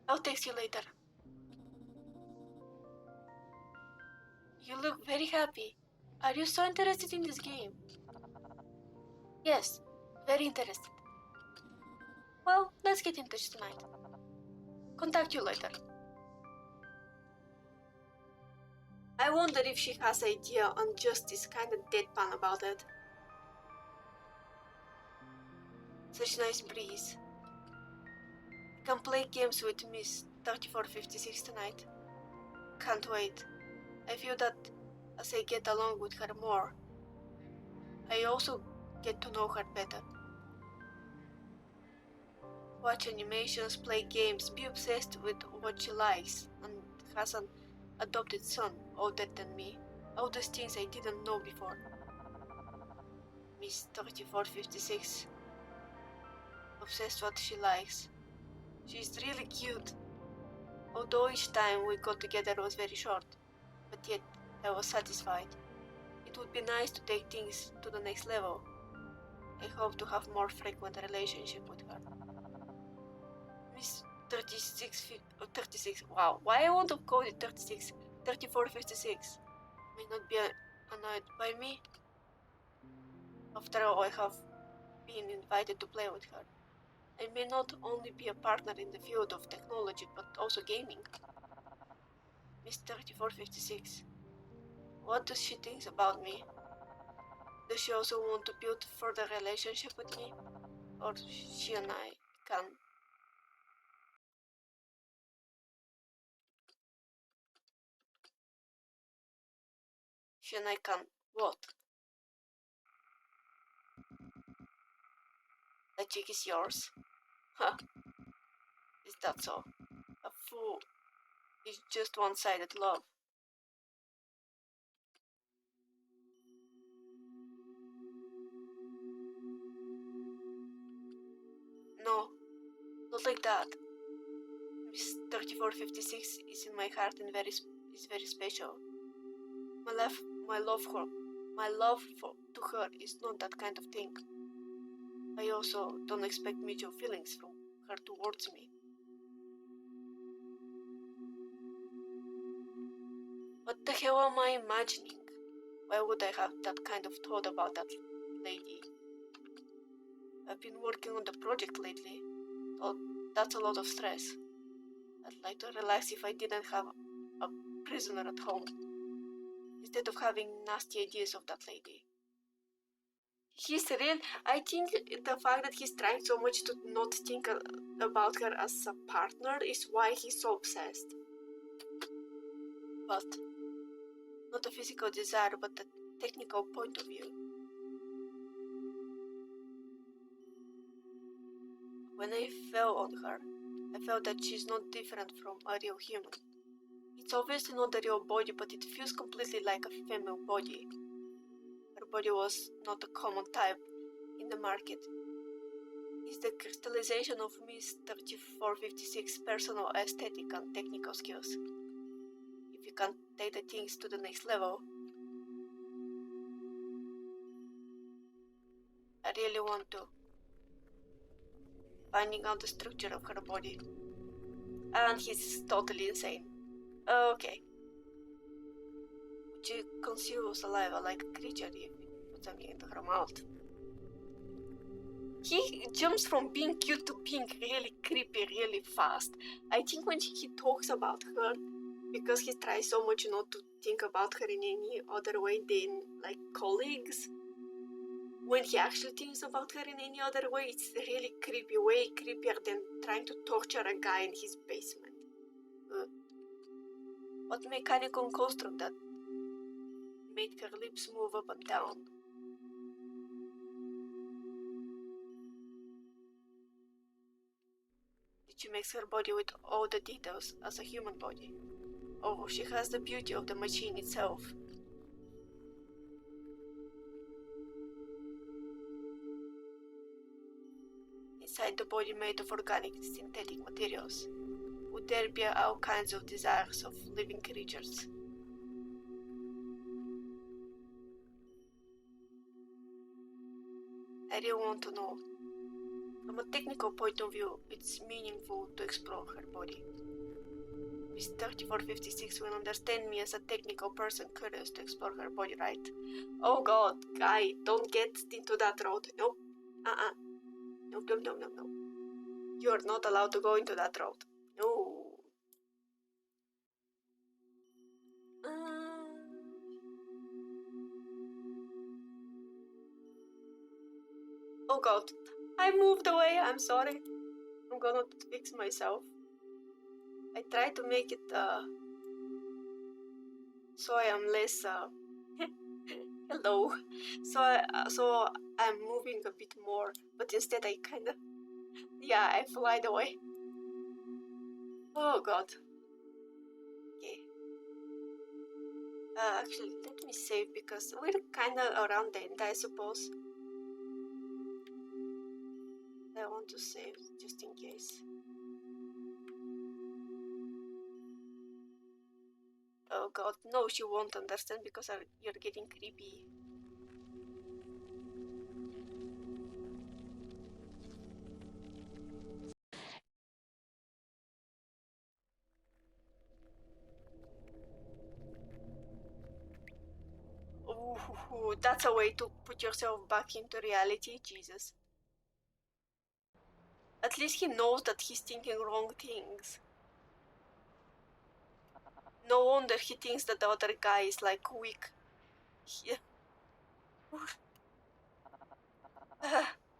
I'll text you later. You look very happy. Are you so interested in this game? Yes, very interested. Well, let's get in touch tonight. Contact you later. I wonder if she has idea on just this kind of deadpan about it. Such nice breeze. I can play games with Miss 3456 tonight. Can't wait. I feel that as I get along with her more, I also get to know her better. Watch animations, play games, be obsessed with what she likes, and has an adopted son older than me. All those things I didn't know before. Miss 3456. Obsessed what she likes. She's really cute. Although each time we got together was very short, but yet I was satisfied. It would be nice to take things to the next level. I hope to have more frequent relationship with her. Miss 36. Wow, why I want to call it 36? 3456. May not be annoyed by me. After all, I have been invited to play with her. I may not only be a partner in the field of technology, but also gaming. Miss 3456. What does she think about me? Does she also want to build further relationship with me? Or she and I can... She and I can... What? The chick is yours? Huh. Is that so? A fool is just one-sided love. No, not like that. Miss 3456 is in my heart and is very special. My love, my love for, to her is not that kind of thing. I also don't expect mutual feelings from her towards me. What the hell am I imagining? Why would I have that kind of thought about that lady? I've been working on the project lately, so that's a lot of stress. I'd like to relax if I didn't have a prisoner at home, instead of having nasty ideas of that lady. He's real. I think the fact that he's trying so much to not think about her as a partner is why he's so obsessed. But not a physical desire, but a technical point of view. When I fell on her, I felt that she's not different from a real human. It's obviously not a real body, but it feels completely like a female body. Her body was not a common type in the market. It's the crystallization of Miss 3456 personal aesthetic and technical skills. If you can take the things to the next level, I really want to. Finding out the structure of her body. And he's totally insane. Okay. Would you consume saliva like a creature if you put something into her mouth? He jumps from being cute to being really creepy really fast. I think when he talks about her, because he tries so much not to think about her in any other way than like colleagues, when he actually thinks about her in any other way, it's really creepy, way creepier than trying to torture a guy in his basement. What mechanical construct that made her lips move up and down? Did she make her body with all the details as a human body? Oh, she has the beauty of the machine itself. Inside the body made of organic synthetic materials, would there be all kinds of desires of living creatures? I really want to know. From a technical point of view, it's meaningful to explore her body. Miss 3456 will understand me as a technical person curious to explore her body, right? Oh god, guy, don't get into that road. Nope. Nope, nope, nope, nope, nope. You're not allowed to go into that road. No. Oh god, I moved away, I'm sorry. I'm gonna fix myself. I try to make it so I am less hello. So I'm moving a bit more, but instead I kinda I fly away. Oh god. Okay. Actually, let me save because we're kinda around the end, I suppose. I want to save just in case. Oh god, no, she won't understand because you're getting creepy. That's a way to put yourself back into reality, Jesus. At least he knows that he's thinking wrong things. No wonder he thinks that the other guy is like weak.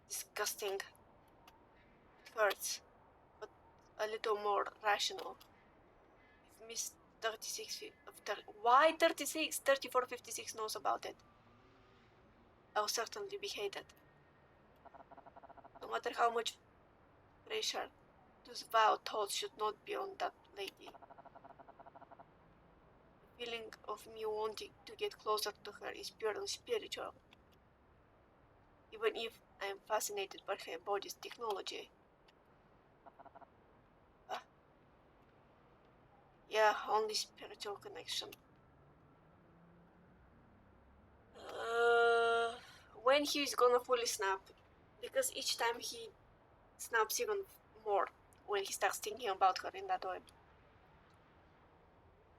Disgusting. It hurts, but a little more rational. If Miss 36 why 36? 3456 knows about it. I'll certainly be hated. No matter how much pressure, those vile thoughts should not be on that lady. The feeling of me wanting to get closer to her is purely spiritual. Even if I am fascinated by her body's technology. Yeah, only spiritual connection. When he's gonna fully snap, because each time he snaps even more when he starts thinking about her in that way.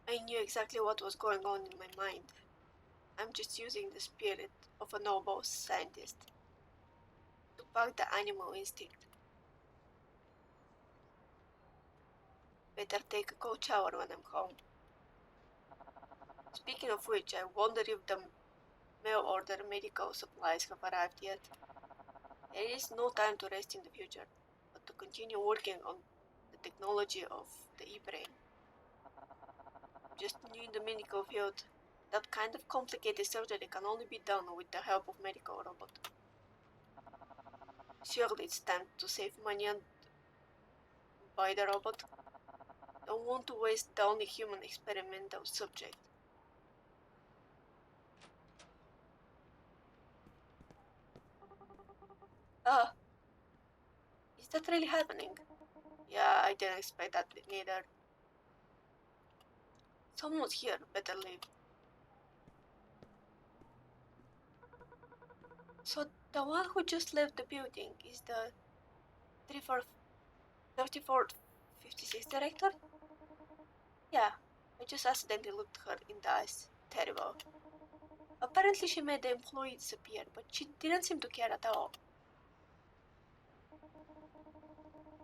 I knew exactly what was going on in my mind. I'm just using the spirit of a noble scientist to back the animal instinct. Better take a cold shower when I'm home. Speaking of which, I wonder if the mail order medical supplies have arrived yet. There is no time to rest in the future, but to continue working on the technology of the e-brain. Just new in the medical field, that kind of complicated surgery can only be done with the help of medical robot. Surely it's time to save money and buy the robot. Don't want to waste the only human experimental subject. Is that really happening? Yeah, I didn't expect that neither. Someone's here, better leave. So the one who just left the building is the 3456 director? Yeah, I just accidentally looked her in the eyes. Terrible. Apparently she made the employee disappear, but she didn't seem to care at all.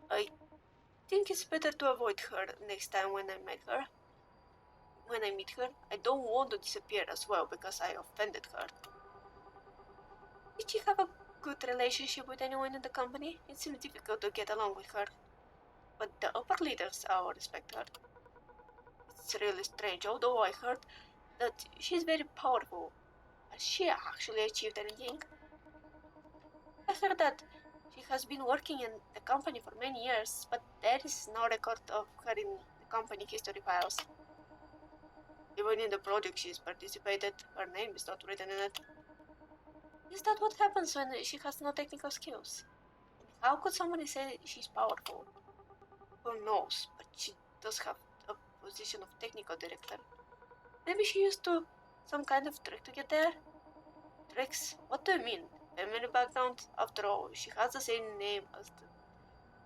I think it's better to avoid her next time when I meet her. I don't want to disappear as well because I offended her. Did she have a good relationship with anyone in the company? It seems difficult to get along with her. But the upper leaders all respect her. It's really strange, although I heard that she's very powerful. Has she actually achieved anything? I heard that she has been working in the company for many years, but there is no record of her in the company history files. Even in the project she's participated, her name is not written in it. Is that what happens when she has no technical skills? And how could somebody say she's powerful? Who knows, but she does have a position of technical director. Maybe she used to some kind of trick to get there? Tricks? What do you mean? Family background? After all, she has the same name as the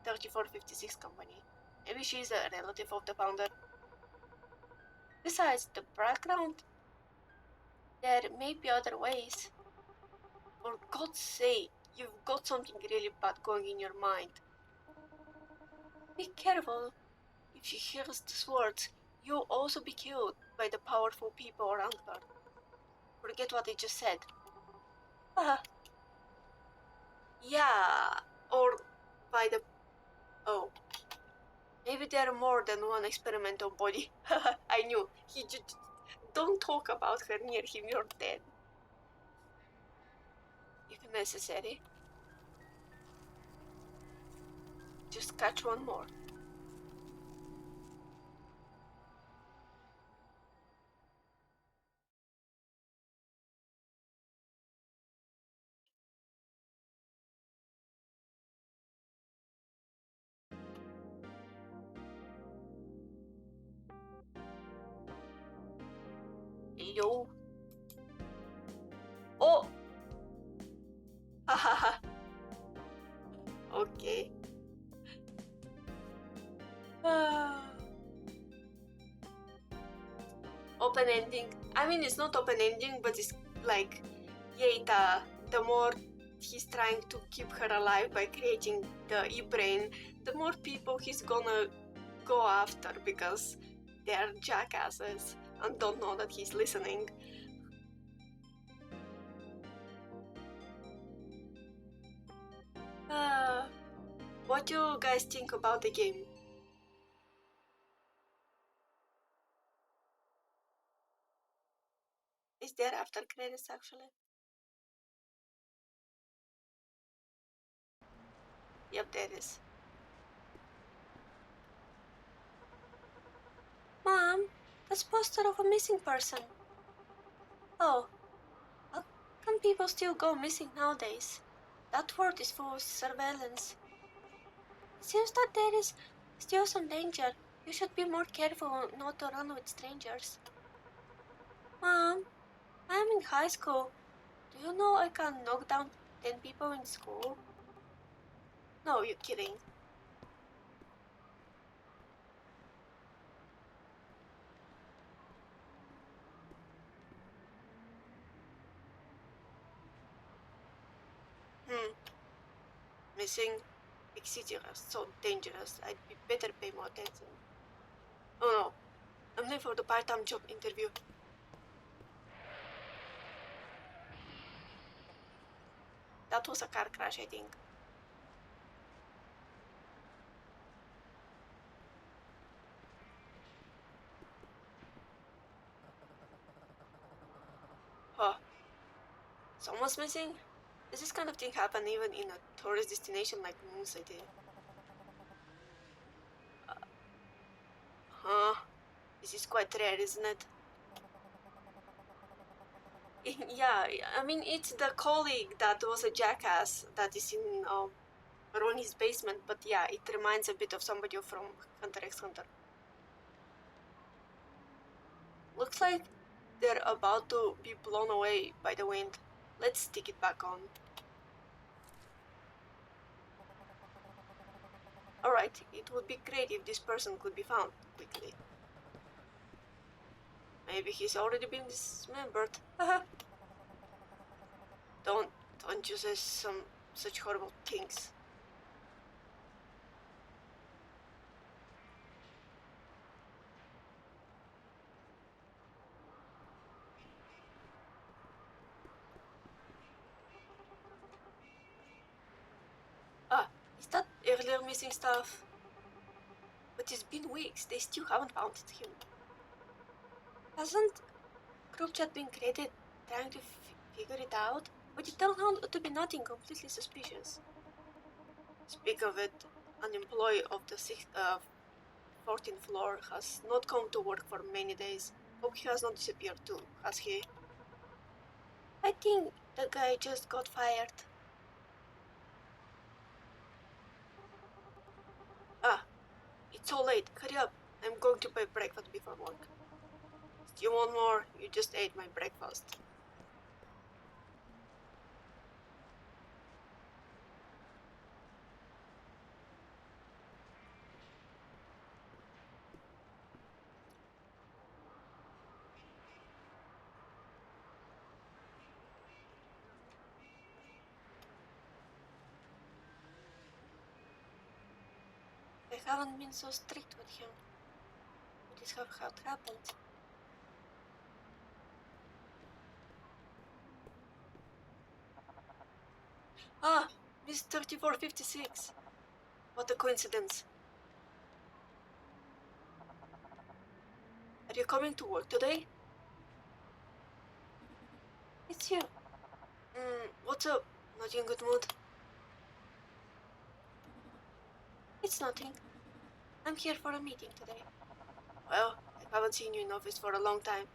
3456 company. Maybe she's a relative of the founder. Besides the background, there may be other ways. For God's sake, you've got something really bad going in your mind. Be careful. If she hears these words, you'll also be killed by the powerful people around her. Forget what I just said. Yeah, or by the... Oh. Maybe there are more than one experimental body. I knew. He just... Don't talk about her near him, you're dead. If necessary. Just catch one more. Yo. Oh! Hahaha. Okay. Open ending. I mean, it's not open ending, but it's like Yeta, the more he's trying to keep her alive by creating the e-brain, the more people he's gonna go after because they're jackasses and don't know that he's listening. What do you guys think about the game? Is there after credits actually? Yep, there is. Mom, that's poster of a missing person. Oh, how can people still go missing nowadays? That world is full of surveillance. It seems that there is still some danger. You should be more careful not to run with strangers. Mom, I'm in high school. Do you know I can knock down 10 people in school? No, you're kidding. Missing big city are so dangerous. I'd be better pay more attention. Oh no, I'm late for the part-time job interview. That was a car crash, I think. Huh. Someone's missing? Does this kind of thing happen even in a tourist destination like Moon City? Huh? This is quite rare, isn't it? Yeah, I mean, it's the colleague that was a jackass that is in Ronnie's basement, but yeah, it reminds a bit of somebody from Hunter x Hunter. Looks like they're about to be blown away by the wind. Let's stick it back on. Alright, it would be great if this person could be found quickly. Maybe he's already been dismembered. Don't you say such horrible things. Is that earlier missing stuff? But it's been weeks, they still haven't found him. Hasn't group chat been created trying to figure it out? But it turned out to be nothing completely suspicious. Speak of it, an employee of the 14th floor has not come to work for many days. Hope he has not disappeared too, has he? I think the guy just got fired. It's so late. Hurry up. I'm going to buy breakfast before work. Do you want more? You just ate my breakfast. I haven't been so strict with him. Would this have happened? Miss 3456. What a coincidence. Are you coming to work today? It's you. What's up? Not in good mood? It's nothing. I'm here for a meeting today. Well, I haven't seen you in office for a long time.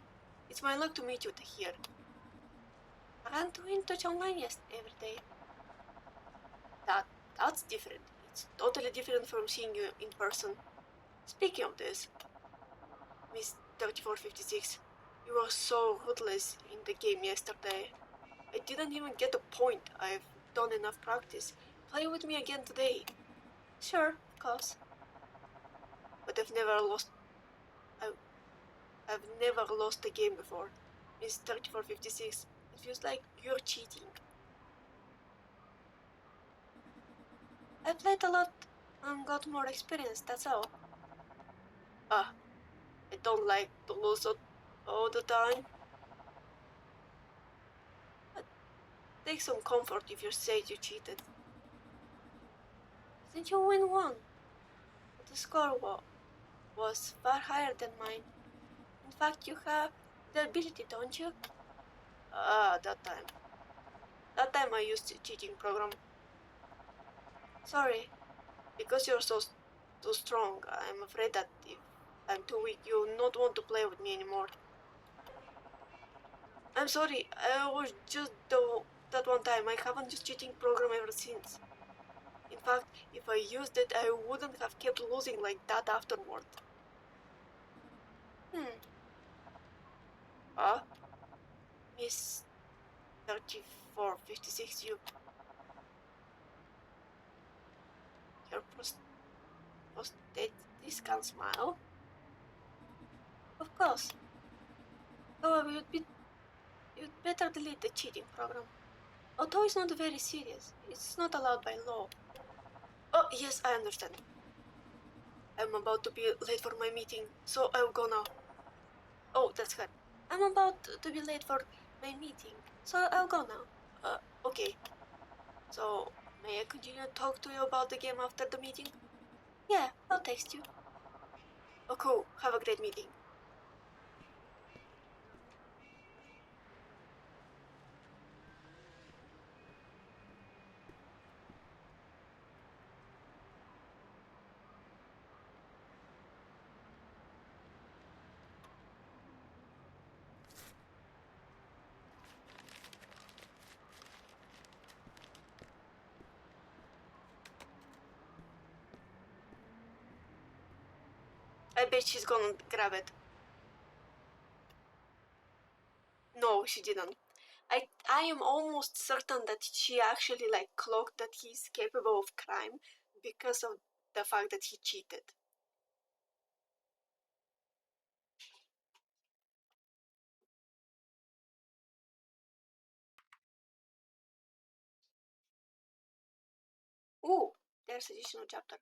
It's my luck to meet you here. I can't do in touch online every day. That's different. It's totally different from seeing you in person. Speaking of this, Miss 3456, you were so ruthless in the game yesterday. I didn't even get a point. I've done enough practice. Play with me again today. Sure, of course. But I've never lost a game before. Miss 3456, It feels like you're cheating. I played a lot and got more experience, that's all. I don't like to lose all the time. But take some comfort if you say you cheated. Didn't you win one? But the score was far higher than mine. In fact, you have the ability, don't you? That time. That time I used the cheating program. Sorry, because you're too strong. I'm afraid that if I'm too weak, you'll not want to play with me anymore. I'm sorry, I was just that one time. I haven't used cheating program ever since. In fact, if I used it, I wouldn't have kept losing like that afterward. Miss 3456, your prosthetic can smile? Of course. However, you'd better delete the cheating program. Although it's not very serious, it's not allowed by law. Oh, yes, I understand. I'm about to be late for my meeting, so I'll go now. Oh, that's good. I'm about to be late for my meeting, so I'll go now. Okay. So, may I continue to talk to you about the game after the meeting? Yeah, I'll text you. Oh, cool. Have a great meeting. I bet she's gonna grab it. No, she didn't. I am almost certain that she actually like clocked that he's capable of crime because of the fact that he cheated. Ooh, there's additional chapter.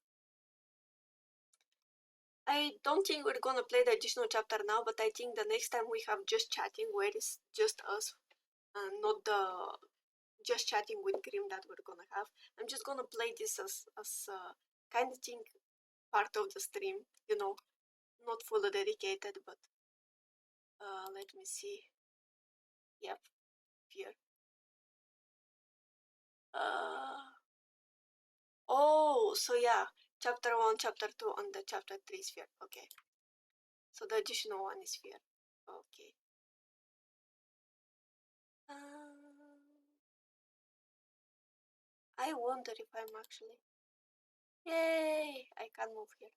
I don't think we're gonna play the additional chapter now, but I think the next time we have just chatting where it's just us, not the just chatting with Grim that we're gonna have. I'm just gonna play this as kind of thing part of the stream, you know, not fully dedicated, but let me see. Yep, here. Oh, so yeah, chapter 1, chapter 2, and the chapter 3 sphere. Okay. So the additional one is sphere. Okay. I wonder if I'm actually... Yay! I can move here.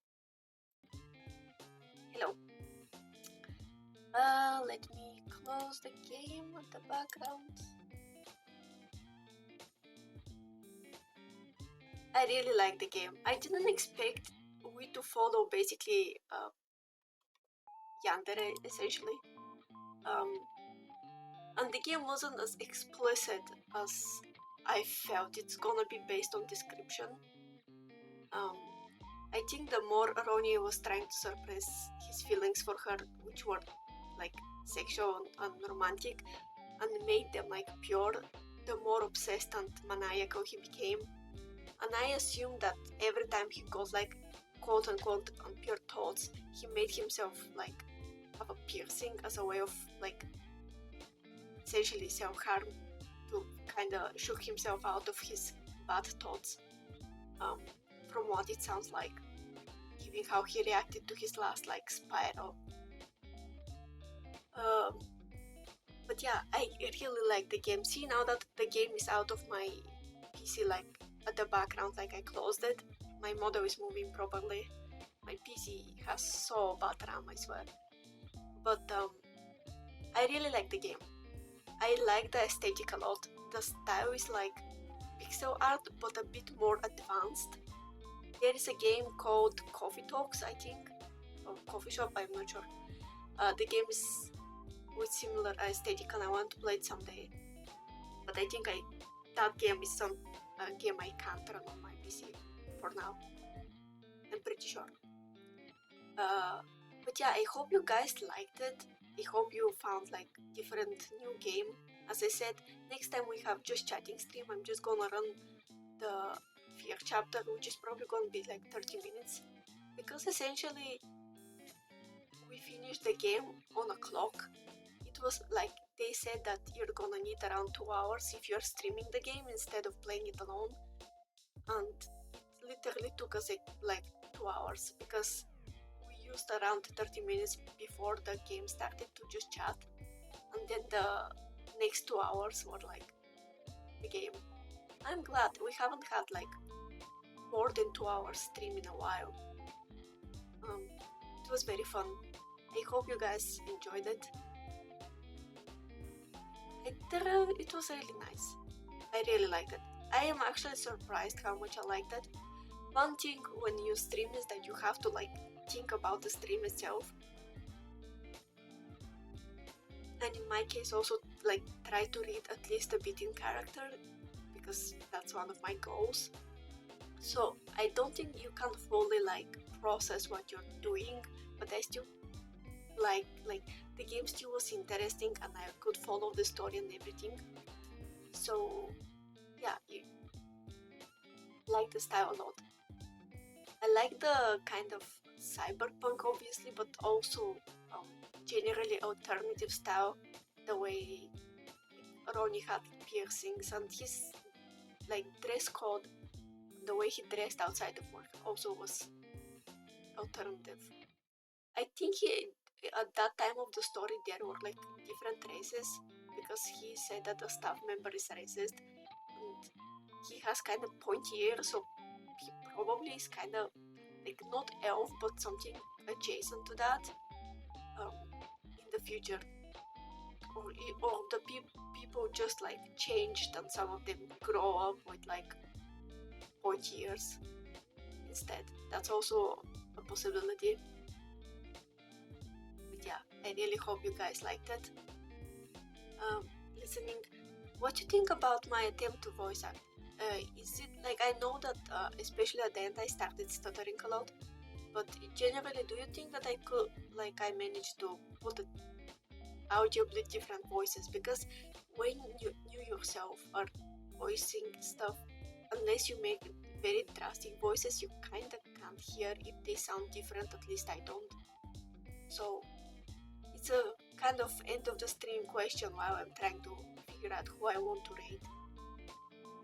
Hello. Let me close the game at the background. I really like the game. I didn't expect we to follow basically Yandere essentially. And the game wasn't as explicit as I felt. It's gonna be based on description. I think the more Ronnie was trying to suppress his feelings for her, which were like sexual and romantic, and made them like pure, the more obsessed and maniacal he became. And I assume that every time he got like quote unquote unpure thoughts, he made himself like have a piercing as a way of like essentially self-harm to kind of shook himself out of his bad thoughts. From what it sounds like, given how he reacted to his last like spiral. But yeah, I really like the game. See, now that the game is out of my PC, like at the background, like I closed it, my model is moving properly. My PC has so bad RAM, I swear. But I really like the game. I like the aesthetic a lot. The style is like pixel art, but a bit more advanced. There is a game called Coffee Talks, I think, or Coffee Shop, I'm not sure. The game is with similar aesthetic and I want to play it someday. but I think that game is some game I can't run on my PC for now. I'm pretty sure. But yeah, I hope you guys liked it. I hope you found like different new game. As I said, next time we have just chatting stream, I'm just gonna run the fear chapter, which is probably gonna be like 30 minutes. Because essentially, we finished the game on a clock. It was like, they said that you're gonna need around 2 hours if you're streaming the game instead of playing it alone. And it literally took us like 2 hours because we used around 30 minutes before the game started to just chat, and then the next 2 hours were like the game. I'm glad we haven't had like more than 2 hours stream in a while. It was very fun. I hope you guys enjoyed it. It was really nice. I really liked it. I am actually surprised how much I liked it. One thing when you stream is that you have to like think about the stream itself, and in my case also like try to read at least a bit in character, because that's one of my goals. So I don't think you can fully like process what you're doing, but I still like the game still was interesting and I could follow the story and everything. So yeah, I like the style a lot. I like the kind of cyberpunk obviously, but also generally alternative style. The way Ronnie had piercings and his like dress code, the way he dressed outside of work also was alternative. I think at that time of the story there were like different races, because he said that the staff member is racist and he has kind of pointy ears, so he probably is kind of like not elf but something adjacent to that in the future, or the people just like changed and some of them grow up with like pointy ears instead. That's also a possibility. But yeah, I really hope you guys liked it. Listening, what do you think about my attempt to voice act? Is it like, I know that especially at the end I started stuttering a lot, but generally do you think that I could, like, I managed to put audibly different voices? Because when you yourself are voicing stuff, unless you make very drastic voices, you kinda can't hear if they sound different. At least I don't. So it's a kind of end of the stream question while I'm trying to figure out who I want to rate.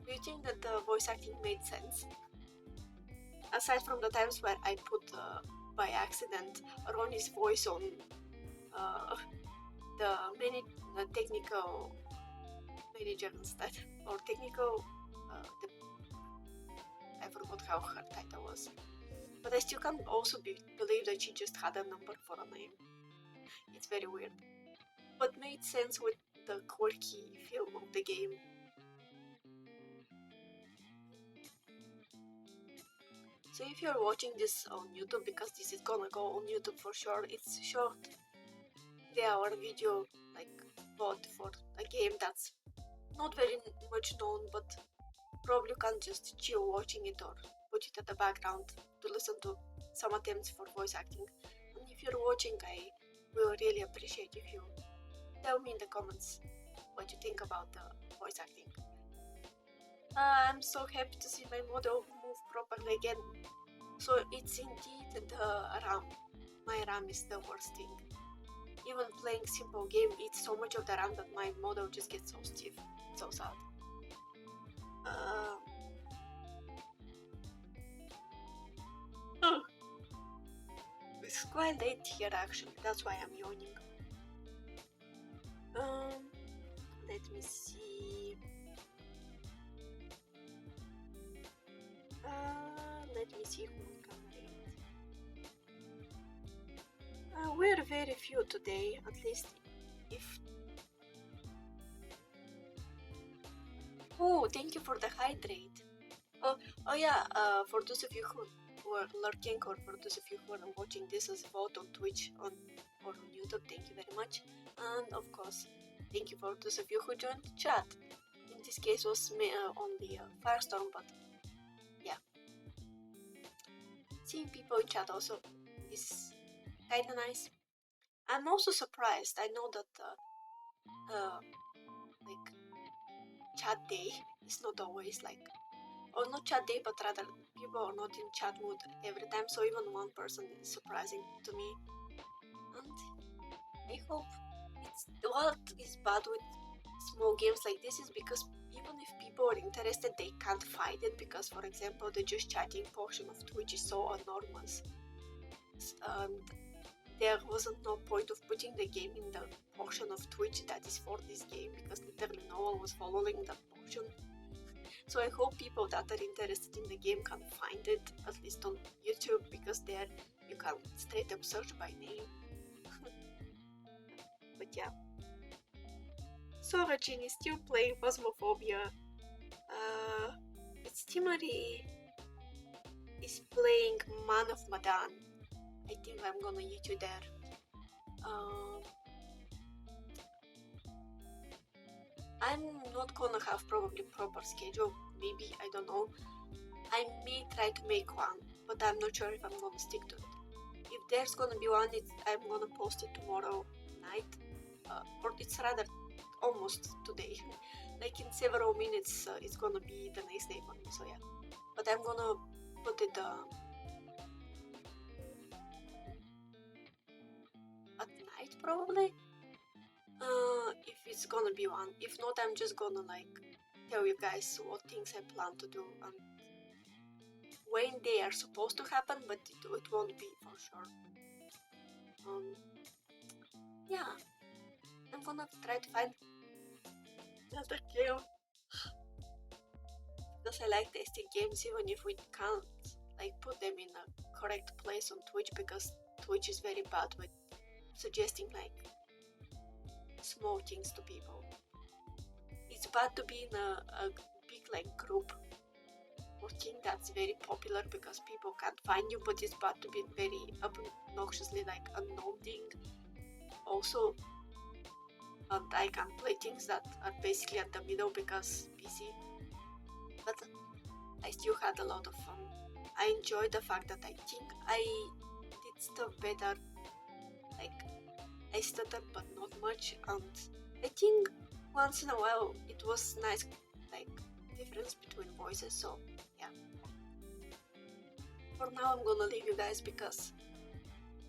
Do you think that the voice acting made sense? Aside from the times where I put by accident Ronnie's voice on the technical manager instead, or technical I forgot how her title was, but I still can't also believe that she just had a number for a name. It's very weird, but made sense with the quirky feel of the game. So if you're watching this on YouTube, because this is gonna go on YouTube for sure, it's short 3-hour video like VOD for a game that's not very much known, but probably you can just chill watching it or put it at the background to listen to some attempts for voice acting. And if you're watching, I will really appreciate if you tell me in the comments what you think about the voice acting. I'm so happy to see my model move properly again. So it's indeed the RAM. My RAM is the worst thing. Even playing simple game eats so much of the RAM that my model just gets so stiff. It's so sad. It's quite late here actually, that's why I'm yawning. Let me see. Let me see who we can rate. We're very few today, at least if... Oh, thank you for the hydrate. Oh yeah, for those of you who are lurking, or for those of you who are watching this as a VOD on Twitch or on YouTube, thank you very much. And of course, thank you for those of you who joined the chat. in this case was only Firestorm, but yeah. Seeing people in chat also is kinda nice. I'm also surprised. I know that like chat day is not always like, or not chat day, but rather people are not in chat mood every time. So even one person is surprising to me, and I hope it's what is bad with small games like this is because even if people are interested, they can't find it because, for example, the just chatting portion of Twitch is so enormous, and there wasn't no point of putting the game in the portion of Twitch that is for this game because literally no one was following that portion. So I hope people that are interested in the game can find it, at least on YouTube, because there you can straight up search by name. But yeah. Sorajin is still playing Phasmophobia. It's Timothy is playing Man of Madan. I think I'm gonna YouTube there. I'm not gonna have probably proper schedule, maybe, I don't know. I may try to make one, but I'm not sure if I'm gonna stick to it. If there's gonna be one, I'm gonna post it tomorrow night, or it's rather almost today. Like in several minutes, it's gonna be the next day one, so yeah. But I'm gonna put it at night probably. If it's gonna be one. If not, I'm just gonna like tell you guys what things I plan to do and when they are supposed to happen, but it won't be for sure. Yeah, I'm gonna try to find another game because I like testing games even if we can't like put them in a correct place on Twitch because Twitch is very bad with suggesting like small things to people. It's bad to be in a big like group or thing that's very popular because people can't find you, but it's bad to be very obnoxiously like unknown thing also. And I can play things that are basically at the middle because PC, but I still had a lot of fun. I enjoyed the fact that I think I did stuff better, like I stuttered but not much, and I think once in a while it was nice like difference between voices, so yeah. For now I'm gonna leave you guys because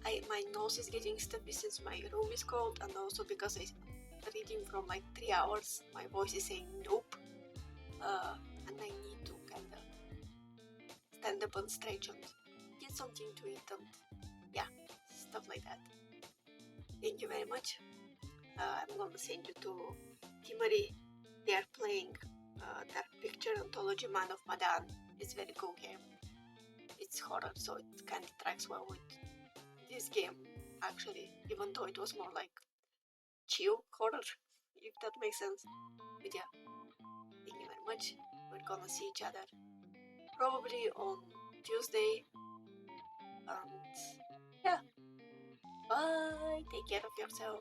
my nose is getting stuffy since my room is cold, and also because I'm reading from like 3 hours, my voice is saying nope, and I need to kinda stand up and stretch and get something to eat and yeah, stuff like that. Thank you very much. I'm gonna send you to Timothy. They are playing that picture anthology Man of Madan. It's a very cool game. It's horror, so it kind of tracks well with this game, actually, even though it was more like chill horror, if that makes sense. But yeah, thank you very much. We're gonna see each other probably on Tuesday, and yeah, bye. Take care of yourself.